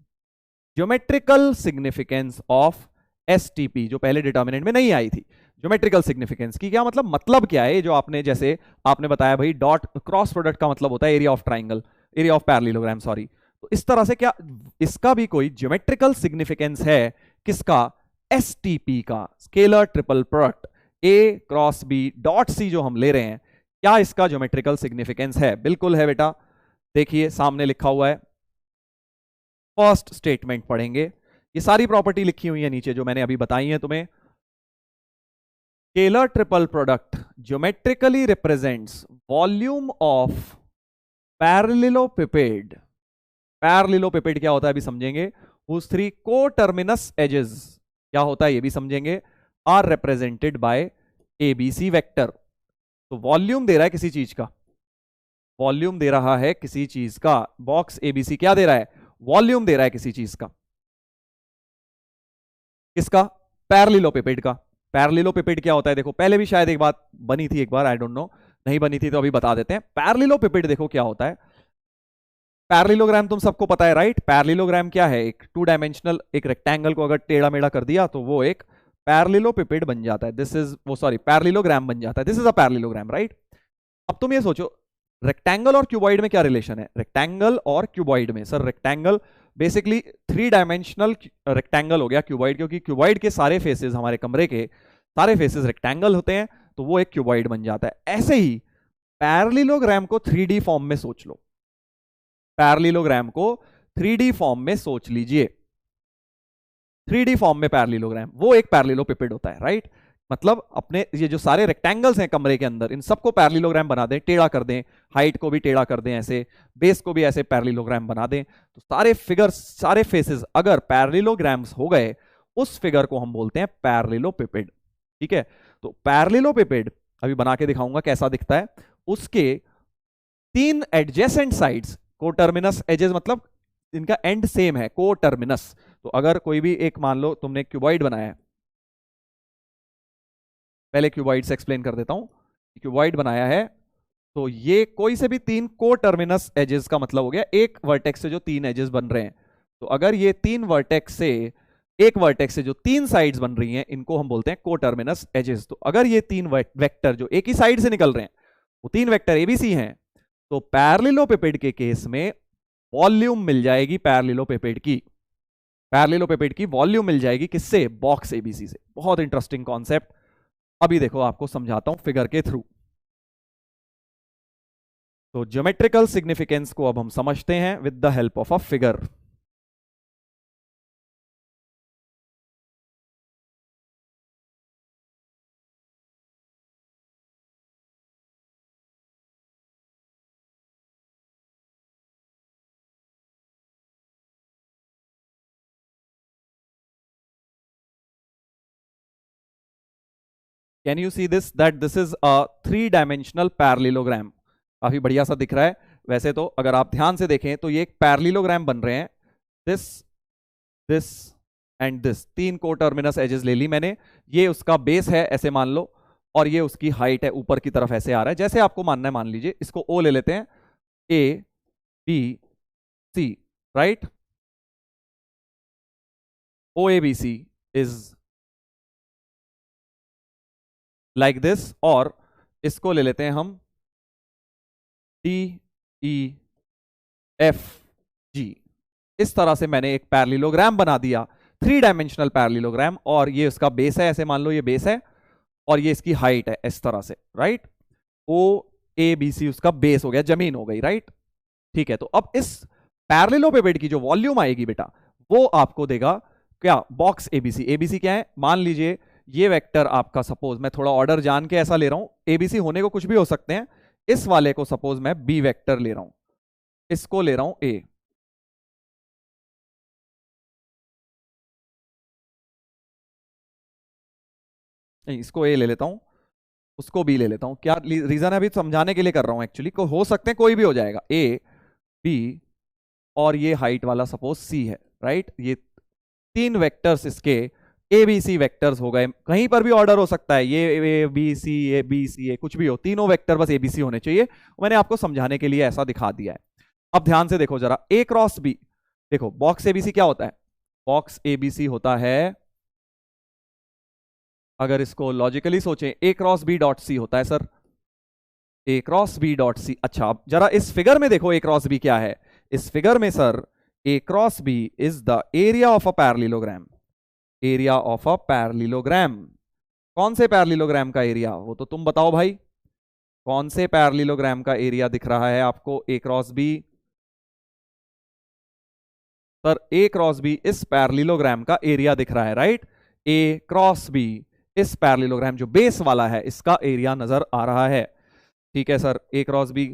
geometrical significance of STP, जो पहले डिटर्मिनेंट में नहीं आई थी। ज्योमेट्रिकल सिग्निफिकेंस की क्या मतलब क्या है, जो आपने जैसे आपने बताया भाई डॉट क्रॉस प्रोडक्ट का मतलब होता है area of triangle, area of parallelogram sorry, तो इस तरह से क्या इसका भी कोई ज्योमेट्रिकल सिग्निफिकेंस है, किसका, एसटीपी का, scalar triple product a cross B dot c जो हम ले रहे हैं, क्या इसका ज्योमेट्रिकल सिग्निफिकेंस है? बिल्कुल है बेटा, देखिए सामने लिखा हुआ है, फर्स्ट स्टेटमेंट पढ़ेंगे, ये सारी प्रॉपर्टी लिखी हुई है नीचे जो मैंने अभी बताई है तुम्हें। Scalar triple product geometrically represents volume of parallelepiped, parallelepiped क्या होता है अभी समझेंगे, whose three co-terminus edges क्या होता है ये भी समझेंगे, are represented by ABC vector. तो वॉल्यूम दे रहा है किसी चीज का, वॉल्यूम दे रहा है किसी चीज का, बॉक्स एबीसी क्या दे रहा है, वॉल्यूम दे रहा है किसी चीज का, किसका, पैरेललोपिपेड का। पैरेललोपिपेड क्या होता है देखो, पहले भी शायद एक बात बनी थी, एक बार आई डोंट नो, नहीं बनी थी तो अभी बता देते हैं। पैरेललोपिपेड देखो क्या होता है, पैरेललोग्राम तुम सबको पता है राइट, पैरेललोग्राम क्या है, एक टू डायमेंशनल एक रेक्टेंगल को अगर टेढ़ा मेढ़ा कर दिया तो वो एक पैरेललोपिपेड बन जाता है, दिस इज वो सॉरी पैरेललोग्राम बन जाता है, this is a parallelogram right. अब तुम ये सोचो रेक्टेंगल और क्यूबॉइड में क्या रिलेशन है, रेक्टेंगल और क्यूबॉइड में, sir rectangle basically three dimensional rectangle हो गया क्यूबॉइड, क्योंकि क्यूबॉइड के सारे फेसेस, हमारे कमरे के सारे फेसेस रेक्टेंगल होते हैं, तो वो एक क्यूबॉइड बन जाता है। ऐसे ही पैरेललोग्राम को 3D फॉर्म में सोच लो, पैरेललोग्राम को 3D फॉर्म में सोच लीजिए, 3D फॉर्म में पैरेललोग्राम वो एक पैरेललोपिपेड होता है राइट। मतलब अपने ये जो सारे रेक्टेंगल्स हैं कमरे के अंदर, इन सबको पैरेललोग्राम बना दें, टेढ़ा कर दें, हाइट को भी टेढ़ा कर दें ऐसे, बेस को भी ऐसे पैरेललोग्राम बना दें, तो सारे फिगर्स सारे फेसेस अगर पैरेललोग्राम्स हो गए, उस फिगर को हम बोलते हैं पैरेललोपिपेड। ठीक है, तो पैरेललोपिपेड अभी बना के दिखाऊंगा कैसा दिखता है। उसके तीन एडजेसेंट साइड्स, कोटर्मिनस एजेस मतलब इनका एंड सेम है, कोटर्मिनस। तो अगर कोई भी एक मान लो तुमने क्यूबॉइड बनाया है, पहले क्यूबॉइड से एक्सप्लेन कर देता हूं, क्यूबॉइड बनाया है तो ये कोई से भी तीन कोटर्मिनस एजेस का मतलब हो गया एक वर्टेक्स से जो तीन एजेस बन रहे हैं, तो अगर ये तीन वर्टेक्स से एक वर्टेक्स से जो तीन साइड्स बन रही हैं, इनको हम बोलते हैं कोटर्मिनस एजेस। तो अगर ये तीन वेक्टर जो एक ही साइड से निकल रहे हैं वो तीन वेक्टर एबीसी हैं, तो पैरेललोपिपेड के केस में वॉल्यूम मिल जाएगी, पैरेललोपिपेड की, पैरेललोपिपेड की वॉल्यूम मिल जाएगी किससे, बॉक्स एबीसी से। बहुत इंटरेस्टिंग कॉन्सेप्ट, अभी देखो आपको समझाता हूं फिगर के थ्रू। तो ज्योमेट्रिकल सिग्निफिकेंस को अब हम समझते हैं with the help of a figure. Can you see this that this is a 3 dimensional parallelogram. काफी बढ़िया सा दिख रहा है। वैसे तो अगर आप ध्यान से देखें तो ये एक पैरेललोग्राम बन रहे हैं। दिस दिस एंड दिस, 3 को टर्मिनस एजेस ले ली मैंने। ये उसका बेस है ऐसे मान लो, और ये उसकी हाइट है, ऊपर की तरफ ऐसे आ रहा है। जैसे आपको मानना है, मान लीजिए इसको ओ ले लेते हैं, a B c, right. O a B c is like this, और इसको ले लेते हैं हम डी ई एफ जी। इस तरह से मैंने एक पैरेललोग्राम बना दिया, 3 डायमेंशनल पैरेललोग्राम, और ये उसका बेस है, ऐसे मान लो ये बेस है, और ये इसकी हाइट है इस तरह से, right. O a B C उसका बेस हो गया, जमीन हो गई, राइट। ठीक है, तो अब इस पैरेललोपिपेड की जो वॉल्यूम आएगी बेटा, वो आपको देगा क्या, बॉक्स एबीसी। एबीसी क्या है, मान लीजिए ये वेक्टर आपका, सपोज मैं थोड़ा ऑर्डर जान के ऐसा ले रहा हूं, एबीसी होने को कुछ भी हो सकते हैं। इस वाले को सपोज मैं बी वेक्टर ले रहा हूं, इसको ले रहा हूं ए, नहीं इसको ए ले लेता हूं, उसको बी ले लेता हूं। क्या रीजन है, अभी समझाने के लिए कर रहा हूं एक्चुअली, को हो सकते हैं कोई भी हो जाएगा, ए बी, और ये हाइट वाला सपोज सी है, राइट। ये 3 वेक्टर्स इसके ए बी सी वेक्टर्स हो गए। कहीं पर भी ऑर्डर हो सकता है, ये A B C, A B C, ए कुछ भी हो, तीनों वेक्टर बस ए बी सी होने चाहिए। मैंने आपको समझाने के लिए ऐसा दिखा दिया है। अब ध्यान से देखो जरा, ए क्रॉस बी, देखो बॉक्स एबीसी क्या होता है, बॉक्स एबीसी होता है, अगर इसको लॉजिकली सोचें, ए क्रॉस बी डॉट सी होता है sir, a cross B dot सी। अच्छा, अब जरा इस फिगर में देखो ए क्रॉस बी क्या है। इस फिगर में sir a cross B is the area of a parallelogram, area of a parallelogram. कौन से पैरेललोग्राम का एरिया, वो तो तुम बताओ भाई, कौन से पैरेललोग्राम का एरिया दिख रहा है आपको, ए cross B. Sir a cross B इस पैरेललोग्राम का एरिया दिख रहा है, राइट। ए क्रॉस बी इस पैरेललोग्राम जो बेस वाला है, इसका एरिया नजर आ रहा है। ठीक है सर, ए क्रॉस बी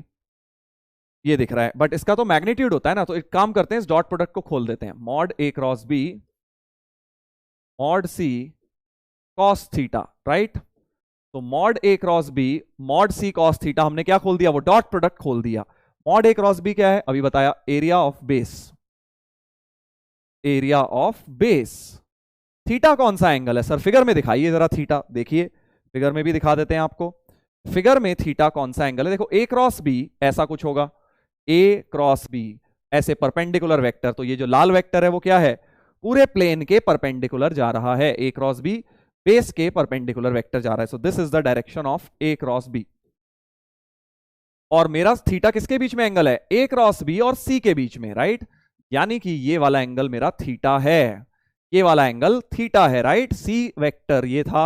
ये दिख रहा है, बट इसका तो मैग्नीट्यूड होता है ना, तो एक काम करते हैं, इस डॉट प्रोडक्ट को खोल देते हैं, mod A cross B mod C cos theta, right. तो mod A cross B mod C cos theta, हमने क्या खोल दिया, वो डॉट प्रोडक्ट खोल दिया। मॉड ए क्रॉस बी क्या है, अभी बताया, area of base, area of base. Theta कौन सा एंगल है सर, फिगर में दिखाइए जरा, थीटा देखिए, फिगर में भी दिखा देते हैं आपको। फिगर में थीटा कौन सा एंगल है, देखो ए क्रॉस बी ऐसा कुछ होगा, ए क्रॉस बी ऐसे परपेंडिकुलर वेक्टर, तो ये जो लाल वेक्टर है वो क्या है, पूरे प्लेन के परपेंडिकुलर जा रहा है, ए क्रॉस बी बेस के परपेंडिकुलर वेक्टर जा रहा है। So this is the direction of A cross B. और मेरा थीटा किसके बीच में एंगल है, ए क्रॉस बी और सी के बीच में, राइट। यानी कि ये वाला एंगल मेरा थीटा है, ये वाला एंगल थीटा है, राइट। सी वेक्टर ये था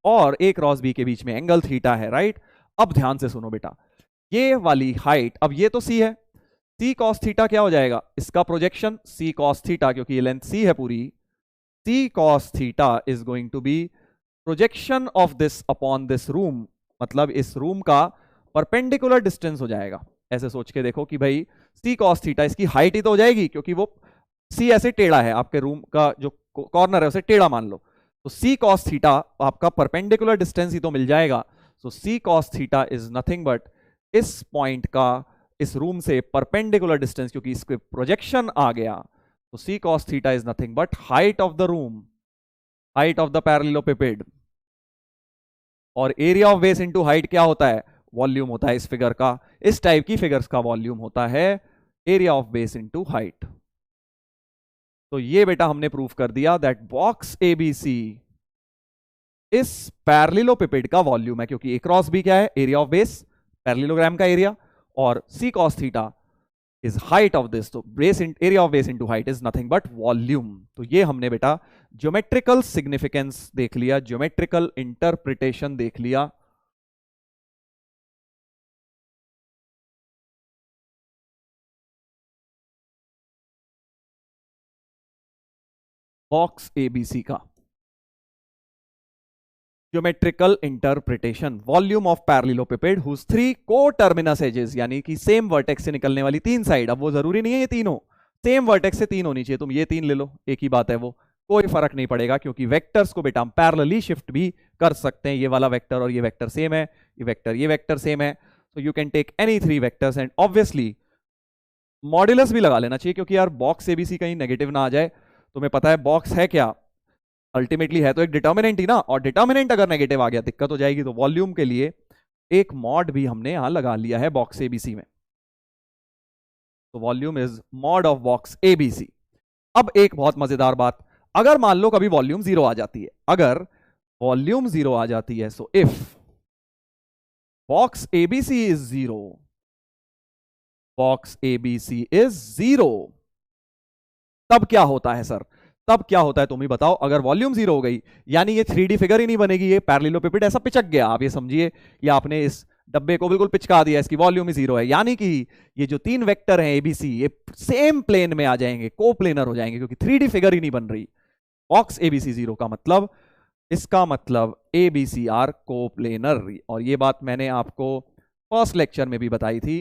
और ए क्रॉस बी के बीच में एंगल थीटा है, राइट। अब ध्यान से सुनो बेटा, ये वाली हाइट, अब ये तो सी है, सी कॉस थीटा क्या हो जाएगा, इसका प्रोजेक्शन सी कॉस थीटा, क्योंकि ये लेंथ सी है पूरी, C cos theta is going to be projection of this upon this room, मतलब इस रूम का परपेंडिकुलर डिस्टेंस हो जाएगा। ऐसे सोच के देखो कि भाई सी कॉस थीटा इसकी हाइट ही तो हो जाएगी, क्योंकि वो सी ऐसे टेढ़ा है, आपके रूम का जो कॉर्नर है उसे टेढ़ा मान लो, तो सी कॉस थीटा आपका परपेंडिकुलर डिस्टेंस ही तो मिल जाएगा। So C cos theta is nothing but इस पॉइंट का इस रूम से परपेंडिकुलर डिस्टेंस, क्योंकि इसके प्रोजेक्शन आ गया, तो C cos theta is nothing but height of the room, height of the parallelepiped. और area of base into height क्या होता है, वॉल्यूम होता है इस फिगर का, इस टाइप की फिगर्स का वॉल्यूम होता है area of base into height. तो ये बेटा हमने प्रूफ कर दिया दैट बॉक्स एबीसी इस पैरेललोपिपेड का वॉल्यूम है, क्योंकि ए क्रॉस बी क्या है, एरिया ऑफ बेस, पैरेललोग्राम का एरिया, और C cos theta is height of this, तो base area of base into height is nothing but volume. तो ये हमने बेटा ज्योमेट्रिकल सिग्निफिकेंस देख लिया, ज्योमेट्रिकल इंटरप्रिटेशन देख लिया। बॉक्स एबीसी का geometrical interpretation, volume of parallelepiped whose 3 coterminous edges, यानी कि सेम वर्टेक्स से निकलने वाली 3 साइड। अब वो जरूरी नहीं है ये तीनों सेम वर्टेक्स से 3 होनी चाहिए, तुम ये 3 ले लो, एक ही बात है वो, कोई फर्क नहीं पड़ेगा, क्योंकि वेक्टर्स को बेटा हम पैरेलली शिफ्ट भी कर सकते हैं, ये वाला वेक्टर और ये वेक्टर सेम है, ये वेक्टर सेम है, so you can take any three vectors and obviously modulus भी लगा लेना चाहिए, क्योंकि यार बॉक्स एबीसी कहीं नेगेटिव ना आ जाए। तुम्हें पता है बॉक्स है क्या, अल्टीमेटली है तो एक डिटर्मिनेंट ही ना, और डिटर्मिनेंट अगर नेगेटिव आ गया दिक्कत हो जाएगी। तो वॉल्यूम के लिए एक मॉड भी हमने यहां लगा लिया है बॉक्स एबीसी में, तो volume is mod of box ABC. अब एक बहुत मजेदार बात, अगर मान लो कभी वॉल्यूम जीरो आ जाती है, अगर वॉल्यूम जीरो आ जाती है, so if box ABC is zero, box ABC is zero, तब क्या होता है सर, तब क्या होता है तुम ही बताओ। अगर वॉल्यूम जीरो हो गई यानी ये 3D फिगर ही नहीं बनेगी, ये पैरेललोपिपेड ऐसा पिचक गया, आप ये समझिए, या आपने इस डब्बे को बिल्कुल पिचका दिया, इसकी वॉल्यूम ही जीरो है, यानी कि ये जो तीन वेक्टर हैं एबीसी ये सेम प्लेन में आ जाएंगे, कोप्लेनर हो जाएंगे, क्योंकि 3D फिगर ही नहीं बन रही। बॉक्स एबीसी जीरो का मतलब, इसका मतलब एबीसी आर कोप्लेनर, और ये बात मैंने आपको फर्स्ट लेक्चर में भी बताई थी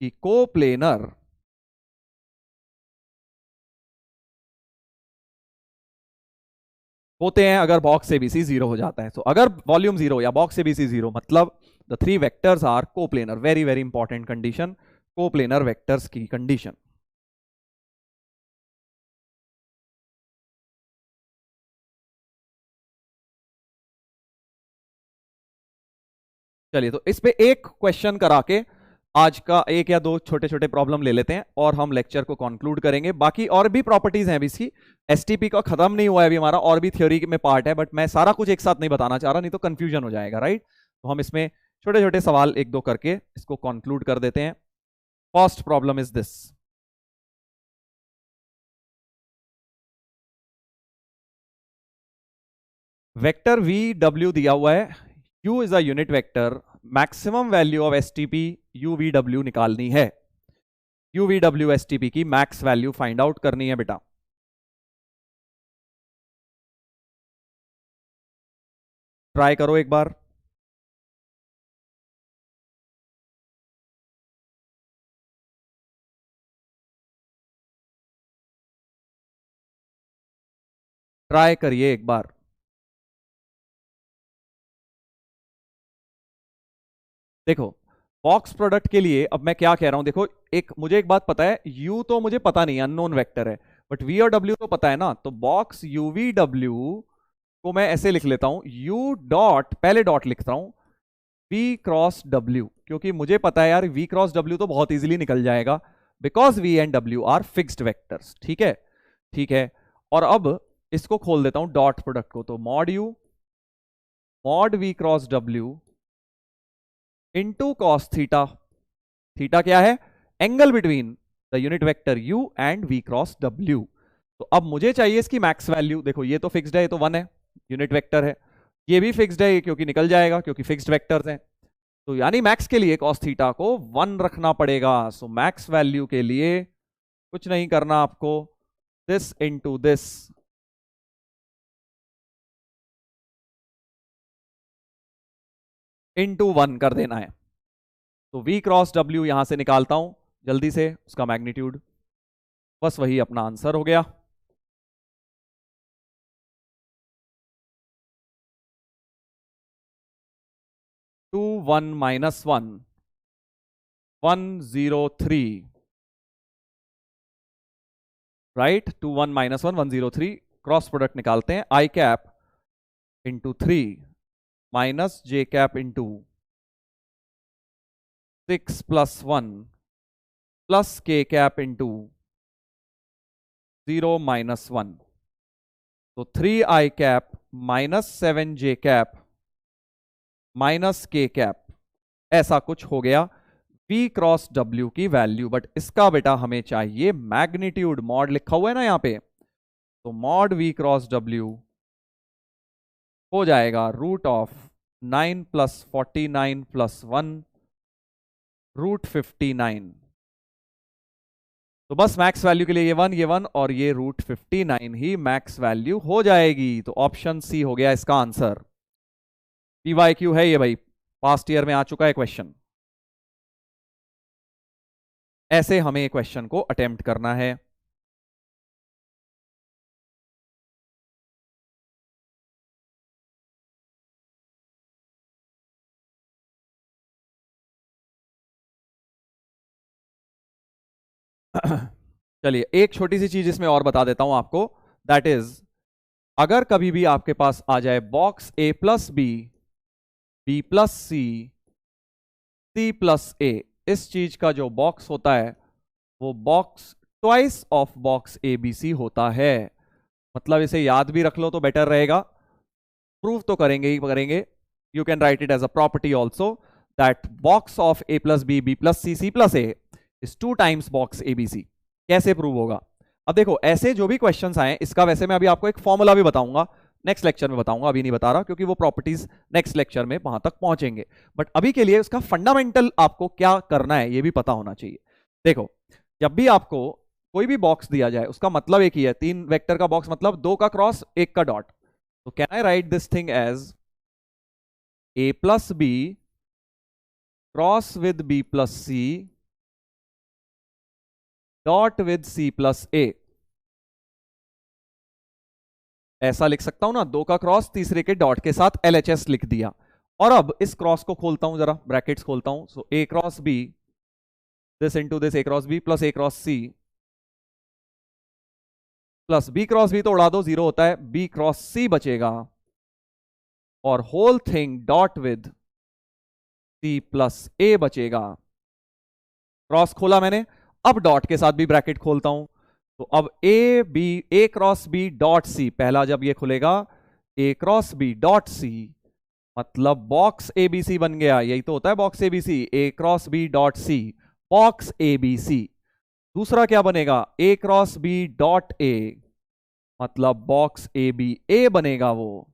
कि कोप्लेनर होते हैं अगर बॉक्स एबीसी जीरो हो जाता है। तो अगर वॉल्यूम जीरो या बॉक्स एबीसी जीरो, मतलब the three vectors are coplanar, very very important condition, coplanar vectors की कंडीशन। चलिए तो इस पे एक क्वेश्चन करा के आज का एक या दो छोटे छोटे प्रॉब्लम ले लेते हैं और हम लेक्चर को कंक्लूड करेंगे। बाकी और भी प्रॉपर्टीज हैं अभी इसकी, एसटीपी का खत्म नहीं हुआ है अभी हमारा, और भी थ्योरी में पार्ट है, बट मैं सारा कुछ एक साथ नहीं बताना चाह रहा, नहीं तो कंफ्यूजन हो जाएगा, राइट। तो हम इसमें छोटे छोटे सवाल एक दो करके इसको कंक्लूड कर देते हैं। First problem is this, vector V W दिया हुआ है, u is a unit vector, maximum value of STP you V W निकालनी है, यू वी डब्ल्यू एसटीपी की मैक्स वैल्यू फाइंड आउट करनी है बेटा। ट्राई करो एक बार। ट्राई करिए एक बार। देखो बॉक्स प्रोडक्ट के लिए अब मैं क्या कह रहा हूं, देखो एक मुझे एक बात पता है, u तो मुझे पता नहीं, अननोन वेक्टर है, बट v और w तो पता है ना, तो बॉक्स u v w को मैं ऐसे लिख लेता हूं, u डॉट, पहले डॉट लिखता हूं v क्रॉस w, क्योंकि मुझे पता है यार v क्रॉस w तो बहुत इजीली निकल जाएगा, because v and w are fixed vectors, ठीक है, ठीक है। और अब इसको खोल देता हूं डॉट प्रोडक्ट को, तो mod u mod v cross w into cos theta, theta क्या है, angle between the unit vector u and v cross w। तो अब मुझे चाहिए इसकी मैक्स वैल्यू, देखो ये तो फिक्स्ड है, ये तो 1 है, यूनिट वेक्टर है, ये भी फिक्स्ड है क्योंकि निकल जाएगा क्योंकि फिक्स्ड वेक्टर्स हैं, तो यानी मैक्स के लिए कॉस थीटा को 1 रखना पड़ेगा। सो मैक्स वैल्यू के लिए कुछ नहीं करना आपको, दिस इंटू दिस इंटू 1 कर देना है। तो v क्रॉस w यहां से निकालता हूं जल्दी से उसका मैग्नीट्यूड, बस वही अपना आंसर हो गया। Two one minus one 103, right, 2 1 माइनस 1 103, क्रॉस प्रोडक्ट निकालते हैं, i cap into 3 minus J cap into 6 plus 1 plus के कैप इंटू 0 माइनस 1, तो 3 i cap minus 7 j cap minus k cap, ऐसा कुछ हो गया v क्रॉस w की वैल्यू। बट इसका बेटा हमें चाहिए मैग्नीट्यूड, मॉड लिखा हुआ है ना यहाँ पे, तो मॉड v क्रॉस w हो जाएगा root of 9 plus 49 plus 1 root 59। तो बस मैक्स वैल्यू के लिए ये वन और ये रूट 59 ही मैक्स वैल्यू हो जाएगी। तो ऑप्शन सी हो गया इसका आंसर। पीवाईक्यू है ये भाई, पास्ट ईयर में आ चुका है क्वेश्चन, ऐसे हमें क्वेश्चन को अटेम्प्ट करना है। चलिए एक छोटी सी चीज इसमें और बता देता हूं आपको, दैट इज अगर कभी भी आपके पास आ जाए box a plus b, b plus c, c plus a, इस चीज का जो बॉक्स होता है वो box twice of box A B c होता है। मतलब इसे याद भी रख लो तो बेटर रहेगा, प्रूव तो करेंगे ही करेंगे। You can write it as a property also that box of a plus b, b plus c, c plus a is 2 times box A B c. कैसे प्रूव होगा? अब देखो ऐसे जो भी क्वेश्चंस आए, इसका वैसे मैं अभी आपको एक फॉर्मूला भी बताऊंगा, नेक्स्ट लेक्चर में बताऊंगा, अभी नहीं बता रहा क्योंकि वो प्रॉपर्टीज नेक्स्ट लेक्चर में वहां तक पहुंचेंगे। बट अभी के लिए उसका फंडामेंटल आपको क्या करना है ये भी पता होना चाहिए। देखो जब भी आपको कोई भी बॉक्स दिया जाए उसका मतलब एक ही है, 3 वेक्टर का बॉक्स मतलब 2 का क्रॉस 1 का डॉट। तो can I write this thing as A plus B cross with B plus C dot with C plus A. ऐसा लिख सकता हूं ना, 2 का क्रॉस तीसरे के डॉट के साथ LHS लिख दिया। और अब इस क्रॉस को खोलता हूं, जरा ब्रैकेट्स खोलता हूं। So A cross B, this into this, A cross B plus A cross C plus B cross B तो उड़ा दो, 0 होता है, बी क्रॉस सी बचेगा और whole thing dot with C plus A बचेगा। क्रॉस खोला मैंने, अब डॉट के साथ भी ब्रैकेट खोलता हूं। तो अब A B, A cross B dot C, पहला जब ये खुलेगा A cross B dot C मतलब बॉक्स एबीसी बन गया। यही तो होता है box ABC, A cross B dot C box ABC. दूसरा क्या बनेगा, A cross B dot A मतलब बॉक्स ए बी ए बनेगा। वो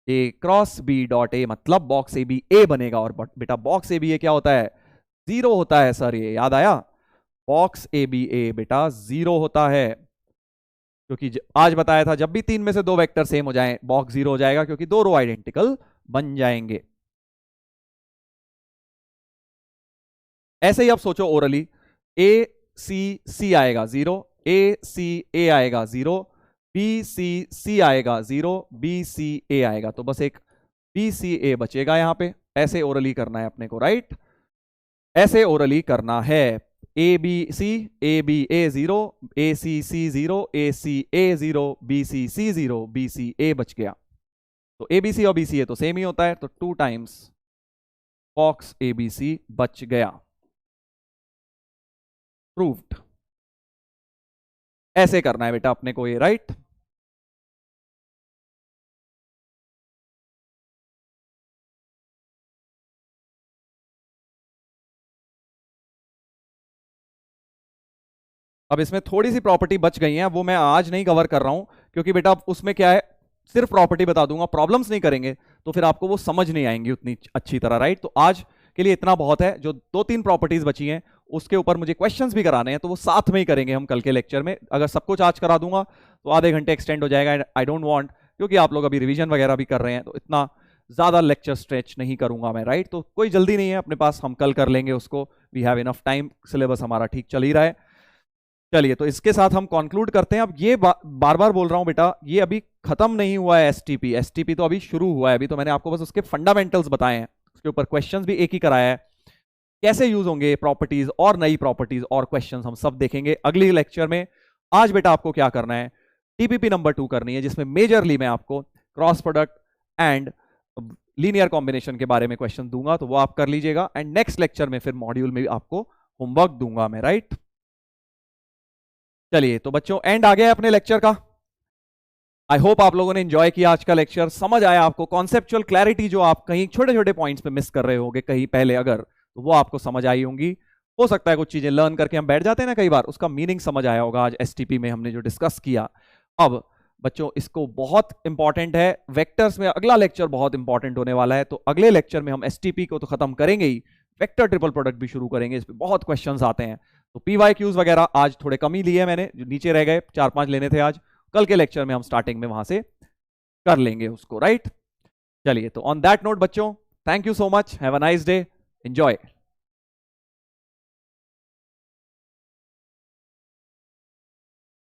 A cross B dot A मतलब बॉक्स ए बी ए बनेगा। और बेटा बॉक्स ए बी ए क्या होता है, 0 होता है सर, ये याद आया? बॉक्स ए बी ए बेटा 0 होता है, क्योंकि आज बताया था जब भी 3 में से 2 वेक्टर सेम हो जाएं बॉक्स 0 हो जाएगा, क्योंकि 2 रो आइडेंटिकल बन जाएंगे। ऐसे ही आप सोचो ओरली, ए सी सी आएगा 0, ए सी ए आएगा 0, बी सी सी आएगा 0, बी सी ए आएगा, तो बस एक बी सी ए बचेगा यहां पे। ऐसे ओरली करना है अपने को, राइट? ऐसे ओरली करना है। A B C, A B A 0, A C C 0, A C A 0, B C C 0, B C A बच गया। तो ए बी सी और बी सी ए तो सेम ही होता है, तो 2 times box A B c बच गया। प्रूव्ड। ऐसे करना है बेटा अपने को ये, राइट? अब इसमें थोड़ी सी प्रॉपर्टी बच गई है, वो मैं आज नहीं कवर कर रहा हूं, क्योंकि बेटा उसमें क्या है, सिर्फ प्रॉपर्टी बता दूंगा, प्रॉब्लम्स नहीं करेंगे तो फिर आपको वो समझ नहीं आएंगी उतनी अच्छी तरह, राइट? तो आज के लिए इतना बहुत है। जो 2-3 प्रॉपर्टीज बची हैं उसके ऊपर मुझे क्वेश्चंस भी कराने हैं, तो वो साथ में ही करेंगे हम कल के लेक्चर में। अगर सब कुछ आज करा दूंगा तो आधे घंटे एक्सटेंड हो जाएगा। आई डोंट वांट, क्योंकि आप लोग अभी रिवीजन वगैरह भी कर रहे हैं, तो इतना ज्यादा लेक्चर स्ट्रेच नहीं करूंगा मैं, राइट? तो कोई जल्दी नहीं है अपने पास, हम कल कर लेंगे उसको। We have enough time, syllabus हमारा ठीक चल ही रहा है। चलिए तो इसके साथ हम कंक्लूड करते हैं। अब ये बार बार बोल रहा हूं बेटा, ये अभी खत्म नहीं हुआ है एसटीपी। एसटीपी तो अभी शुरू हुआ है, अभी तो मैंने आपको बस उसके फंडामेंटल्स बताए हैं, उसके ऊपर क्वेश्चंस भी एक ही कराया है। कैसे यूज होंगे प्रॉपर्टीज और नई प्रॉपर्टीज और क्वेश्चंस हम सब देखेंगे अगले लेक्चर में। आज बेटा आपको क्या करना है, टीपीपी नंबर 2 करनी है, जिसमें मेजरली मैं आपको cross product and linear combination के बारे में क्वेश्चन दूंगा, तो वो आप कर लीजिएगा। एंड नेक्स्ट लेक्चर में फिर मॉड्यूल में आपको होमवर्क दूंगा मैं, राइट? चलिए तो बच्चों एंड आ गया अपने लेक्चर का। आई होप आप लोगों ने एंजॉय किया आज का लेक्चर, समझ आया आपको कॉन्सेप्चुअल क्लैरिटी, जो आप कहीं छोटे छोटे पॉइंट्स पे मिस कर रहे होंगे कहीं पहले अगर, तो वो आपको समझ आई होंगी। हो सकता है कुछ चीजें लर्न करके हम बैठ जाते हैं ना कई बार, उसका मीनिंग समझ आया होगा आज एसटीपी में हमने जो डिस्कस किया। अब बच्चों इसको बहुत इंपॉर्टेंट है, वेक्टर्स में अगला लेक्चर बहुत इंपॉर्टेंट होने वाला है, तो अगले लेक्चर में हम एसटीपी को तो खत्म करेंगे ही, वेक्टर ट्रिपल प्रोडक्ट भी शुरू करेंगे। इस पे बहुत क्वेश्चंस आते हैं, तो पीवाईक्यूज वगैरह आज थोड़े कम ही लिए मैंने, जो नीचे रह गए 4-5 लेने थे आज, कल के लेक्चर में हम स्टार्टिंग में वहां से कर लेंगे उसको, राइट? चलिए तो ऑन दैट नोट बच्चों, thank you so much, have a nice day, enjoy.